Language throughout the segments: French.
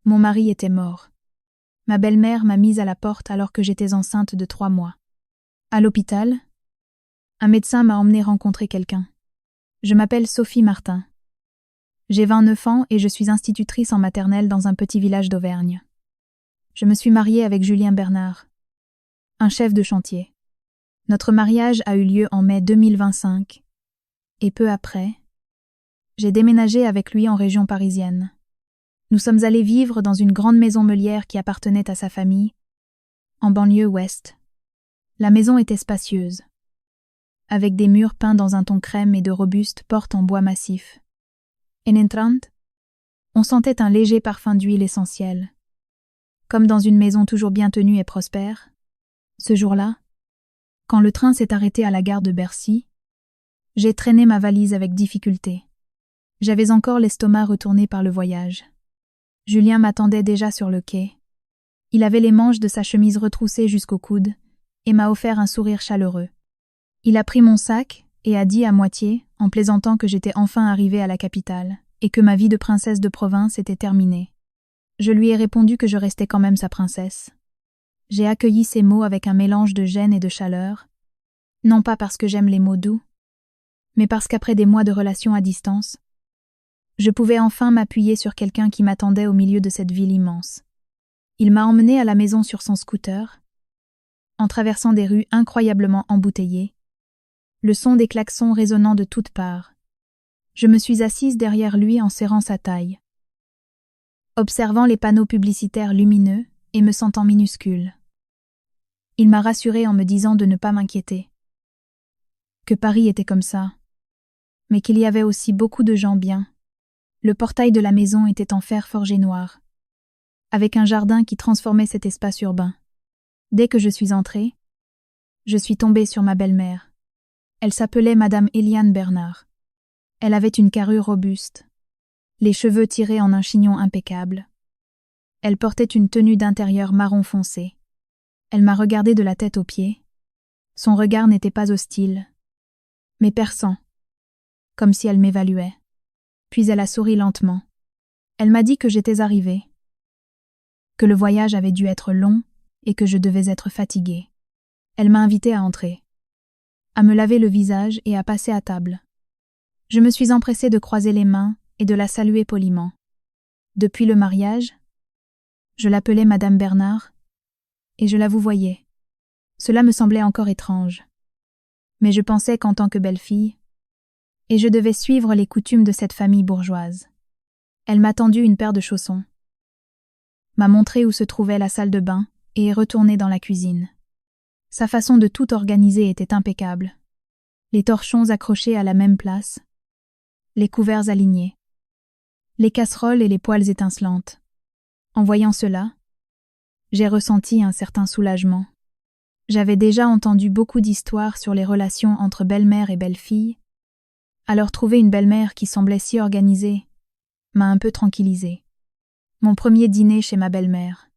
Mon mari était mort. Ma belle-mère m'a mise à la porte alors que j'étais enceinte de 3 mois. À l'hôpital, un médecin m'a emmenée rencontrer quelqu'un. Je m'appelle Sophie Martin. J'ai 29 ans et je suis institutrice en maternelle dans un petit village d'Auvergne. Je me suis mariée avec Julien Bernard, un chef de chantier. Notre mariage a eu lieu en mai 2025 et peu après, j'ai déménagé avec lui en région parisienne. Nous sommes allés vivre dans une grande maison meulière qui appartenait à sa famille, en banlieue ouest. La maison était spacieuse, avec des murs peints dans un ton crème et de robustes portes en bois massif. En entrant, on sentait un léger parfum d'huile essentielle. Comme dans une maison toujours bien tenue et prospère, ce jour-là, quand le train s'est arrêté à la gare de Bercy, j'ai traîné ma valise avec difficulté. J'avais encore l'estomac retourné par le voyage. Julien m'attendait déjà sur le quai. Il avait les manches de sa chemise retroussées jusqu'au coude et m'a offert un sourire chaleureux. Il a pris mon sac et a dit à moitié, en plaisantant que j'étais enfin arrivée à la capitale et que ma vie de princesse de province était terminée. Je lui ai répondu que je restais quand même sa princesse. J'ai accueilli ces mots avec un mélange de gêne et de chaleur, non pas parce que j'aime les mots doux, mais parce qu'après des mois de relations à distance, je pouvais enfin m'appuyer sur quelqu'un qui m'attendait au milieu de cette ville immense. Il m'a emmenée à la maison sur son scooter, en traversant des rues incroyablement embouteillées, le son des klaxons résonnant de toutes parts. Je me suis assise derrière lui en serrant sa taille, observant les panneaux publicitaires lumineux et me sentant minuscule. Il m'a rassurée en me disant de ne pas m'inquiéter, que Paris était comme ça, mais qu'il y avait aussi beaucoup de gens bien. Le portail de la maison était en fer forgé noir, avec un jardin qui transformait cet espace urbain. Dès que je suis entrée, je suis tombée sur ma belle-mère. Elle s'appelait Madame Eliane Bernard. Elle avait une carrure robuste, les cheveux tirés en un chignon impeccable. Elle portait une tenue d'intérieur marron foncé. Elle m'a regardée de la tête aux pieds. Son regard n'était pas hostile, mais perçant, comme si elle m'évaluait. Puis elle a souri lentement. Elle m'a dit que j'étais arrivée, que le voyage avait dû être long et que je devais être fatiguée. Elle m'a invitée à entrer, à me laver le visage et à passer à table. Je me suis empressée de croiser les mains et de la saluer poliment. Depuis le mariage, je l'appelais Madame Bernard et je la vouvoyais. Cela me semblait encore étrange. Mais je pensais qu'en tant que belle-fille, et je devais suivre les coutumes de cette famille bourgeoise. Elle m'a tendu une paire de chaussons, m'a montré où se trouvait la salle de bain et est retournée dans la cuisine. Sa façon de tout organiser était impeccable. Les torchons accrochés à la même place, les couverts alignés, les casseroles et les poêles étincelantes. En voyant cela, j'ai ressenti un certain soulagement. J'avais déjà entendu beaucoup d'histoires sur les relations entre belle-mère et belle-fille, alors trouver une belle-mère qui semblait si organisée m'a un peu tranquillisée. Mon premier dîner chez ma belle-mère.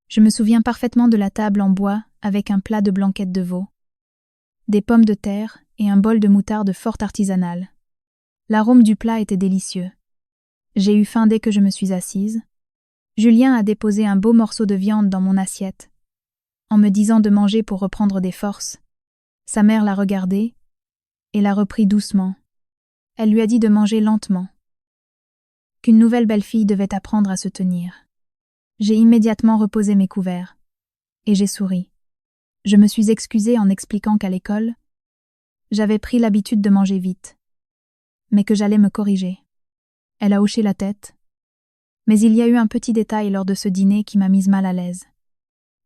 Je me souviens parfaitement de la table en bois avec un plat de blanquette de veau, des pommes de terre et un bol de moutarde fort artisanale. L'arôme du plat était délicieux. J'ai eu faim dès que je me suis assise. Julien a déposé un beau morceau de viande dans mon assiette, en me disant de manger pour reprendre des forces. Sa mère l'a regardé et l'a repris doucement. Elle lui a dit de manger lentement, qu'une nouvelle belle-fille devait apprendre à se tenir. J'ai immédiatement reposé mes couverts, et j'ai souri. Je me suis excusée en expliquant qu'à l'école, j'avais pris l'habitude de manger vite, mais que j'allais me corriger. Elle a hoché la tête, mais il y a eu un petit détail lors de ce dîner qui m'a mise mal à l'aise.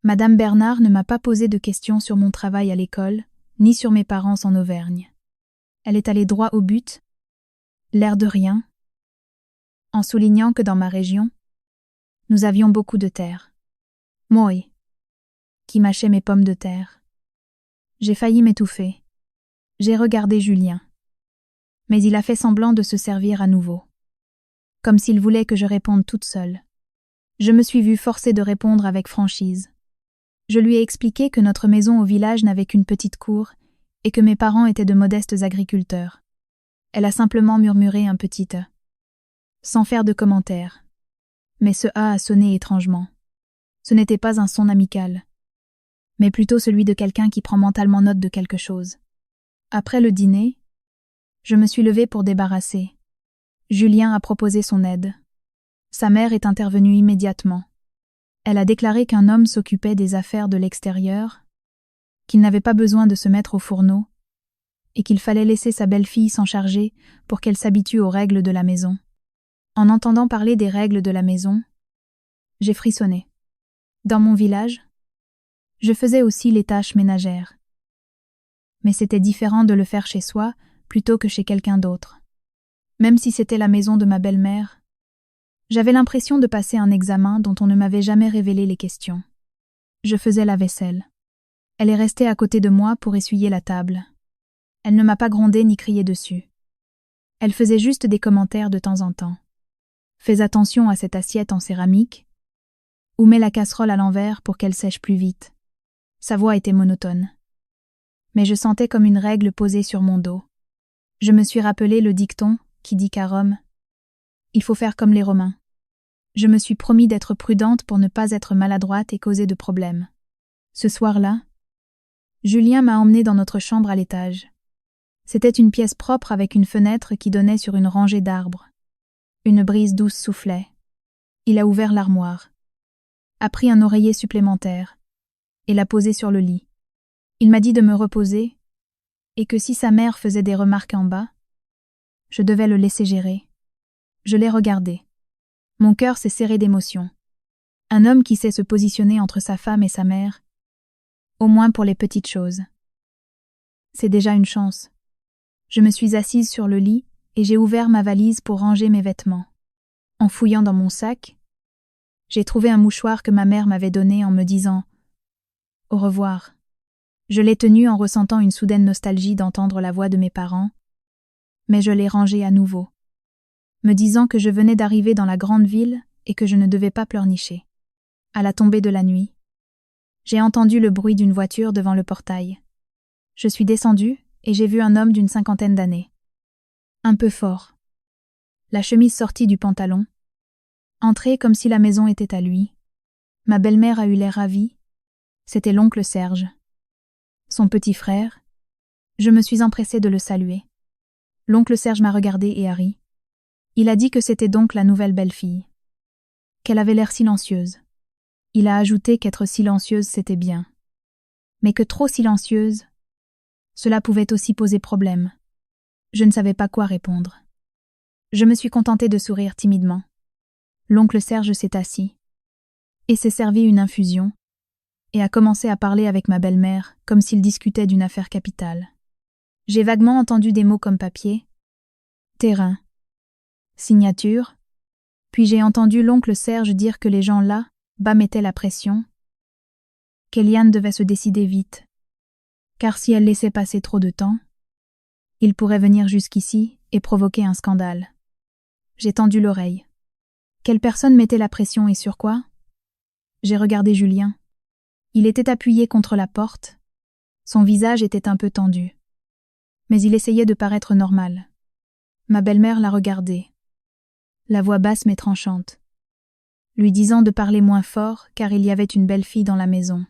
Madame Bernard ne m'a pas posé de questions sur mon travail à l'école, ni sur mes parents en Auvergne. Elle est allée droit au but, l'air de rien, en soulignant que dans ma région, nous avions beaucoup de terre. Moi, qui mâchais mes pommes de terre. J'ai failli m'étouffer. J'ai regardé Julien. Mais il a fait semblant de se servir à nouveau, comme s'il voulait que je réponde toute seule. Je me suis vue forcée de répondre avec franchise. Je lui ai expliqué que notre maison au village n'avait qu'une petite cour et que mes parents étaient de modestes agriculteurs. Elle a simplement murmuré un petit « sans faire de commentaires. Mais ce A sonné étrangement. Ce n'était pas un son amical, mais plutôt celui de quelqu'un qui prend mentalement note de quelque chose. Après le dîner, je me suis levée pour débarrasser. Julien a proposé son aide. Sa mère est intervenue immédiatement. Elle a déclaré qu'un homme s'occupait des affaires de l'extérieur, qu'il n'avait pas besoin de se mettre au fourneau, et qu'il fallait laisser sa belle-fille s'en charger pour qu'elle s'habitue aux règles de la maison. En entendant parler des règles de la maison, j'ai frissonné. Dans mon village, je faisais aussi les tâches ménagères. Mais c'était différent de le faire chez soi plutôt que chez quelqu'un d'autre. Même si c'était la maison de ma belle-mère, j'avais l'impression de passer un examen dont on ne m'avait jamais révélé les questions. Je faisais la vaisselle. Elle est restée à côté de moi pour essuyer la table. Elle ne m'a pas grondé ni crié dessus. Elle faisait juste des commentaires de temps en temps. Fais attention à cette assiette en céramique, ou mets la casserole à l'envers pour qu'elle sèche plus vite. Sa voix était monotone. Mais je sentais comme une règle posée sur mon dos. Je me suis rappelé le dicton qui dit qu'à Rome, il faut faire comme les Romains. Je me suis promis d'être prudente pour ne pas être maladroite et causer de problèmes. Ce soir-là, Julien m'a emmenée dans notre chambre à l'étage. C'était une pièce propre avec une fenêtre qui donnait sur une rangée d'arbres. Une brise douce soufflait. Il a ouvert l'armoire, a pris un oreiller supplémentaire et l'a posé sur le lit. Il m'a dit de me reposer et que si sa mère faisait des remarques en bas, je devais le laisser gérer. Je l'ai regardé. Mon cœur s'est serré d'émotion. Un homme qui sait se positionner entre sa femme et sa mère, au moins pour les petites choses. C'est déjà une chance. Je me suis assise sur le lit et j'ai ouvert ma valise pour ranger mes vêtements. En fouillant dans mon sac, j'ai trouvé un mouchoir que ma mère m'avait donné en me disant « Au revoir ». Je l'ai tenu en ressentant une soudaine nostalgie d'entendre la voix de mes parents, mais je l'ai rangé à nouveau, me disant que je venais d'arriver dans la grande ville et que je ne devais pas pleurnicher. À la tombée de la nuit, j'ai entendu le bruit d'une voiture devant le portail. Je suis descendue et j'ai vu un homme d'une 50aine d'années. Un peu fort. La chemise sortie du pantalon. Entré comme si la maison était à lui. Ma belle-mère a eu l'air ravie. C'était l'oncle Serge. Son petit frère. Je me suis empressée de le saluer. L'oncle Serge m'a regardé et a ri. Il a dit que c'était donc la nouvelle belle-fille. Qu'elle avait l'air silencieuse. Il a ajouté qu'être silencieuse c'était bien. Mais que trop silencieuse, cela pouvait aussi poser problème. Je ne savais pas quoi répondre. Je me suis contentée de sourire timidement. L'oncle Serge s'est assis et s'est servi une infusion et a commencé à parler avec ma belle-mère comme s'il discutait d'une affaire capitale. J'ai vaguement entendu des mots comme papier, terrain, signature, puis j'ai entendu l'oncle Serge dire que les gens là, bas mettaient la pression, qu'Eliane devait se décider vite, car si elle laissait passer trop de temps, il pourrait venir jusqu'ici et provoquer un scandale. J'ai tendu l'oreille. Quelle personne mettait la pression et sur quoi? J'ai regardé Julien. Il était appuyé contre la porte. Son visage était un peu tendu. Mais il essayait de paraître normal. Ma belle-mère l'a regardé. La voix basse mais tranchante, lui disant de parler moins fort car il y avait une belle fille dans la maison.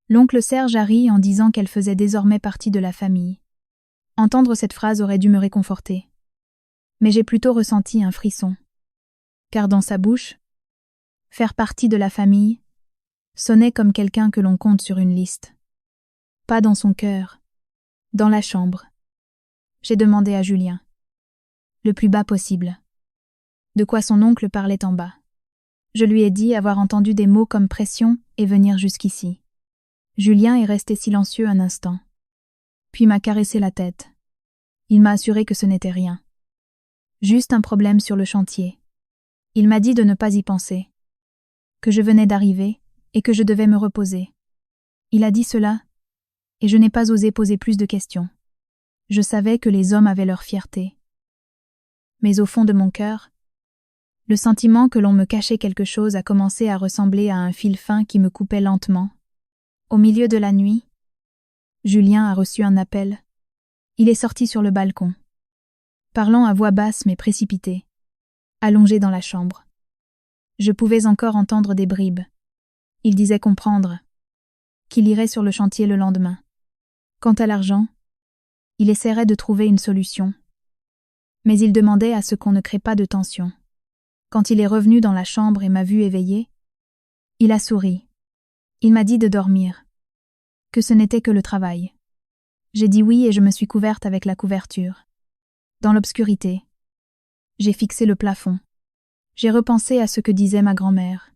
L'oncle Serge a ri en disant qu'elle faisait désormais partie de la famille. Entendre cette phrase aurait dû me réconforter. Mais j'ai plutôt ressenti un frisson. Car dans sa bouche, faire partie de la famille sonnait comme quelqu'un que l'on compte sur une liste. Pas dans son cœur, dans la chambre. J'ai demandé à Julien. Le plus bas possible. De quoi son oncle parlait en bas. Je lui ai dit avoir entendu des mots comme pression et venir jusqu'ici. Julien est resté silencieux un instant. Puis m'a caressé la tête. Il m'a assuré que ce n'était rien. Juste un problème sur le chantier. Il m'a dit de ne pas y penser. Que je venais d'arriver et que je devais me reposer. Il a dit cela, et je n'ai pas osé poser plus de questions. Je savais que les hommes avaient leur fierté. Mais au fond de mon cœur, le sentiment que l'on me cachait quelque chose a commencé à ressembler à un fil fin qui me coupait lentement. Au milieu de la nuit, Julien a reçu un appel. Il est sorti sur le balcon, parlant à voix basse mais précipitée, allongé dans la chambre. Je pouvais encore entendre des bribes. Il disait comprendre qu'il irait sur le chantier le lendemain. Quant à l'argent, il essaierait de trouver une solution. Mais il demandait à ce qu'on ne crée pas de tension. Quand il est revenu dans la chambre et m'a vu éveillée, il a souri. Il m'a dit de dormir, que ce n'était que le travail. J'ai dit oui et je me suis couverte avec la couverture. Dans l'obscurité, j'ai fixé le plafond. J'ai repensé à ce que disait ma grand-mère.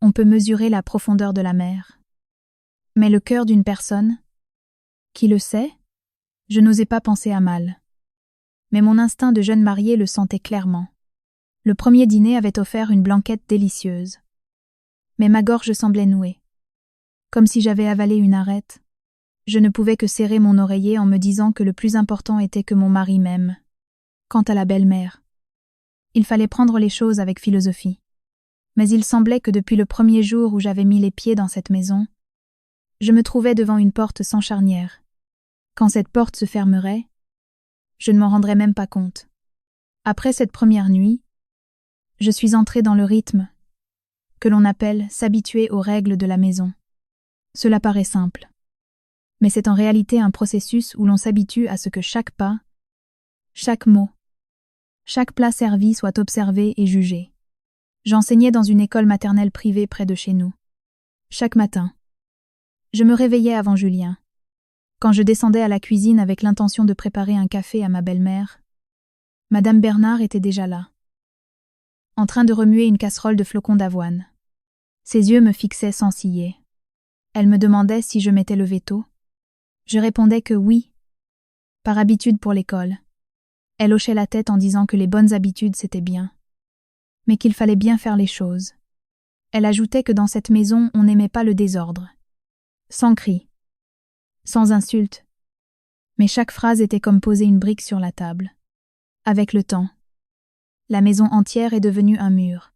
On peut mesurer la profondeur de la mer. Mais le cœur d'une personne, qui le sait, je n'osais pas penser à mal. Mais mon instinct de jeune mariée le sentait clairement. Le premier dîner avait offert une blanquette délicieuse. Mais ma gorge semblait nouée. Comme si j'avais avalé une arête. Je ne pouvais que serrer mon oreiller en me disant que le plus important était que mon mari m'aime. Quant à la belle-mère, il fallait prendre les choses avec philosophie. Mais il semblait que depuis le premier jour où j'avais mis les pieds dans cette maison, je me trouvais devant une porte sans charnière. Quand cette porte se fermerait, je ne m'en rendrais même pas compte. Après cette première nuit, je suis entrée dans le rythme que l'on appelle s'habituer aux règles de la maison. Cela paraît simple. Mais c'est en réalité un processus où l'on s'habitue à ce que chaque pas, chaque mot, chaque plat servi soit observé et jugé. J'enseignais dans une école maternelle privée près de chez nous. Chaque matin, je me réveillais avant Julien. Quand je descendais à la cuisine avec l'intention de préparer un café à ma belle-mère, Madame Bernard était déjà là, en train de remuer une casserole de flocons d'avoine. Ses yeux me fixaient sans ciller. Elle me demandait si je m'étais levée tôt. Je répondais que oui, par habitude pour l'école. Elle hochait la tête en disant que les bonnes habitudes c'était bien, mais qu'il fallait bien faire les choses. Elle ajoutait que dans cette maison on n'aimait pas le désordre. Sans cris, sans insultes, mais chaque phrase était comme poser une brique sur la table. Avec le temps, la maison entière est devenue un mur.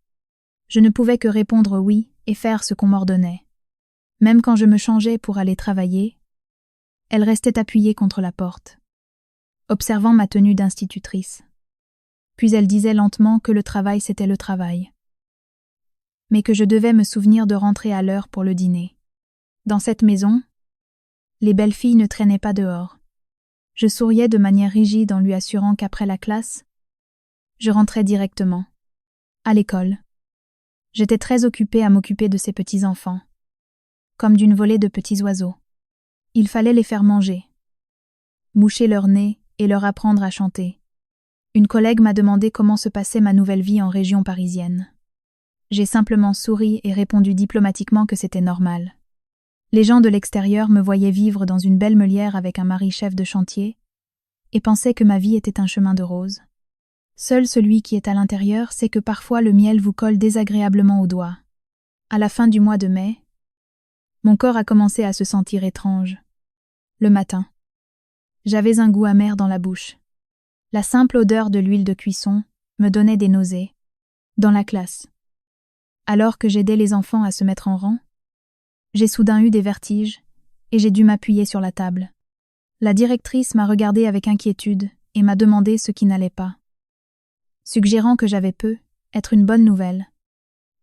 Je ne pouvais que répondre oui et faire ce qu'on m'ordonnait. Même quand je me changeais pour aller travailler, elle restait appuyée contre la porte, observant ma tenue d'institutrice. Puis elle disait lentement que le travail c'était le travail, mais que je devais me souvenir de rentrer à l'heure pour le dîner. Dans cette maison, les belles filles ne traînaient pas dehors. Je souriais de manière rigide en lui assurant qu'après la classe, je rentrais directement, à l'école. J'étais très occupée à m'occuper de ces petits-enfants, comme d'une volée de petits oiseaux. Il fallait les faire manger, moucher leur nez et leur apprendre à chanter. Une collègue m'a demandé comment se passait ma nouvelle vie en région parisienne. J'ai simplement souri et répondu diplomatiquement que c'était normal. Les gens de l'extérieur me voyaient vivre dans une belle meulière avec un mari chef de chantier et pensaient que ma vie était un chemin de roses. Seul celui qui est à l'intérieur sait que parfois le miel vous colle désagréablement aux doigts. À la fin du mois de mai, mon corps a commencé à se sentir étrange. Le matin, j'avais un goût amer dans la bouche. La simple odeur de l'huile de cuisson me donnait des nausées. Dans la classe, alors que j'aidais les enfants à se mettre en rang, j'ai soudain eu des vertiges et j'ai dû m'appuyer sur la table. La directrice m'a regardée avec inquiétude et m'a demandé ce qui n'allait pas. Suggérant que j'avais être une bonne nouvelle.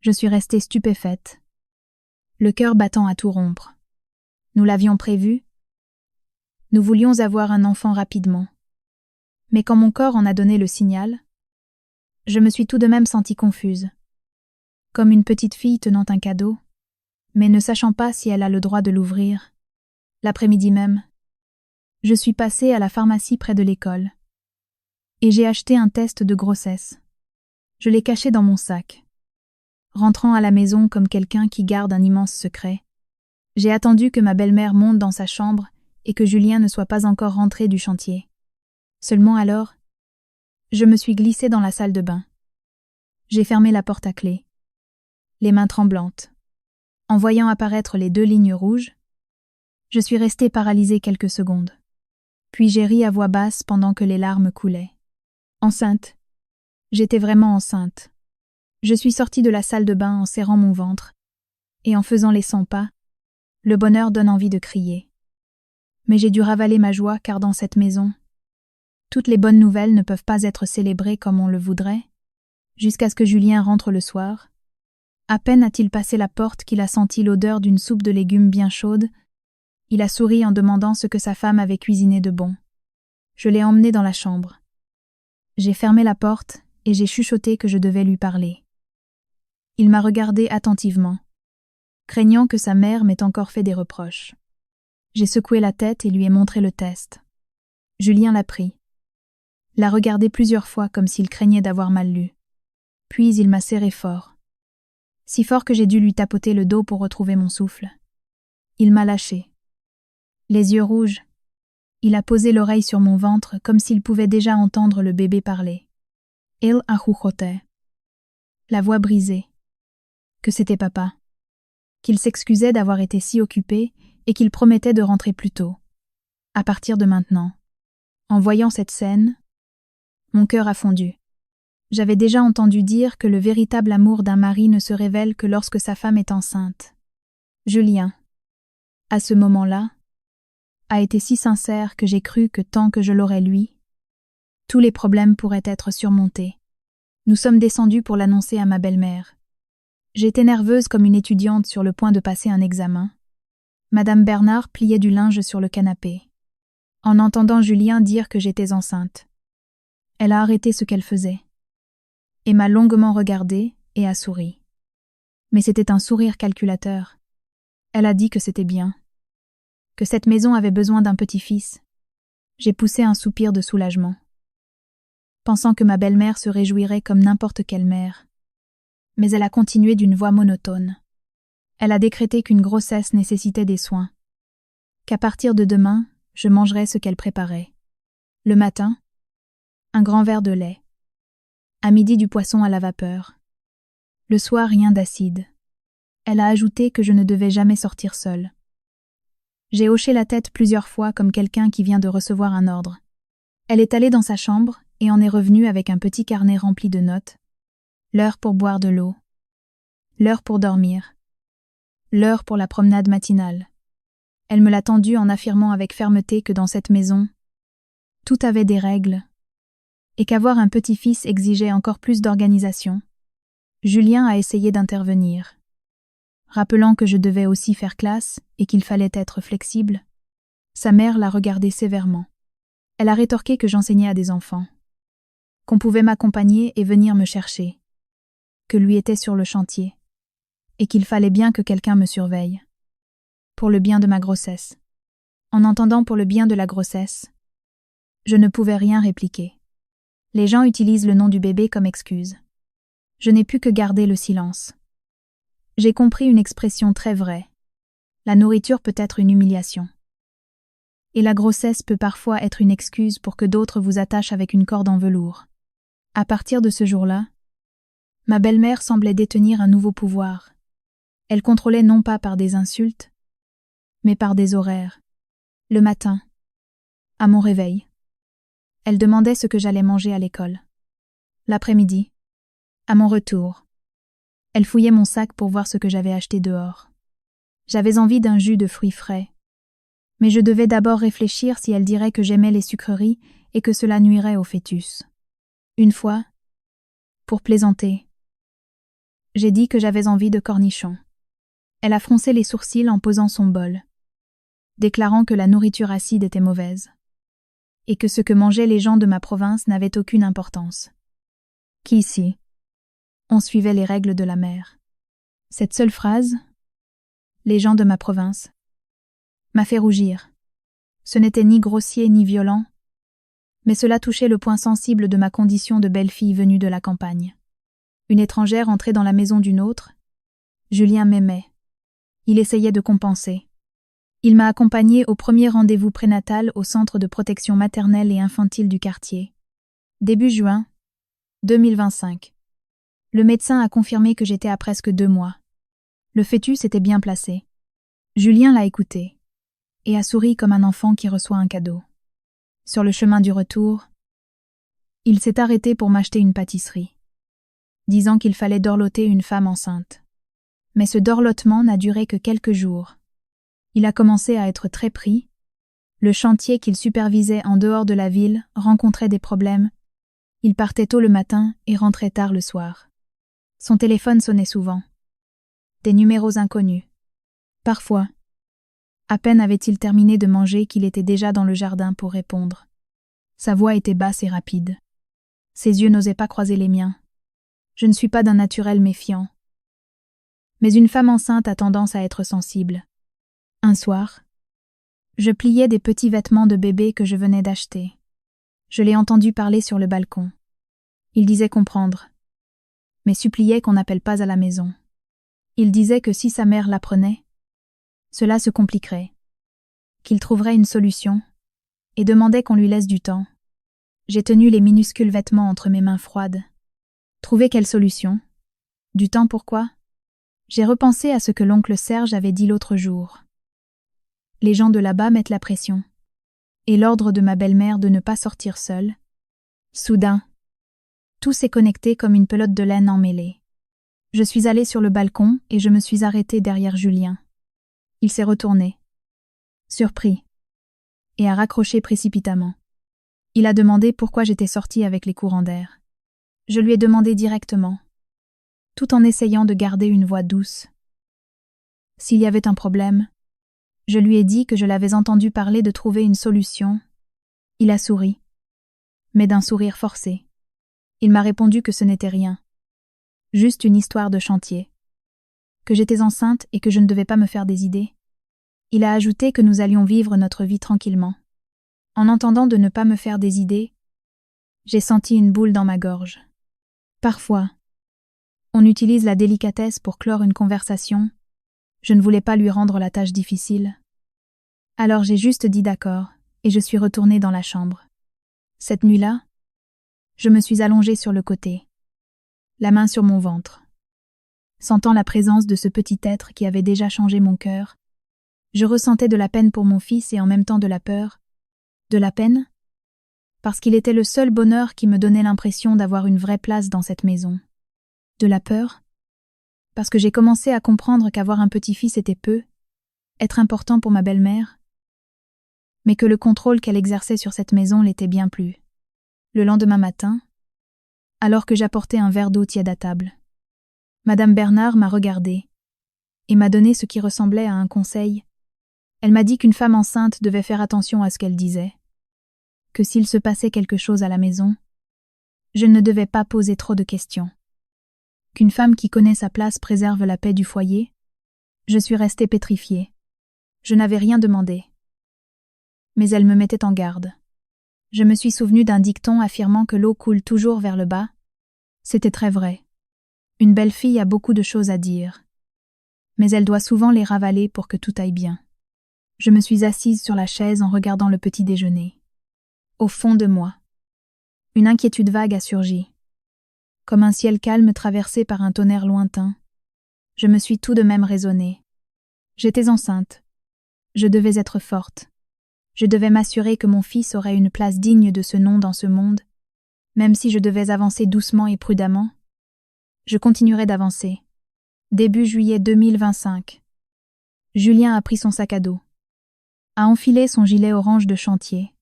Je suis restée stupéfaite, le cœur battant à tout rompre. Nous l'avions prévu. Nous voulions avoir un enfant rapidement. Mais quand mon corps en a donné le signal, je me suis tout de même sentie confuse, comme une petite fille tenant un cadeau, mais ne sachant pas si elle a le droit de l'ouvrir. L'après-midi même, je suis passée à la pharmacie près de l'école, et j'ai acheté un test de grossesse. Je l'ai caché dans mon sac. Rentrant à la maison comme quelqu'un qui garde un immense secret, j'ai attendu que ma belle-mère monte dans sa chambre et que Julien ne soit pas encore rentré du chantier. Seulement alors, je me suis glissée dans la salle de bain. J'ai fermé la porte à clé, les mains tremblantes. En voyant apparaître les 2 lignes rouges, je suis restée paralysée quelques secondes. Puis j'ai ri à voix basse pendant que les larmes coulaient. Enceinte. J'étais vraiment enceinte. Je suis sortie de la salle de bain en serrant mon ventre, et en faisant les 100 pas, le bonheur donne envie de crier. Mais j'ai dû ravaler ma joie car dans cette maison, toutes les bonnes nouvelles ne peuvent pas être célébrées comme on le voudrait, jusqu'à ce que Julien rentre le soir, À peine a-t-il passé la porte qu'il a senti l'odeur d'une soupe de légumes bien chaude. Il a souri en demandant ce que sa femme avait cuisiné de bon. Je l'ai emmené dans la chambre. J'ai fermé la porte et j'ai chuchoté que je devais lui parler. Il m'a regardé attentivement, craignant que sa mère m'ait encore fait des reproches. J'ai secoué la tête et lui ai montré le test. Julien l'a pris. L'a regardé plusieurs fois comme s'il craignait d'avoir mal lu. Puis il m'a serré fort. Si fort que j'ai dû lui tapoter le dos pour retrouver mon souffle. Il m'a lâché. Les yeux rouges, il a posé l'oreille sur mon ventre comme s'il pouvait déjà entendre le bébé parler. Il ajujotait. La voix brisée. Que c'était papa. Qu'il s'excusait d'avoir été si occupé et qu'il promettait de rentrer plus tôt. À partir de maintenant. En voyant cette scène, mon cœur a fondu. J'avais déjà entendu dire que le véritable amour d'un mari ne se révèle que lorsque sa femme est enceinte. Julien, à ce moment-là, a été si sincère que j'ai cru que tant que je l'aurais lui, tous les problèmes pourraient être surmontés. Nous sommes descendus pour l'annoncer à ma belle-mère. J'étais nerveuse comme une étudiante sur le point de passer un examen. Madame Bernard pliait du linge sur le canapé, en entendant Julien dire que j'étais enceinte. Elle a arrêté ce qu'elle faisait, et m'a longuement regardée et a souri. Mais c'était un sourire calculateur. Elle a dit que c'était bien, que cette maison avait besoin d'un petit-fils. J'ai poussé un soupir de soulagement, pensant que ma belle-mère se réjouirait comme n'importe quelle mère. Mais elle a continué d'une voix monotone. Elle a décrété qu'une grossesse nécessitait des soins, qu'à partir de demain, je mangerais ce qu'elle préparait. Le matin, un grand verre de lait. À midi, du poisson à la vapeur. Le soir, rien d'acide. Elle a ajouté que je ne devais jamais sortir seule. J'ai hoché la tête plusieurs fois comme quelqu'un qui vient de recevoir un ordre. Elle est allée dans sa chambre et en est revenue avec un petit carnet rempli de notes. L'heure pour boire de l'eau. L'heure pour dormir. L'heure pour la promenade matinale. Elle me l'a tendu en affirmant avec fermeté que dans cette maison, tout avait des règles, et qu'avoir un petit-fils exigeait encore plus d'organisation. Julien a essayé d'intervenir, rappelant que je devais aussi faire classe et qu'il fallait être flexible. Sa mère l'a regardé sévèrement. Elle a rétorqué que j'enseignais à des enfants, qu'on pouvait m'accompagner et venir me chercher, que lui était sur le chantier, et qu'il fallait bien que quelqu'un me surveille. Pour le bien de ma grossesse. En entendant pour le bien de la grossesse, je ne pouvais rien répliquer. Les gens utilisent le nom du bébé comme excuse. Je n'ai pu que garder le silence. J'ai compris une expression très vraie. La nourriture peut être une humiliation. Et la grossesse peut parfois être une excuse pour que d'autres vous attachent avec une corde en velours. À partir de ce jour-là, ma belle-mère semblait détenir un nouveau pouvoir. Elle contrôlait non pas par des insultes, mais par des horaires. Le matin, à mon réveil, elle demandait ce que j'allais manger à l'école. L'après-midi, à mon retour, elle fouillait mon sac pour voir ce que j'avais acheté dehors. J'avais envie d'un jus de fruits frais, mais je devais d'abord réfléchir si elle dirait que j'aimais les sucreries et que cela nuirait au fœtus. Une fois, pour plaisanter, j'ai dit que j'avais envie de cornichons. Elle a froncé les sourcils en posant son bol, déclarant que la nourriture acide était mauvaise, et que ce que mangeaient les gens de ma province n'avait aucune importance. Qu'ici, on suivait les règles de la mère. Cette seule phrase, les gens de ma province, m'a fait rougir. Ce n'était ni grossier ni violent, mais cela touchait le point sensible de ma condition de belle-fille venue de la campagne. Une étrangère entrée dans la maison d'une autre, Julien m'aimait. Il essayait de compenser. Il m'a accompagnée au premier rendez-vous prénatal au centre de protection maternelle et infantile du quartier. Début juin 2025. Le médecin a confirmé que j'étais à presque 2 mois. Le fœtus était bien placé. Julien l'a écouté et a souri comme un enfant qui reçoit un cadeau. Sur le chemin du retour, il s'est arrêté pour m'acheter une pâtisserie, disant qu'il fallait dorloter une femme enceinte. Mais ce dorlotement n'a duré que quelques jours. Il a commencé à être très pris. Le chantier qu'il supervisait en dehors de la ville rencontrait des problèmes. Il partait tôt le matin et rentrait tard le soir. Son téléphone sonnait souvent. des numéros inconnus. Parfois, à peine avait-il terminé de manger qu'il était déjà dans le jardin pour répondre. Sa voix était basse et rapide. Ses yeux n'osaient pas croiser les miens. Je ne suis pas d'un naturel méfiant. Mais une femme enceinte a tendance à être sensible. Un soir, je pliais des petits vêtements de bébé que je venais d'acheter. Je l'ai entendu parler sur le balcon. Il disait comprendre, mais suppliait qu'on n'appelle pas à la maison. Il disait que si sa mère l'apprenait, cela se compliquerait, qu'il trouverait une solution, et demandait qu'on lui laisse du temps. J'ai tenu les minuscules vêtements entre mes mains froides. Trouver quelle solution? Du temps pourquoi? J'ai repensé à ce que l'oncle Serge avait dit l'autre jour. Les gens de là-bas mettent la pression. Et l'ordre de ma belle-mère de ne pas sortir seule. Soudain, tout s'est connecté comme une pelote de laine emmêlée. Je suis allée sur le balcon et je me suis arrêtée derrière Julien. Il s'est retourné, surpris, et a raccroché précipitamment. Il a demandé pourquoi j'étais sortie avec les courants d'air. Je lui ai demandé directement, tout en essayant de garder une voix douce. S'il y avait un problème, je lui ai dit que je l'avais entendu parler de trouver une solution. Il a souri, mais d'un sourire forcé. Il m'a répondu que ce n'était rien, juste une histoire de chantier, que j'étais enceinte et que je ne devais pas me faire des idées. Il a ajouté que nous allions vivre notre vie tranquillement. En entendant de ne pas me faire des idées, j'ai senti une boule dans ma gorge. Parfois, on utilise la délicatesse pour clore une conversation. Je ne voulais pas lui rendre la tâche difficile. Alors j'ai juste dit d'accord, et je suis retournée dans la chambre. Cette nuit-là, je me suis allongée sur le côté, la main sur mon ventre. Sentant la présence de ce petit être qui avait déjà changé mon cœur, je ressentais de la peine pour mon fils et en même temps de la peur. De la peine, parce qu'il était le seul bonheur qui me donnait l'impression d'avoir une vraie place dans cette maison. De la peur, parce que j'ai commencé à comprendre qu'avoir un petit-fils était peu, être important pour ma belle-mère, mais que le contrôle qu'elle exerçait sur cette maison l'était bien plus. Le lendemain matin, alors que j'apportais un verre d'eau tiède à table, Madame Bernard m'a regardée et m'a donné ce qui ressemblait à un conseil. Elle m'a dit qu'une femme enceinte devait faire attention à ce qu'elle disait, que s'il se passait quelque chose à la maison, je ne devais pas poser trop de questions, qu'une femme qui connaît sa place préserve la paix du foyer. Je suis restée pétrifiée. Je n'avais rien demandé. Mais elle me mettait en garde. Je me suis souvenue d'un dicton affirmant que l'eau coule toujours vers le bas. C'était très vrai. Une belle fille a beaucoup de choses à dire, mais elle doit souvent les ravaler pour que tout aille bien. Je me suis assise sur la chaise en regardant le petit déjeuner. Au fond de moi, une inquiétude vague a surgi. Comme un ciel calme traversé par un tonnerre lointain, je me suis tout de même raisonnée. J'étais enceinte. Je devais être forte. Je devais m'assurer que mon fils aurait une place digne de ce nom dans ce monde, même si je devais avancer doucement et prudemment. Je continuerai d'avancer. Début juillet 2025. Julien a pris son sac à dos, a enfilé son gilet orange de chantier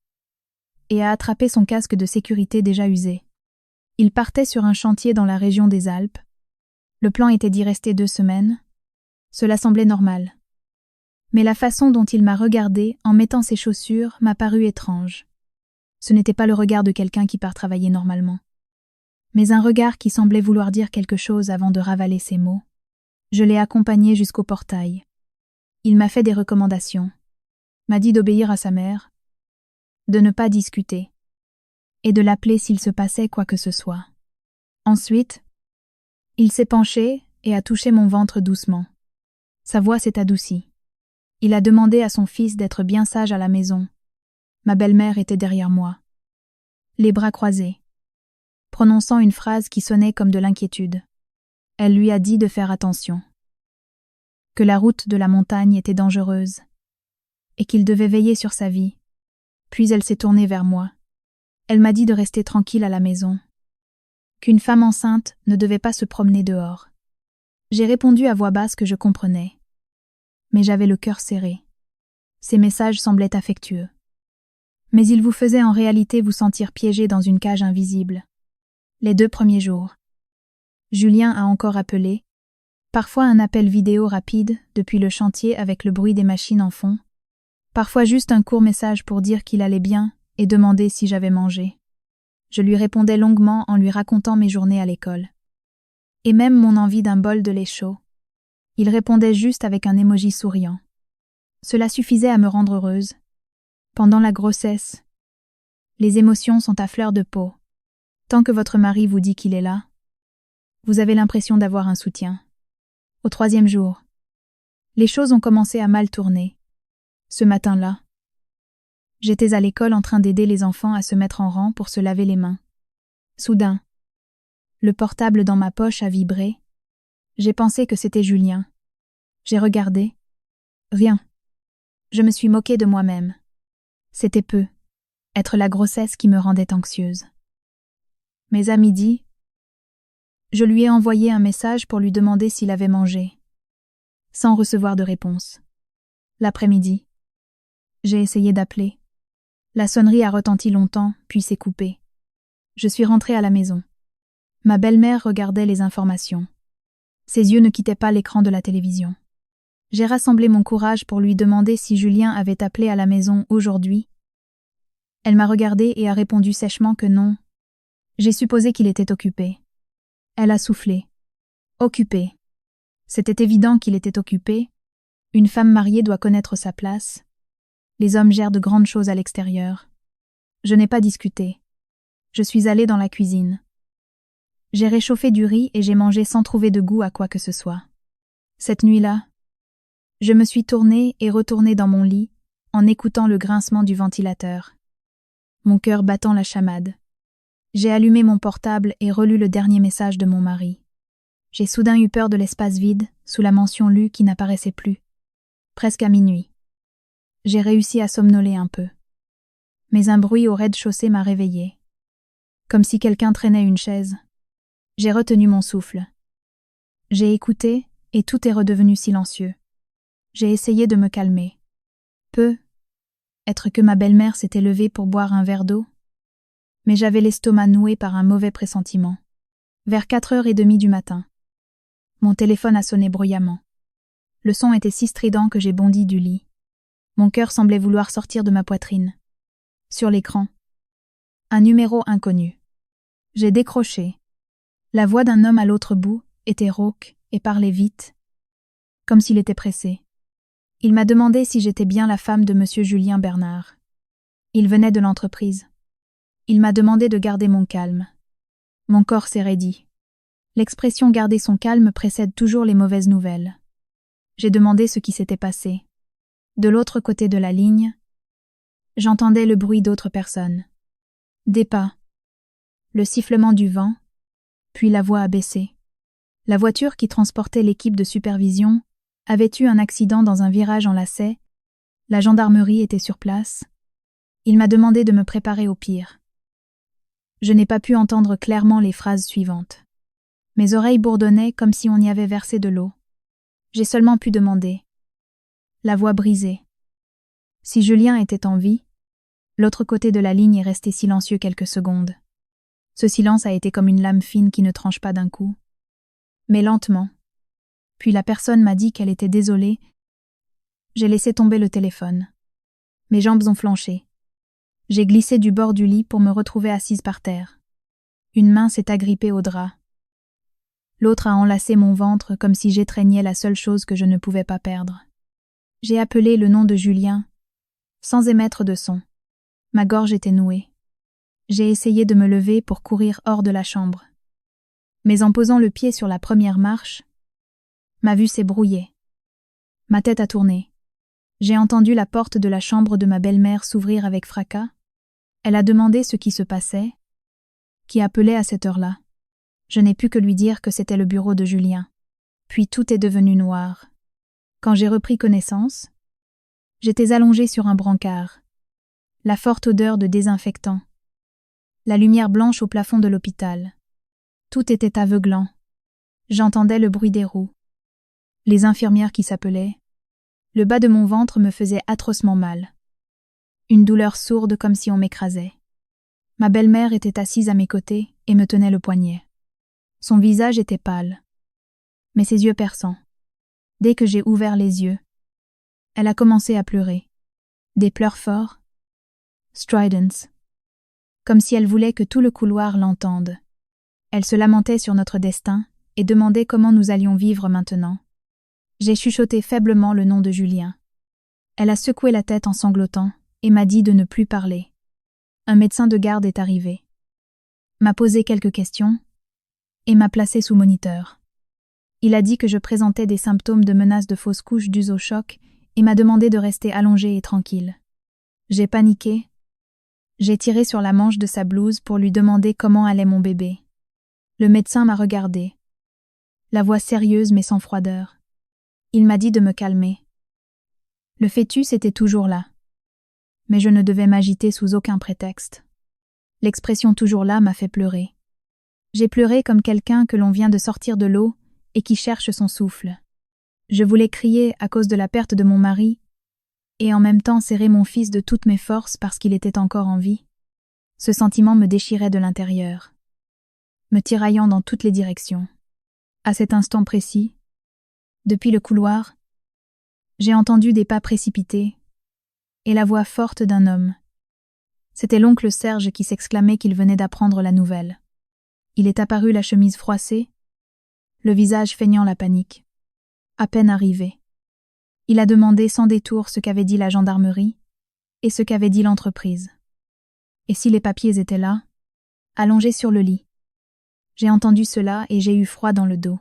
et a attrapé son casque de sécurité déjà usé. Il partait sur un chantier dans la région des Alpes. Le plan était d'y rester 2 semaines. Cela semblait normal. Mais la façon dont il m'a regardée en mettant ses chaussures m'a paru étrange. Ce n'était pas le regard de quelqu'un qui part travailler normalement, mais un regard qui semblait vouloir dire quelque chose avant de ravaler ses mots. Je l'ai accompagné jusqu'au portail. Il m'a fait des recommandations, m'a dit d'obéir à sa mère, de ne pas discuter, et de l'appeler s'il se passait quoi que ce soit. Ensuite, il s'est penché et a touché mon ventre doucement. Sa voix s'est adoucie. Il a demandé à son fils d'être bien sage à la maison. Ma belle-mère était derrière moi, les bras croisés, prononçant une phrase qui sonnait comme de l'inquiétude. Elle lui a dit de faire attention, que la route de la montagne était dangereuse, et qu'il devait veiller sur sa vie. Puis elle s'est tournée vers moi. Elle m'a dit de rester tranquille à la maison, qu'une femme enceinte ne devait pas se promener dehors. J'ai répondu à voix basse que je comprenais, mais j'avais le cœur serré. Ces messages semblaient affectueux, mais ils vous faisaient en réalité vous sentir piégé dans une cage invisible. Les 2 premiers jours, Julien a encore appelé, Parfois un appel vidéo rapide depuis le chantier avec le bruit des machines en fond. Parfois juste un court message pour dire qu'il allait bien et demander si j'avais mangé. Je lui répondais longuement en lui racontant mes journées à l'école. Et même mon envie d'un bol de lait chaud. Il répondait juste avec un emoji souriant. Cela suffisait à me rendre heureuse. Pendant la grossesse, les émotions sont à fleur de peau. Tant que votre mari vous dit qu'il est là, vous avez l'impression d'avoir un soutien. Au 3e jour, les choses ont commencé à mal tourner. Ce matin-là, j'étais à l'école en train d'aider les enfants à se mettre en rang pour se laver les mains. Soudain, le portable dans ma poche a vibré. J'ai pensé que c'était Julien. J'ai regardé. Rien. Je me suis moquée de moi-même. C'était peu. Être la grossesse qui me rendait anxieuse. Mais à midi, je lui ai envoyé un message pour lui demander s'il avait mangé. Sans recevoir de réponse. L'après-midi, j'ai essayé d'appeler. La sonnerie a retenti longtemps, puis s'est coupée. Je suis rentrée à la maison. Ma belle-mère regardait les informations. Ses yeux ne quittaient pas l'écran de la télévision. J'ai rassemblé mon courage pour lui demander si Julien avait appelé à la maison aujourd'hui. Elle m'a regardée et a répondu sèchement que non. J'ai supposé qu'il était occupé. Elle a soufflé. Occupé. C'était évident qu'il était occupé. Une femme mariée doit connaître sa place. Les hommes gèrent de grandes choses à l'extérieur. Je n'ai pas discuté. Je suis allée dans la cuisine. J'ai réchauffé du riz et j'ai mangé sans trouver de goût à quoi que ce soit. Cette nuit-là, je me suis tournée et retournée dans mon lit en écoutant le grincement du ventilateur. Mon cœur battant la chamade. J'ai allumé mon portable et relu le dernier message de mon mari. J'ai soudain eu peur de l'espace vide sous la mention lue qui n'apparaissait plus. Presque à minuit. J'ai réussi à somnoler un peu. Mais un bruit au rez-de-chaussée m'a réveillée. Comme si quelqu'un traînait une chaise. J'ai retenu mon souffle. J'ai écouté et tout est redevenu silencieux. J'ai essayé de me calmer. Être que ma belle-mère s'était levée pour boire un verre d'eau. Mais j'avais l'estomac noué par un mauvais pressentiment. Vers 4h30 du matin. Mon téléphone a sonné bruyamment. Le son était si strident que j'ai bondi du lit. Mon cœur semblait vouloir sortir de ma poitrine. Sur l'écran, un numéro inconnu. J'ai décroché. La voix d'un homme à l'autre bout était rauque et parlait vite, comme s'il était pressé. Il m'a demandé si j'étais bien la femme de monsieur Julien Bernard. Il venait de l'entreprise. Il m'a demandé de garder mon calme. Mon corps s'est raidi. L'expression « garder son calme » précède toujours les mauvaises nouvelles. J'ai demandé ce qui s'était passé. De l'autre côté de la ligne, j'entendais le bruit d'autres personnes. Des pas. Le sifflement du vent, puis la voix a baissé. La voiture qui transportait l'équipe de supervision avait eu un accident dans un virage en lacet. La gendarmerie était sur place. Il m'a demandé de me préparer au pire. Je n'ai pas pu entendre clairement les phrases suivantes. Mes oreilles bourdonnaient comme si on y avait versé de l'eau. J'ai seulement pu demander. La voix brisée. Si Julien était en vie, l'autre côté de la ligne est resté silencieux quelques secondes. Ce silence a été comme une lame fine qui ne tranche pas d'un coup. Mais lentement. Puis la personne m'a dit qu'elle était désolée. J'ai laissé tomber le téléphone. Mes jambes ont flanché. J'ai glissé du bord du lit pour me retrouver assise par terre. Une main s'est agrippée au drap. L'autre a enlacé mon ventre comme si j'étreignais la seule chose que je ne pouvais pas perdre. J'ai appelé le nom de Julien, sans émettre de son. Ma gorge était nouée. J'ai essayé de me lever pour courir hors de la chambre. Mais en posant le pied sur la première marche, ma vue s'est brouillée. Ma tête a tourné. J'ai entendu la porte de la chambre de ma belle-mère s'ouvrir avec fracas. Elle a demandé ce qui se passait. Qui appelait à cette heure-là? Je n'ai pu que lui dire que c'était le bureau de Julien. Puis tout est devenu noir. Quand j'ai repris connaissance, j'étais allongée sur un brancard. La forte odeur de désinfectant. La lumière blanche au plafond de l'hôpital. Tout était aveuglant. J'entendais le bruit des roues. Les infirmières qui s'appelaient. Le bas de mon ventre me faisait atrocement mal. Une douleur sourde comme si on m'écrasait. Ma belle-mère était assise à mes côtés et me tenait le poignet. Son visage était pâle. mais ses yeux perçants. Dès que j'ai ouvert les yeux, elle a commencé à pleurer. Des pleurs forts, stridents, comme si elle voulait que tout le couloir l'entende. Elle se lamentait sur notre destin et demandait comment nous allions vivre maintenant. J'ai chuchoté faiblement le nom de Julien. Elle a secoué la tête en sanglotant et m'a dit de ne plus parler. Un médecin de garde est arrivé, m'a posé quelques questions et m'a placé sous moniteur. Il a dit que je présentais des symptômes de menace de fausse couche dus au choc et m'a demandé de rester allongée et tranquille. J'ai paniqué. J'ai tiré sur la manche de sa blouse pour lui demander comment allait mon bébé. Le médecin m'a regardée, la voix sérieuse mais sans froideur. Il m'a dit de me calmer. Le fœtus était toujours là, mais je ne devais m'agiter sous aucun prétexte. L'expression toujours là m'a fait pleurer. J'ai pleuré comme quelqu'un que l'on vient de sortir de l'eau et qui cherche son souffle. Je voulais crier à cause de la perte de mon mari et en même temps serrer mon fils de toutes mes forces parce qu'il était encore en vie. Ce sentiment me déchirait de l'intérieur, me tiraillant dans toutes les directions. À cet instant précis, depuis le couloir, j'ai entendu des pas précipités et la voix forte d'un homme. C'était l'oncle Serge qui s'exclamait qu'il venait d'apprendre la nouvelle. Il est apparu la chemise froissée, le visage feignant la panique. À peine arrivé, il a demandé sans détour ce qu'avait dit la gendarmerie et ce qu'avait dit l'entreprise. Et si les papiers étaient là, allongés sur le lit. J'ai entendu cela et j'ai eu froid dans le dos.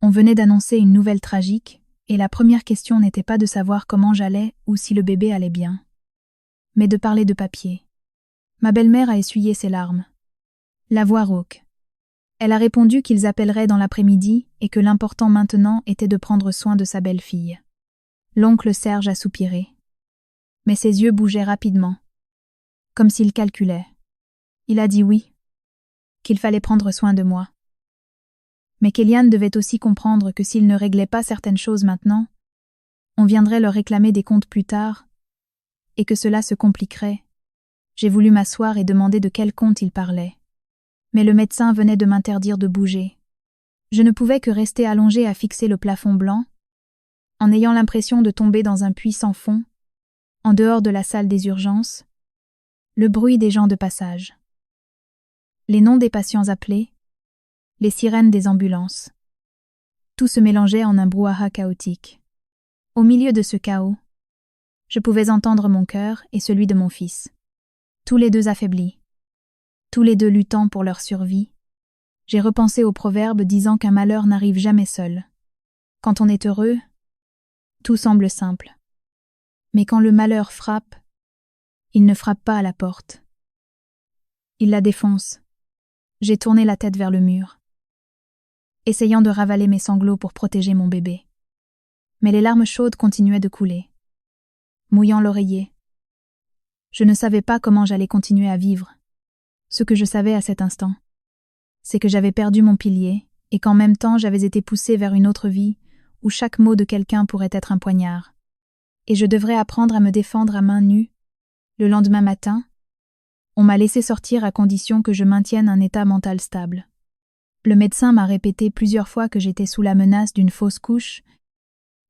On venait d'annoncer une nouvelle tragique et la première question n'était pas de savoir comment j'allais ou si le bébé allait bien, mais de parler de papier. Ma belle-mère a essuyé ses larmes. La voix rauque. Elle a répondu qu'ils appelleraient dans l'après-midi et que l'important maintenant était de prendre soin de sa belle-fille. L'oncle Serge a soupiré. Mais ses yeux bougeaient rapidement, comme s'il calculait. Il a dit oui, qu'il fallait prendre soin de moi. Mais qu'Eliane devait aussi comprendre que s'il ne réglait pas certaines choses maintenant, on viendrait leur réclamer des comptes plus tard, et que cela se compliquerait. J'ai voulu m'asseoir et demander de quel compte il parlait. Mais le médecin venait de m'interdire de bouger. Je ne pouvais que rester allongée à fixer le plafond blanc, en ayant l'impression de tomber dans un puits sans fond, en dehors de la salle des urgences, le bruit des gens de passage, les noms des patients appelés, les sirènes des ambulances. Tout se mélangeait en un brouhaha chaotique. Au milieu de ce chaos, je pouvais entendre mon cœur et celui de mon fils, tous les deux affaiblis, tous les deux luttant pour leur survie. J'ai repensé au proverbe disant qu'un malheur n'arrive jamais seul. Quand on est heureux, tout semble simple. Mais quand le malheur frappe, il ne frappe pas à la porte. Il la défonce. J'ai tourné la tête vers le mur, essayant de ravaler mes sanglots pour protéger mon bébé. Mais les larmes chaudes continuaient de couler, mouillant l'oreiller. Je ne savais pas comment j'allais continuer à vivre. Ce que je savais à cet instant, c'est que j'avais perdu mon pilier et qu'en même temps j'avais été poussée vers une autre vie où chaque mot de quelqu'un pourrait être un poignard. Et je devrais apprendre à me défendre à main nue. Le lendemain matin, on m'a laissé sortir à condition que je maintienne un état mental stable. Le médecin m'a répété plusieurs fois que j'étais sous la menace d'une fausse couche,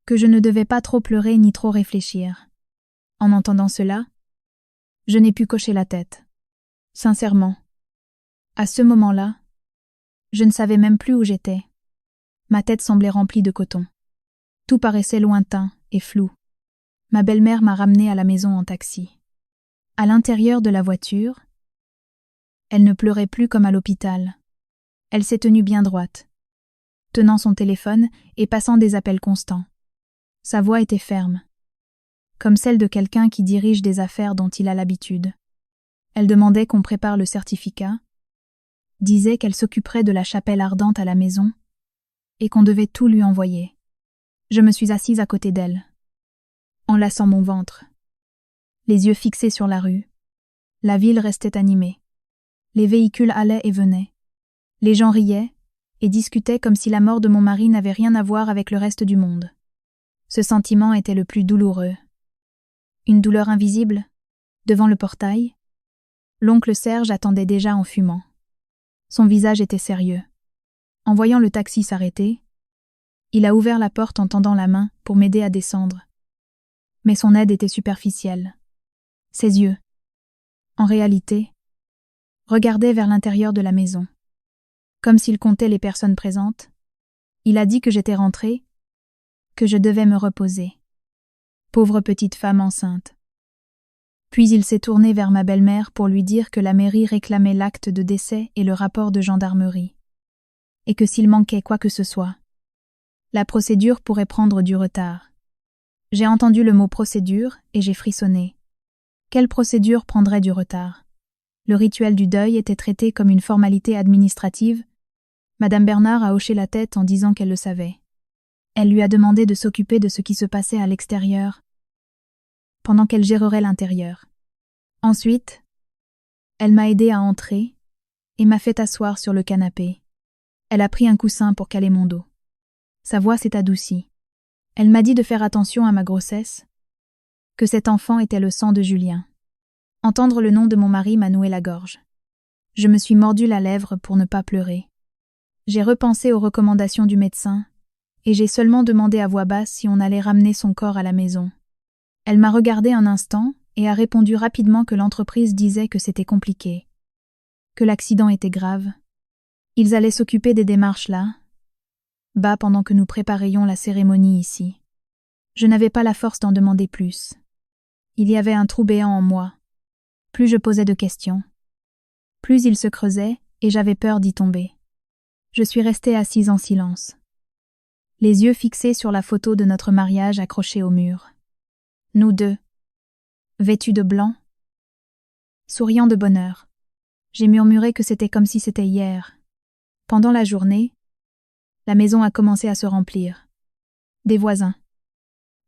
que je ne devais pas trop pleurer ni trop réfléchir. En entendant cela, je n'ai pu cocher la tête. Sincèrement, à ce moment-là, je ne savais même plus où j'étais. Ma tête semblait remplie de coton. Tout paraissait lointain et flou. Ma belle-mère m'a ramenée à la maison en taxi. À l'intérieur de la voiture, elle ne pleurait plus comme à l'hôpital. Elle s'est tenue bien droite, tenant son téléphone et passant des appels constants. Sa voix était ferme, comme celle de quelqu'un qui dirige des affaires dont il a l'habitude. Elle demandait qu'on prépare le certificat, disait qu'elle s'occuperait de la chapelle ardente à la maison et qu'on devait tout lui envoyer. Je me suis assise à côté d'elle, enlaçant mon ventre, les yeux fixés sur la rue. La ville restait animée. Les véhicules allaient et venaient. Les gens riaient et discutaient comme si la mort de mon mari n'avait rien à voir avec le reste du monde. Ce sentiment était le plus douloureux. Une douleur invisible, devant le portail. L'oncle Serge attendait déjà en fumant. Son visage était sérieux. En voyant le taxi s'arrêter, Il a ouvert la porte en tendant la main pour m'aider à descendre. Mais son aide était superficielle. Ses yeux, en réalité, regardaient vers l'intérieur de la maison. Comme s'il comptait les personnes présentes, il a dit que j'étais rentrée, que je devais me reposer. Pauvre petite femme enceinte. Puis il s'est tourné vers ma belle-mère pour lui dire que la mairie réclamait l'acte de décès et le rapport de gendarmerie. Et que s'il manquait quoi que ce soit, la procédure pourrait prendre du retard. J'ai entendu le mot procédure et j'ai frissonné. Quelle procédure prendrait du retard? Le rituel du deuil était traité comme une formalité administrative. Madame Bernard a hoché la tête en disant qu'elle le savait. Elle lui a demandé de s'occuper de ce qui se passait à l'extérieur, pendant qu'elle gérerait l'intérieur. Ensuite, elle m'a aidé à entrer et m'a fait asseoir sur le canapé. Elle a pris un coussin pour caler mon dos. Sa voix s'est adoucie. Elle m'a dit de faire attention à ma grossesse, que cet enfant était le sang de Julien. Entendre le nom de mon mari m'a noué la gorge. Je me suis mordu la lèvre pour ne pas pleurer. J'ai repensé aux recommandations du médecin et j'ai seulement demandé à voix basse si on allait ramener son corps à la maison. Elle m'a regardé un instant et a répondu rapidement que l'entreprise disait que c'était compliqué, que l'accident était grave. Ils allaient s'occuper des démarches là, bas pendant que nous préparions la cérémonie ici. Je n'avais pas la force d'en demander plus. Il y avait un trou béant en moi. Plus je posais de questions, plus il se creusait et j'avais peur d'y tomber. Je suis restée assise en silence, les yeux fixés sur la photo de notre mariage accrochée au mur. Nous deux, vêtus de blanc, souriant de bonheur. J'ai murmuré que c'était comme si c'était hier. Pendant la journée, la maison a commencé à se remplir. Des voisins,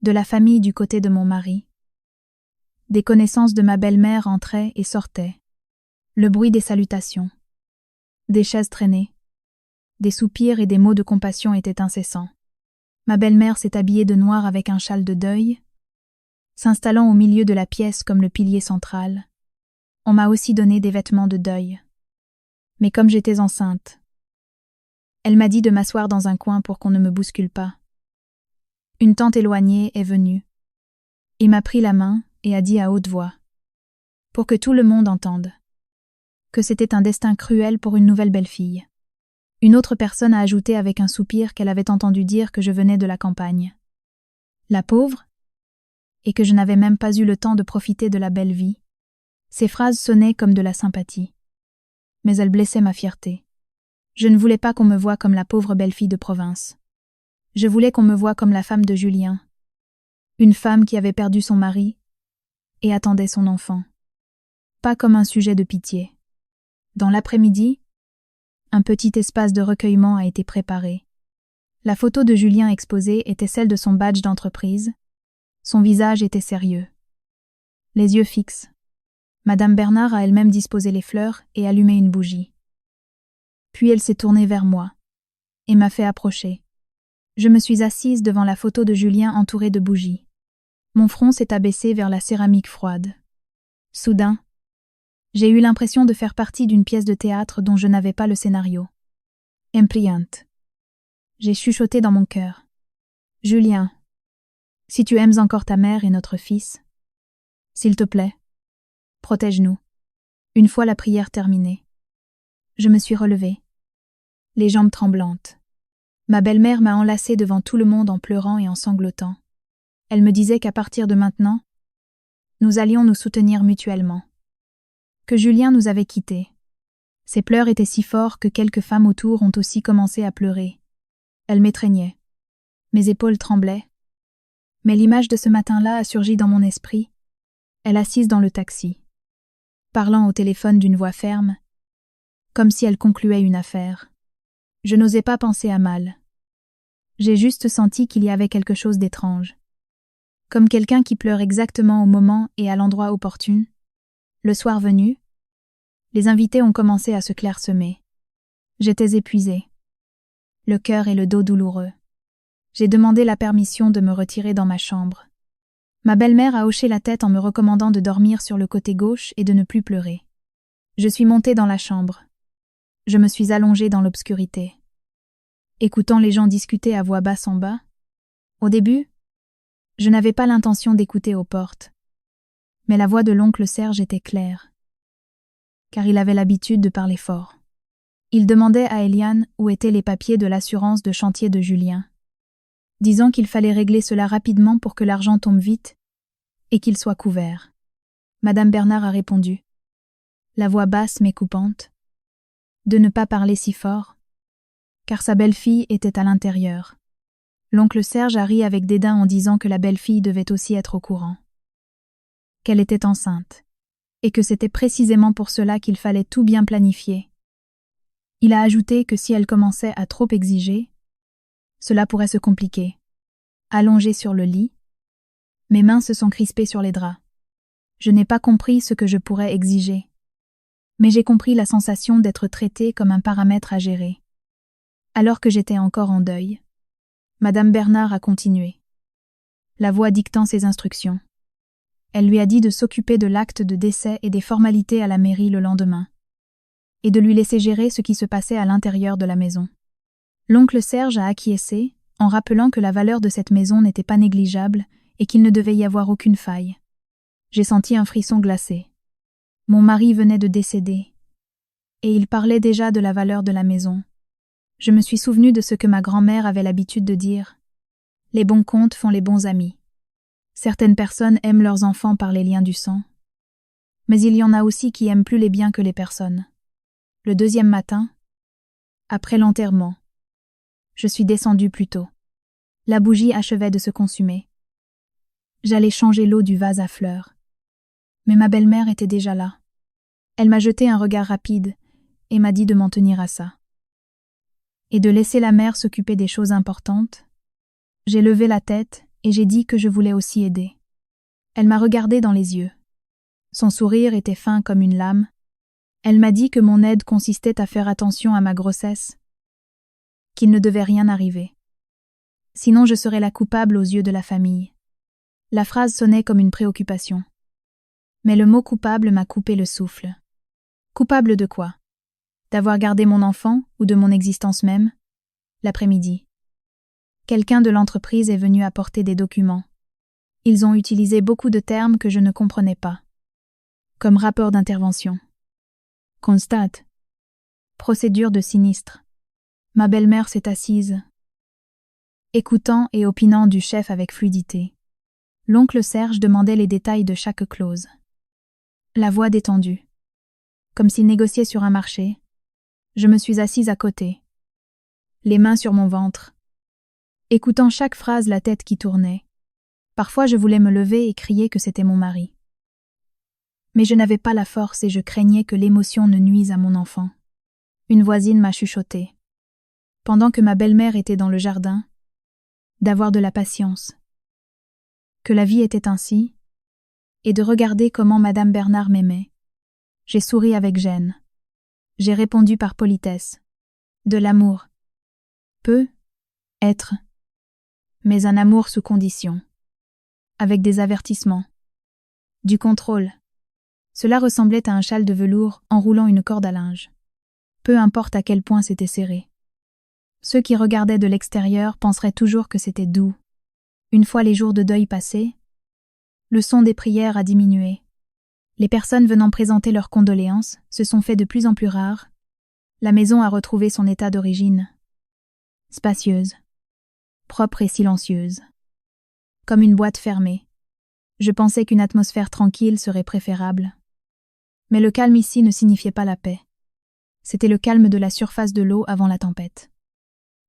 de la famille du côté de mon mari. Des connaissances de ma belle-mère entraient et sortaient. Le bruit des salutations. Des chaises traînées. Des soupirs et des mots de compassion étaient incessants. Ma belle-mère s'est habillée de noir avec un châle de deuil, s'installant au milieu de la pièce comme le pilier central. On m'a aussi donné des vêtements de deuil. Mais comme j'étais enceinte, elle m'a dit de m'asseoir dans un coin pour qu'on ne me bouscule pas. Une tante éloignée est venue et m'a pris la main et a dit à haute voix, pour que tout le monde entende, que c'était un destin cruel pour une nouvelle belle-fille. Une autre personne a ajouté avec un soupir qu'elle avait entendu dire que je venais de la campagne. La pauvre, et que je n'avais même pas eu le temps de profiter de la belle vie. Ces phrases sonnaient comme de la sympathie. Mais elles blessaient ma fierté. Je ne voulais pas qu'on me voie comme la pauvre belle-fille de province. Je voulais qu'on me voie comme la femme de Julien. Une femme qui avait perdu son mari et attendait son enfant. Pas comme un sujet de pitié. Dans l'après-midi, un petit espace de recueillement a été préparé. La photo de Julien exposée était celle de son badge d'entreprise. Son visage était sérieux. Les yeux fixes. Madame Bernard a elle-même disposé les fleurs et allumé une bougie. Puis elle s'est tournée vers moi et m'a fait approcher. Je me suis assise devant la photo de Julien entourée de bougies. Mon front s'est abaissé vers la céramique froide. Soudain, j'ai eu l'impression de faire partie d'une pièce de théâtre dont je n'avais pas le scénario. Impliante. J'ai chuchoté dans mon cœur. Julien, si tu aimes encore ta mère et notre fils, s'il te plaît, protège-nous. Une fois la prière terminée, je me suis relevée, les jambes tremblantes. Ma belle-mère m'a enlacée devant tout le monde en pleurant et en sanglotant. Elle me disait qu'à partir de maintenant, nous allions nous soutenir mutuellement. Que Julien nous avait quittés. Ses pleurs étaient si forts que quelques femmes autour ont aussi commencé à pleurer. Elles m'étreignaient. Mes épaules tremblaient. Mais l'image de ce matin-là a surgi dans mon esprit. Elle assise dans le taxi, parlant au téléphone d'une voix ferme, comme si elle concluait une affaire. Je n'osais pas penser à mal. J'ai juste senti qu'il y avait quelque chose d'étrange. Comme quelqu'un qui pleure exactement au moment et à l'endroit opportun. Le soir venu, les invités ont commencé à se clairsemer. J'étais épuisée, le cœur et le dos douloureux. J'ai demandé la permission de me retirer dans ma chambre. Ma belle-mère a hoché la tête en me recommandant de dormir sur le côté gauche et de ne plus pleurer. Je suis montée dans la chambre. Je me suis allongée dans l'obscurité. écoutant les gens discuter à voix basse en bas. Au début, je n'avais pas l'intention d'écouter aux portes. Mais la voix de l'oncle Serge était claire, car il avait l'habitude de parler fort. Il demandait à Eliane où étaient les papiers de l'assurance de chantier de Julien, disant qu'il fallait régler cela rapidement pour que l'argent tombe vite et qu'il soit couvert. Madame Bernard a répondu, la voix basse mais coupante, de ne pas parler si fort, car sa belle-fille était à l'intérieur. L'oncle Serge a ri avec dédain en disant que la belle-fille devait aussi être au courant, qu'elle était enceinte, et que c'était précisément pour cela qu'il fallait tout bien planifier. Il a ajouté que si elle commençait à trop exiger, cela pourrait se compliquer. Allongée sur le lit, mes mains se sont crispées sur les draps. Je n'ai pas compris ce que je pourrais exiger, mais j'ai compris la sensation d'être traitée comme un paramètre à gérer. Alors que j'étais encore en deuil, Madame Bernard a continué, la voix dictant ses instructions. Elle lui a dit de s'occuper de l'acte de décès et des formalités à la mairie le lendemain, et de lui laisser gérer ce qui se passait à l'intérieur de la maison. L'oncle Serge a acquiescé, en rappelant que la valeur de cette maison n'était pas négligeable et qu'il ne devait y avoir aucune faille. J'ai senti un frisson glacé. Mon mari venait de décéder, et il parlait déjà de la valeur de la maison. Je me suis souvenu de ce que ma grand-mère avait l'habitude de dire. Les bons comptes font les bons amis. Certaines personnes aiment leurs enfants par les liens du sang, mais il y en a aussi qui aiment plus les biens que les personnes. Le deuxième matin, après l'enterrement, je suis descendue plus tôt. La bougie achevait de se consumer. J'allais changer l'eau du vase à fleurs. Mais ma belle-mère était déjà là. Elle m'a jeté un regard rapide et m'a dit de m'en tenir à ça. Et de laisser la mère s'occuper des choses importantes. J'ai levé la tête et j'ai dit que je voulais aussi aider. Elle m'a regardé dans les yeux. Son sourire était fin comme une lame. Elle m'a dit que mon aide consistait à faire attention à ma grossesse, qu'il ne devait rien arriver. Sinon je serais la coupable aux yeux de la famille. La phrase sonnait comme une préoccupation. Mais le mot coupable m'a coupé le souffle. Coupable de quoi? D'avoir gardé mon enfant ou de mon existence même? L'après-midi. Quelqu'un de l'entreprise est venu apporter des documents. Ils ont utilisé beaucoup de termes que je ne comprenais pas. Comme rapport d'intervention. Constate. Procédure de sinistre. Ma belle-mère s'est assise, écoutant et opinant du chef avec fluidité. L'oncle Serge demandait les détails de chaque clause. La voix détendue. Comme s'il négociait sur un marché. Je me suis assise à côté, les mains sur mon ventre, écoutant chaque phrase, la tête qui tournait. Parfois je voulais me lever et crier que c'était mon mari. Mais je n'avais pas la force et je craignais que l'émotion ne nuise à mon enfant. Une voisine m'a chuchoté, pendant que ma belle-mère était dans le jardin, d'avoir de la patience, que la vie était ainsi, et de regarder comment Madame Bernard m'aimait. J'ai souri avec gêne. J'ai répondu par politesse. De l'amour. Peut être, mais un amour sous condition. Avec des avertissements. Du contrôle. Cela ressemblait à un châle de velours enroulant une corde à linge. Peu importe à quel point c'était serré. Ceux qui regardaient de l'extérieur penseraient toujours que c'était doux. Une fois les jours de deuil passés, le son des prières a diminué. Les personnes venant présenter leurs condoléances se sont fait de plus en plus rares. La maison a retrouvé son état d'origine. Spacieuse, propre et silencieuse. Comme une boîte fermée. Je pensais qu'une atmosphère tranquille serait préférable. Mais le calme ici ne signifiait pas la paix. C'était le calme de la surface de l'eau avant la tempête,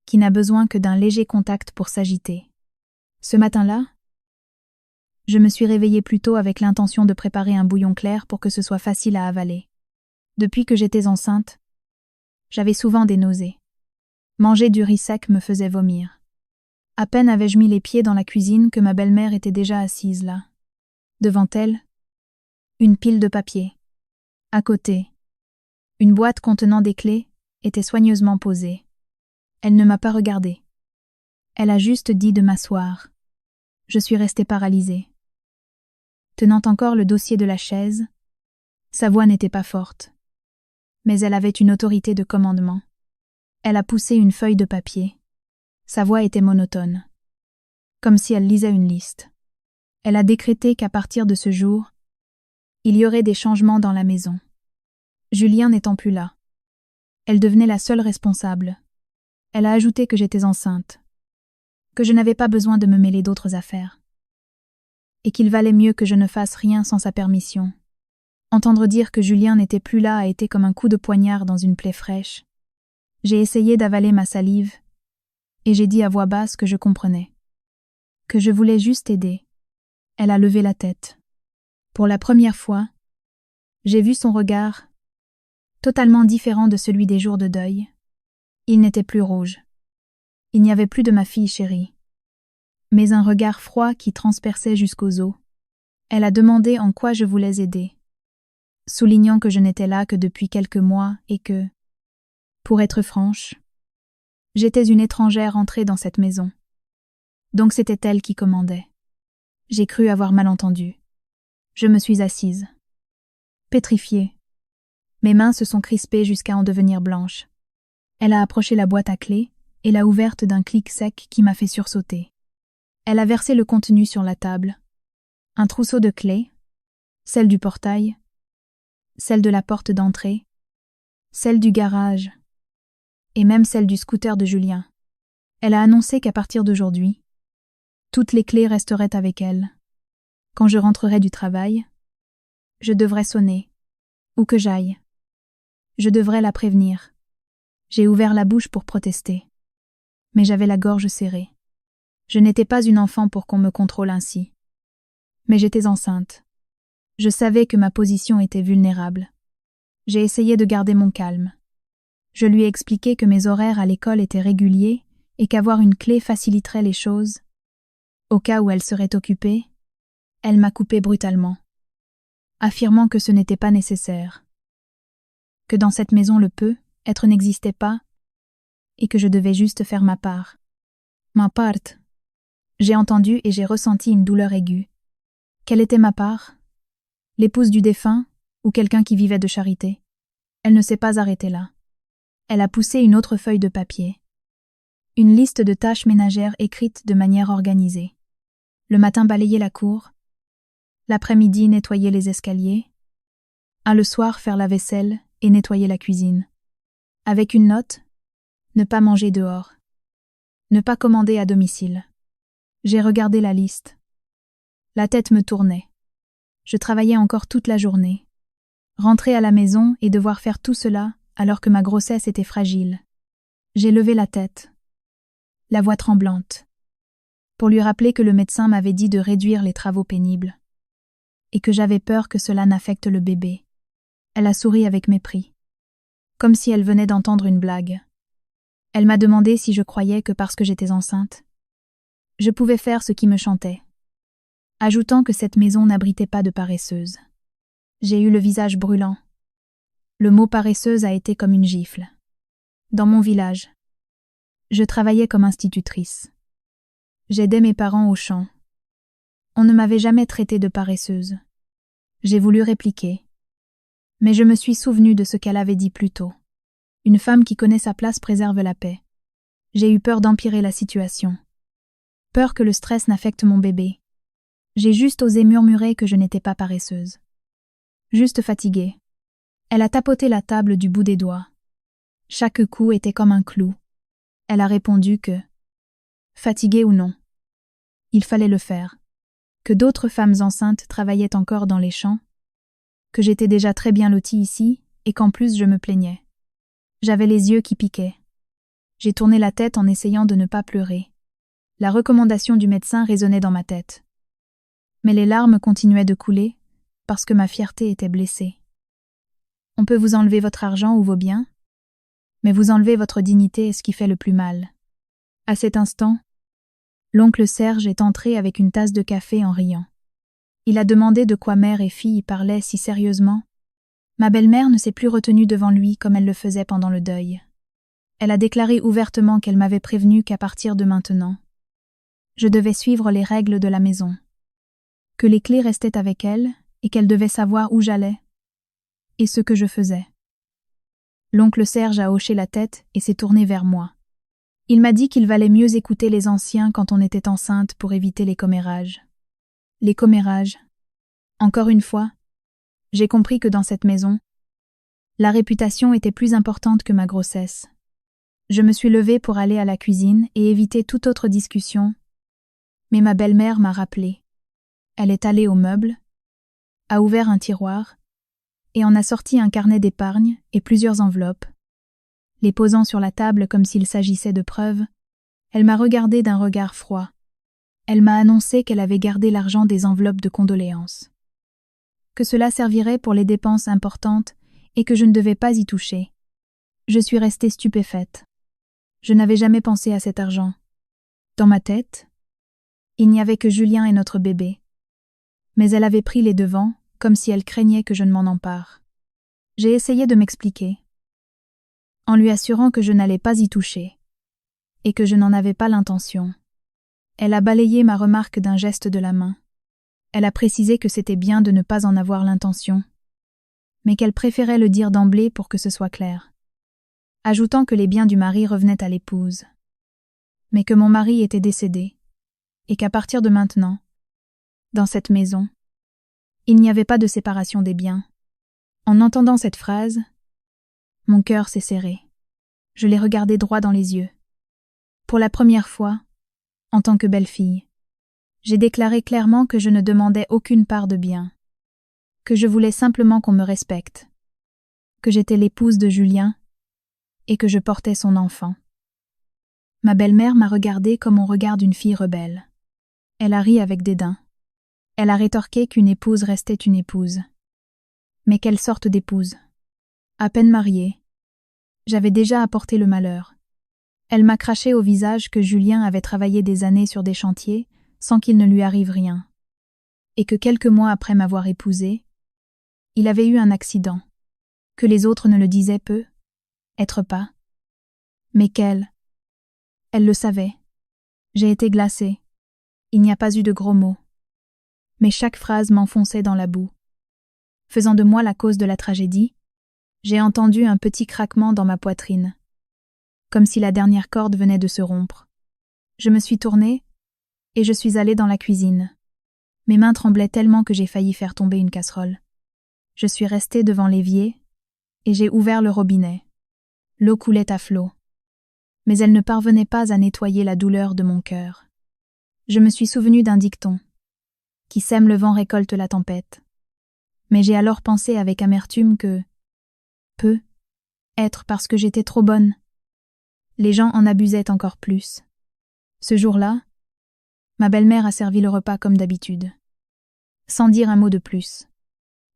qui n'a besoin que d'un léger contact pour s'agiter. Ce matin-là, je me suis réveillée plus tôt avec l'intention de préparer un bouillon clair pour que ce soit facile à avaler. Depuis que j'étais enceinte, j'avais souvent des nausées. Manger du riz sec me faisait vomir. À peine avais-je mis les pieds dans la cuisine que ma belle-mère était déjà assise là. Devant elle, une pile de papier. À côté, une boîte contenant des clés était soigneusement posée. Elle ne m'a pas regardée. Elle a juste dit de m'asseoir. Je suis restée paralysée. Tenant encore le dossier de la chaise, sa voix n'était pas forte, mais elle avait une autorité de commandement. Elle a poussé une feuille de papier. Sa voix était monotone, comme si elle lisait une liste. Elle a décrété qu'à partir de ce jour, il y aurait des changements dans la maison. Julien n'étant plus là. Elle devenait la seule responsable. Elle a ajouté que j'étais enceinte, que je n'avais pas besoin de me mêler d'autres affaires, et qu'il valait mieux que je ne fasse rien sans sa permission. Entendre dire que Julien n'était plus là a été comme un coup de poignard dans une plaie fraîche. J'ai essayé d'avaler ma salive, et j'ai dit à voix basse que je comprenais, que je voulais juste aider. Elle a levé la tête. Pour la première fois, j'ai vu son regard, totalement différent de celui des jours de deuil. Il n'était plus rouge. Il n'y avait plus de ma fille chérie, mais un regard froid qui transperçait jusqu'aux os. Elle a demandé en quoi je voulais aider, soulignant que je n'étais là que depuis quelques mois et que, pour être franche, j'étais une étrangère entrée dans cette maison. Donc c'était elle qui commandait. J'ai cru avoir mal entendu. Je me suis assise, pétrifiée. Mes mains se sont crispées jusqu'à en devenir blanches. Elle a approché la boîte à clés et l'a ouverte d'un clic sec qui m'a fait sursauter. Elle a versé le contenu sur la table. Un trousseau de clés, celle du portail, celle de la porte d'entrée, celle du garage, et même celle du scooter de Julien. Elle a annoncé qu'à partir d'aujourd'hui, toutes les clés resteraient avec elle. Quand je rentrerai du travail, je devrais sonner, où que j'aille. Je devrais la prévenir. J'ai ouvert la bouche pour protester, mais j'avais la gorge serrée. Je n'étais pas une enfant pour qu'on me contrôle ainsi. Mais j'étais enceinte. Je savais que ma position était vulnérable. J'ai essayé de garder mon calme. Je lui ai expliqué que mes horaires à l'école étaient réguliers et qu'avoir une clé faciliterait les choses. Au cas où elle serait occupée, elle m'a coupé brutalement, affirmant que ce n'était pas nécessaire, que dans cette maison le peu, être n'existait pas, et que je devais juste faire ma part. Ma part. J'ai entendu et j'ai ressenti une douleur aiguë. Quelle était ma part? L'épouse du défunt ou quelqu'un qui vivait de charité? Elle ne s'est pas arrêtée là. Elle a poussé une autre feuille de papier. Une liste de tâches ménagères écrites de manière organisée. Le matin balayer la cour, l'après-midi nettoyer les escaliers, le soir faire la vaisselle et nettoyer la cuisine. Avec une note, ne pas manger dehors, ne pas commander à domicile. J'ai regardé la liste. La tête me tournait. Je travaillais encore toute la journée. Rentrer à la maison et devoir faire tout cela alors que ma grossesse était fragile. J'ai levé la tête, la voix tremblante, pour lui rappeler que le médecin m'avait dit de réduire les travaux pénibles et que j'avais peur que cela n'affecte le bébé. Elle a souri avec mépris, comme si elle venait d'entendre une blague. Elle m'a demandé si je croyais que parce que j'étais enceinte, je pouvais faire ce qui me chantait, ajoutant que cette maison n'abritait pas de paresseuses. J'ai eu le visage brûlant. Le mot paresseuse a été comme une gifle. Dans mon village, je travaillais comme institutrice. J'aidais mes parents au champ. On ne m'avait jamais traitée de paresseuse. J'ai voulu répliquer, mais je me suis souvenue de ce qu'elle avait dit plus tôt. Une femme qui connaît sa place préserve la paix. J'ai eu peur d'empirer la situation. Peur que le stress n'affecte mon bébé. J'ai juste osé murmurer que je n'étais pas paresseuse. Juste fatiguée. Elle a tapoté la table du bout des doigts. Chaque coup était comme un clou. Elle a répondu que, fatiguée ou non, il fallait le faire, que d'autres femmes enceintes travaillaient encore dans les champs, que j'étais déjà très bien lotie ici et qu'en plus je me plaignais. J'avais les yeux qui piquaient. J'ai tourné la tête en essayant de ne pas pleurer. La recommandation du médecin résonnait dans ma tête. Mais les larmes continuaient de couler parce que ma fierté était blessée. On peut vous enlever votre argent ou vos biens, mais vous enlever votre dignité est ce qui fait le plus mal. À cet instant, l'oncle Serge est entré avec une tasse de café en riant. Il a demandé de quoi mère et fille parlaient si sérieusement. Ma belle-mère ne s'est plus retenue devant lui comme elle le faisait pendant le deuil. Elle a déclaré ouvertement qu'elle m'avait prévenu qu'à partir de maintenant, je devais suivre les règles de la maison, que les clés restaient avec elle et qu'elle devait savoir où j'allais et ce que je faisais. L'oncle Serge a hoché la tête et s'est tourné vers moi. Il m'a dit qu'il valait mieux écouter les anciens quand on était enceinte pour éviter les commérages. Les commérages. Encore une fois, j'ai compris que dans cette maison, la réputation était plus importante que ma grossesse. Je me suis levée pour aller à la cuisine et éviter toute autre discussion, mais ma belle-mère m'a rappelé. Elle est allée au meuble, a ouvert un tiroir et en a sorti un carnet d'épargne et plusieurs enveloppes. Les posant sur la table comme s'il s'agissait de preuves, elle m'a regardé d'un regard froid. Elle m'a annoncé qu'elle avait gardé l'argent des enveloppes de condoléances. Que cela servirait pour les dépenses importantes et que je ne devais pas y toucher. Je suis restée stupéfaite. Je n'avais jamais pensé à cet argent. Dans ma tête, il n'y avait que Julien et notre bébé. Mais elle avait pris les devants, comme si elle craignait que je ne m'en empare. J'ai essayé de m'expliquer, en lui assurant que je n'allais pas y toucher, et que je n'en avais pas l'intention. Elle a balayé ma remarque d'un geste de la main. Elle a précisé que c'était bien de ne pas en avoir l'intention, mais qu'elle préférait le dire d'emblée pour que ce soit clair, ajoutant que les biens du mari revenaient à l'épouse, mais que mon mari était décédé, et qu'à partir de maintenant, dans cette maison, il n'y avait pas de séparation des biens. En entendant cette phrase, mon cœur s'est serré. Je l'ai regardé droit dans les yeux. Pour la première fois, en tant que belle-fille, j'ai déclaré clairement que je ne demandais aucune part de bien, que je voulais simplement qu'on me respecte, que j'étais l'épouse de Julien et que je portais son enfant. Ma belle-mère m'a regardée comme on regarde une fille rebelle. Elle a ri avec dédain. Elle a rétorqué qu'une épouse restait une épouse. Mais quelle sorte d'épouse? À peine mariée, j'avais déjà apporté le malheur. Elle m'a craché au visage que Julien avait travaillé des années sur des chantiers sans qu'il ne lui arrive rien, et que quelques mois après m'avoir épousée, il avait eu un accident, que les autres ne le disaient peu, être pas. Mais qu'elle le savait. J'ai été glacée. Il n'y a pas eu de gros mots. Mais chaque phrase m'enfonçait dans la boue. Faisant de moi la cause de la tragédie, j'ai entendu un petit craquement dans ma poitrine, comme si la dernière corde venait de se rompre. Je me suis tournée, et je suis allée dans la cuisine. Mes mains tremblaient tellement que j'ai failli faire tomber une casserole. Je suis restée devant l'évier, et j'ai ouvert le robinet. L'eau coulait à flots. Mais elle ne parvenait pas à nettoyer la douleur de mon cœur. Je me suis souvenue d'un dicton. Qui sème le vent récolte la tempête. Mais j'ai alors pensé avec amertume que peut être parce que j'étais trop bonne. Les gens en abusaient encore plus. Ce jour-là, ma belle-mère a servi le repas comme d'habitude, sans dire un mot de plus.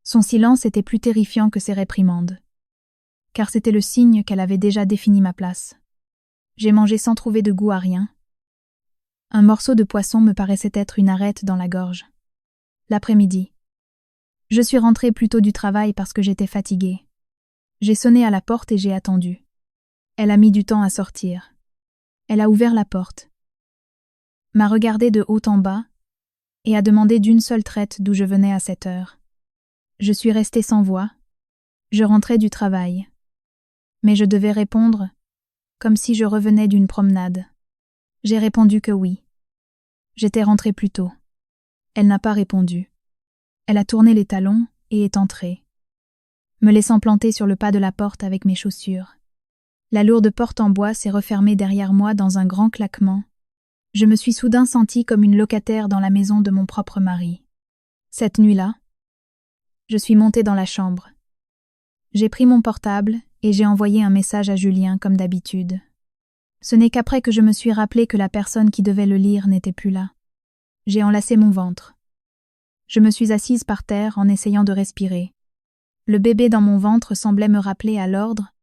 Son silence était plus terrifiant que ses réprimandes, car c'était le signe qu'elle avait déjà défini ma place. J'ai mangé sans trouver de goût à rien. Un morceau de poisson me paraissait être une arête dans la gorge. L'après-midi. Je suis rentrée plus tôt du travail parce que j'étais fatiguée. J'ai sonné à la porte et j'ai attendu. Elle a mis du temps à sortir. Elle a ouvert la porte, m'a regardé de haut en bas et a demandé d'une seule traite d'où je venais à cette heure. Je suis restée sans voix. Je rentrais du travail. Mais je devais répondre comme si je revenais d'une promenade. J'ai répondu que oui. J'étais rentrée plus tôt. Elle n'a pas répondu. Elle a tourné les talons et est entrée, me laissant planter sur le pas de la porte avec mes chaussures. La lourde porte en bois s'est refermée derrière moi dans un grand claquement. Je me suis soudain sentie comme une locataire dans la maison de mon propre mari. Cette nuit-là, je suis montée dans la chambre. J'ai pris mon portable et j'ai envoyé un message à Julien comme d'habitude. Ce n'est qu'après que je me suis rappelé que la personne qui devait le lire n'était plus là. J'ai enlacé mon ventre. Je me suis assise par terre en essayant de respirer. Le bébé dans mon ventre semblait me rappeler à l'ordre,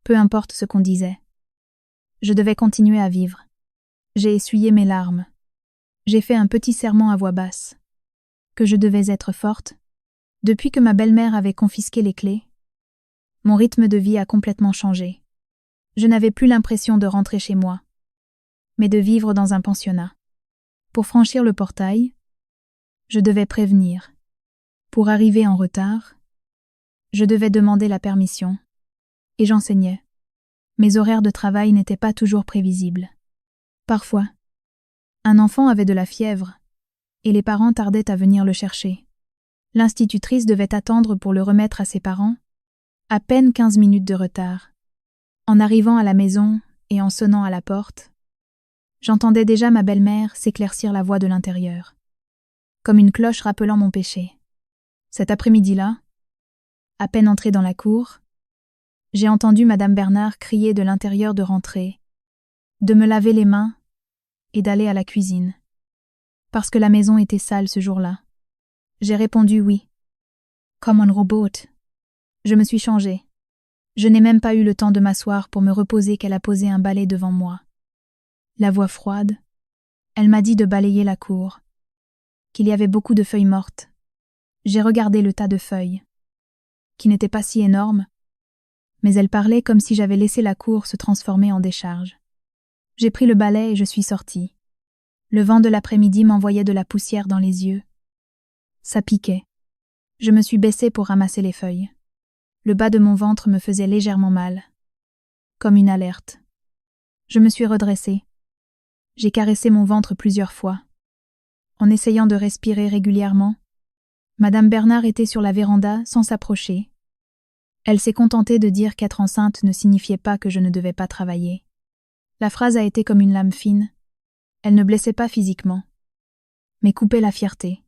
peu importe ce qu'on disait. Je devais continuer à vivre. J'ai essuyé mes larmes. J'ai fait un petit serment à voix basse. Que je devais être forte. Depuis que ma belle-mère avait confisqué les clés, mon rythme de vie a complètement changé. Je n'avais plus l'impression de rentrer chez moi, mais de vivre dans un pensionnat. Pour franchir le portail, je devais prévenir. Pour arriver en retard, je devais demander la permission. Et j'enseignais. Mes horaires de travail n'étaient pas toujours prévisibles. Parfois, un enfant avait de la fièvre, et les parents tardaient à venir le chercher. L'institutrice devait attendre pour le remettre à ses parents, à peine 15 minutes de retard. En arrivant à la maison et en sonnant à la porte, j'entendais déjà ma belle-mère s'éclaircir la voix de l'intérieur, comme une cloche rappelant mon péché. Cet après-midi-là, à peine entrée dans la cour, j'ai entendu Madame Bernard crier de l'intérieur de rentrer, de me laver les mains et d'aller à la cuisine. Parce que la maison était sale ce jour-là. J'ai répondu oui. Comme un robot. Je me suis changée. Je n'ai même pas eu le temps de m'asseoir pour me reposer qu'elle a posé un balai devant moi. La voix froide, elle m'a dit de balayer la cour, qu'il y avait beaucoup de feuilles mortes. J'ai regardé le tas de feuilles, qui n'était pas si énorme, mais elle parlait comme si j'avais laissé la cour se transformer en décharge. J'ai pris le balai et je suis sortie. Le vent de l'après-midi m'envoyait de la poussière dans les yeux. Ça piquait. Je me suis baissée pour ramasser les feuilles. Le bas de mon ventre me faisait légèrement mal, comme une alerte. Je me suis redressée. J'ai caressé mon ventre plusieurs fois. En essayant de respirer régulièrement, Madame Bernard était sur la véranda sans s'approcher. Elle s'est contentée de dire qu'être enceinte ne signifiait pas que je ne devais pas travailler. La phrase a été comme une lame fine. Elle ne blessait pas physiquement, mais coupait la fierté.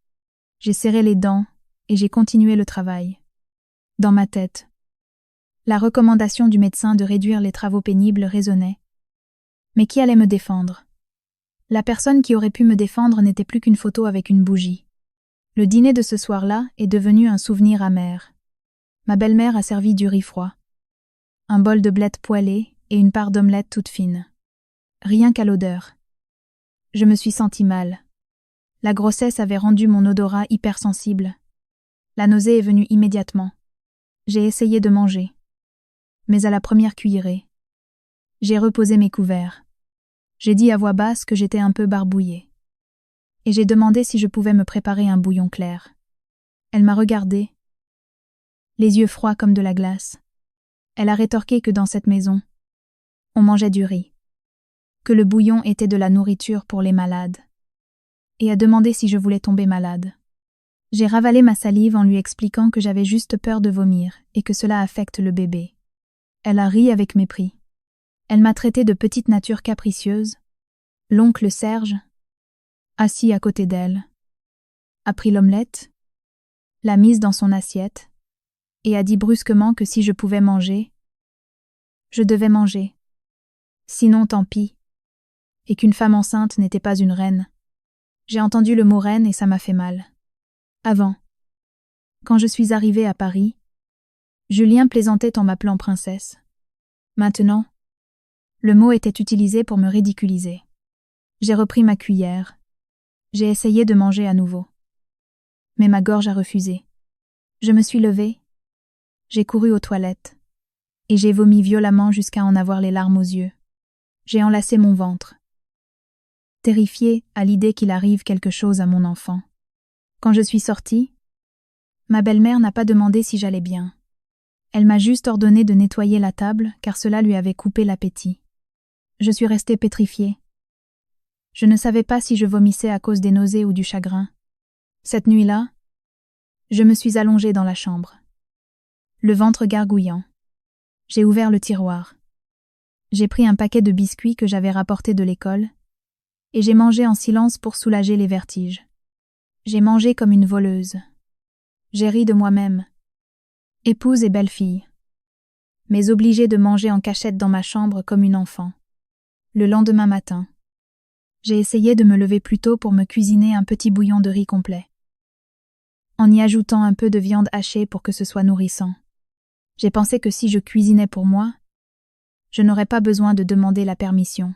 J'ai serré les dents et j'ai continué le travail. Dans ma tête, la recommandation du médecin de réduire les travaux pénibles résonnait. Mais qui allait me défendre? La personne qui aurait pu me défendre n'était plus qu'une photo avec une bougie. Le dîner de ce soir-là est devenu un souvenir amer. Ma belle-mère a servi du riz froid, un bol de blettes poêlées et une part d'omelette toute fine. Rien qu'à l'odeur. Je me suis sentie mal. La grossesse avait rendu mon odorat hypersensible. La nausée est venue immédiatement. J'ai essayé de manger. Mais à la première cuillerée, j'ai reposé mes couverts. J'ai dit à voix basse que j'étais un peu barbouillée. Et j'ai demandé si je pouvais me préparer un bouillon clair. Elle m'a regardée, les yeux froids comme de la glace. Elle a rétorqué que dans cette maison, on mangeait du riz, que le bouillon était de la nourriture pour les malades, et a demandé si je voulais tomber malade. J'ai ravalé ma salive en lui expliquant que j'avais juste peur de vomir et que cela affecte le bébé. Elle a ri avec mépris. Elle m'a traité de petite nature capricieuse. L'oncle Serge, assis à côté d'elle, a pris l'omelette, l'a mise dans son assiette, et a dit brusquement que si je pouvais manger, je devais manger. Sinon, tant pis. Et qu'une femme enceinte n'était pas une reine. J'ai entendu le mot reine et ça m'a fait mal. Avant, quand je suis arrivée à Paris, Julien plaisantait en m'appelant princesse. Maintenant, le mot était utilisé pour me ridiculiser. J'ai repris ma cuillère. J'ai essayé de manger à nouveau. Mais ma gorge a refusé. Je me suis levée. J'ai couru aux toilettes. Et j'ai vomi violemment jusqu'à en avoir les larmes aux yeux. J'ai enlacé mon ventre, terrifiée à l'idée qu'il arrive quelque chose à mon enfant. Quand je suis sortie, ma belle-mère n'a pas demandé si j'allais bien. Elle m'a juste ordonné de nettoyer la table car cela lui avait coupé l'appétit. Je suis restée pétrifiée. Je ne savais pas si je vomissais à cause des nausées ou du chagrin. Cette nuit-là, je me suis allongée dans la chambre, le ventre gargouillant. J'ai ouvert le tiroir. J'ai pris un paquet de biscuits que j'avais rapporté de l'école et j'ai mangé en silence pour soulager les vertiges. J'ai mangé comme une voleuse. J'ai ri de moi-même, épouse et belle-fille, mais obligée de manger en cachette dans ma chambre comme une enfant. Le lendemain matin, j'ai essayé de me lever plus tôt pour me cuisiner un petit bouillon de riz complet, en y ajoutant un peu de viande hachée pour que ce soit nourrissant. J'ai pensé que si je cuisinais pour moi, je n'aurais pas besoin de demander la permission.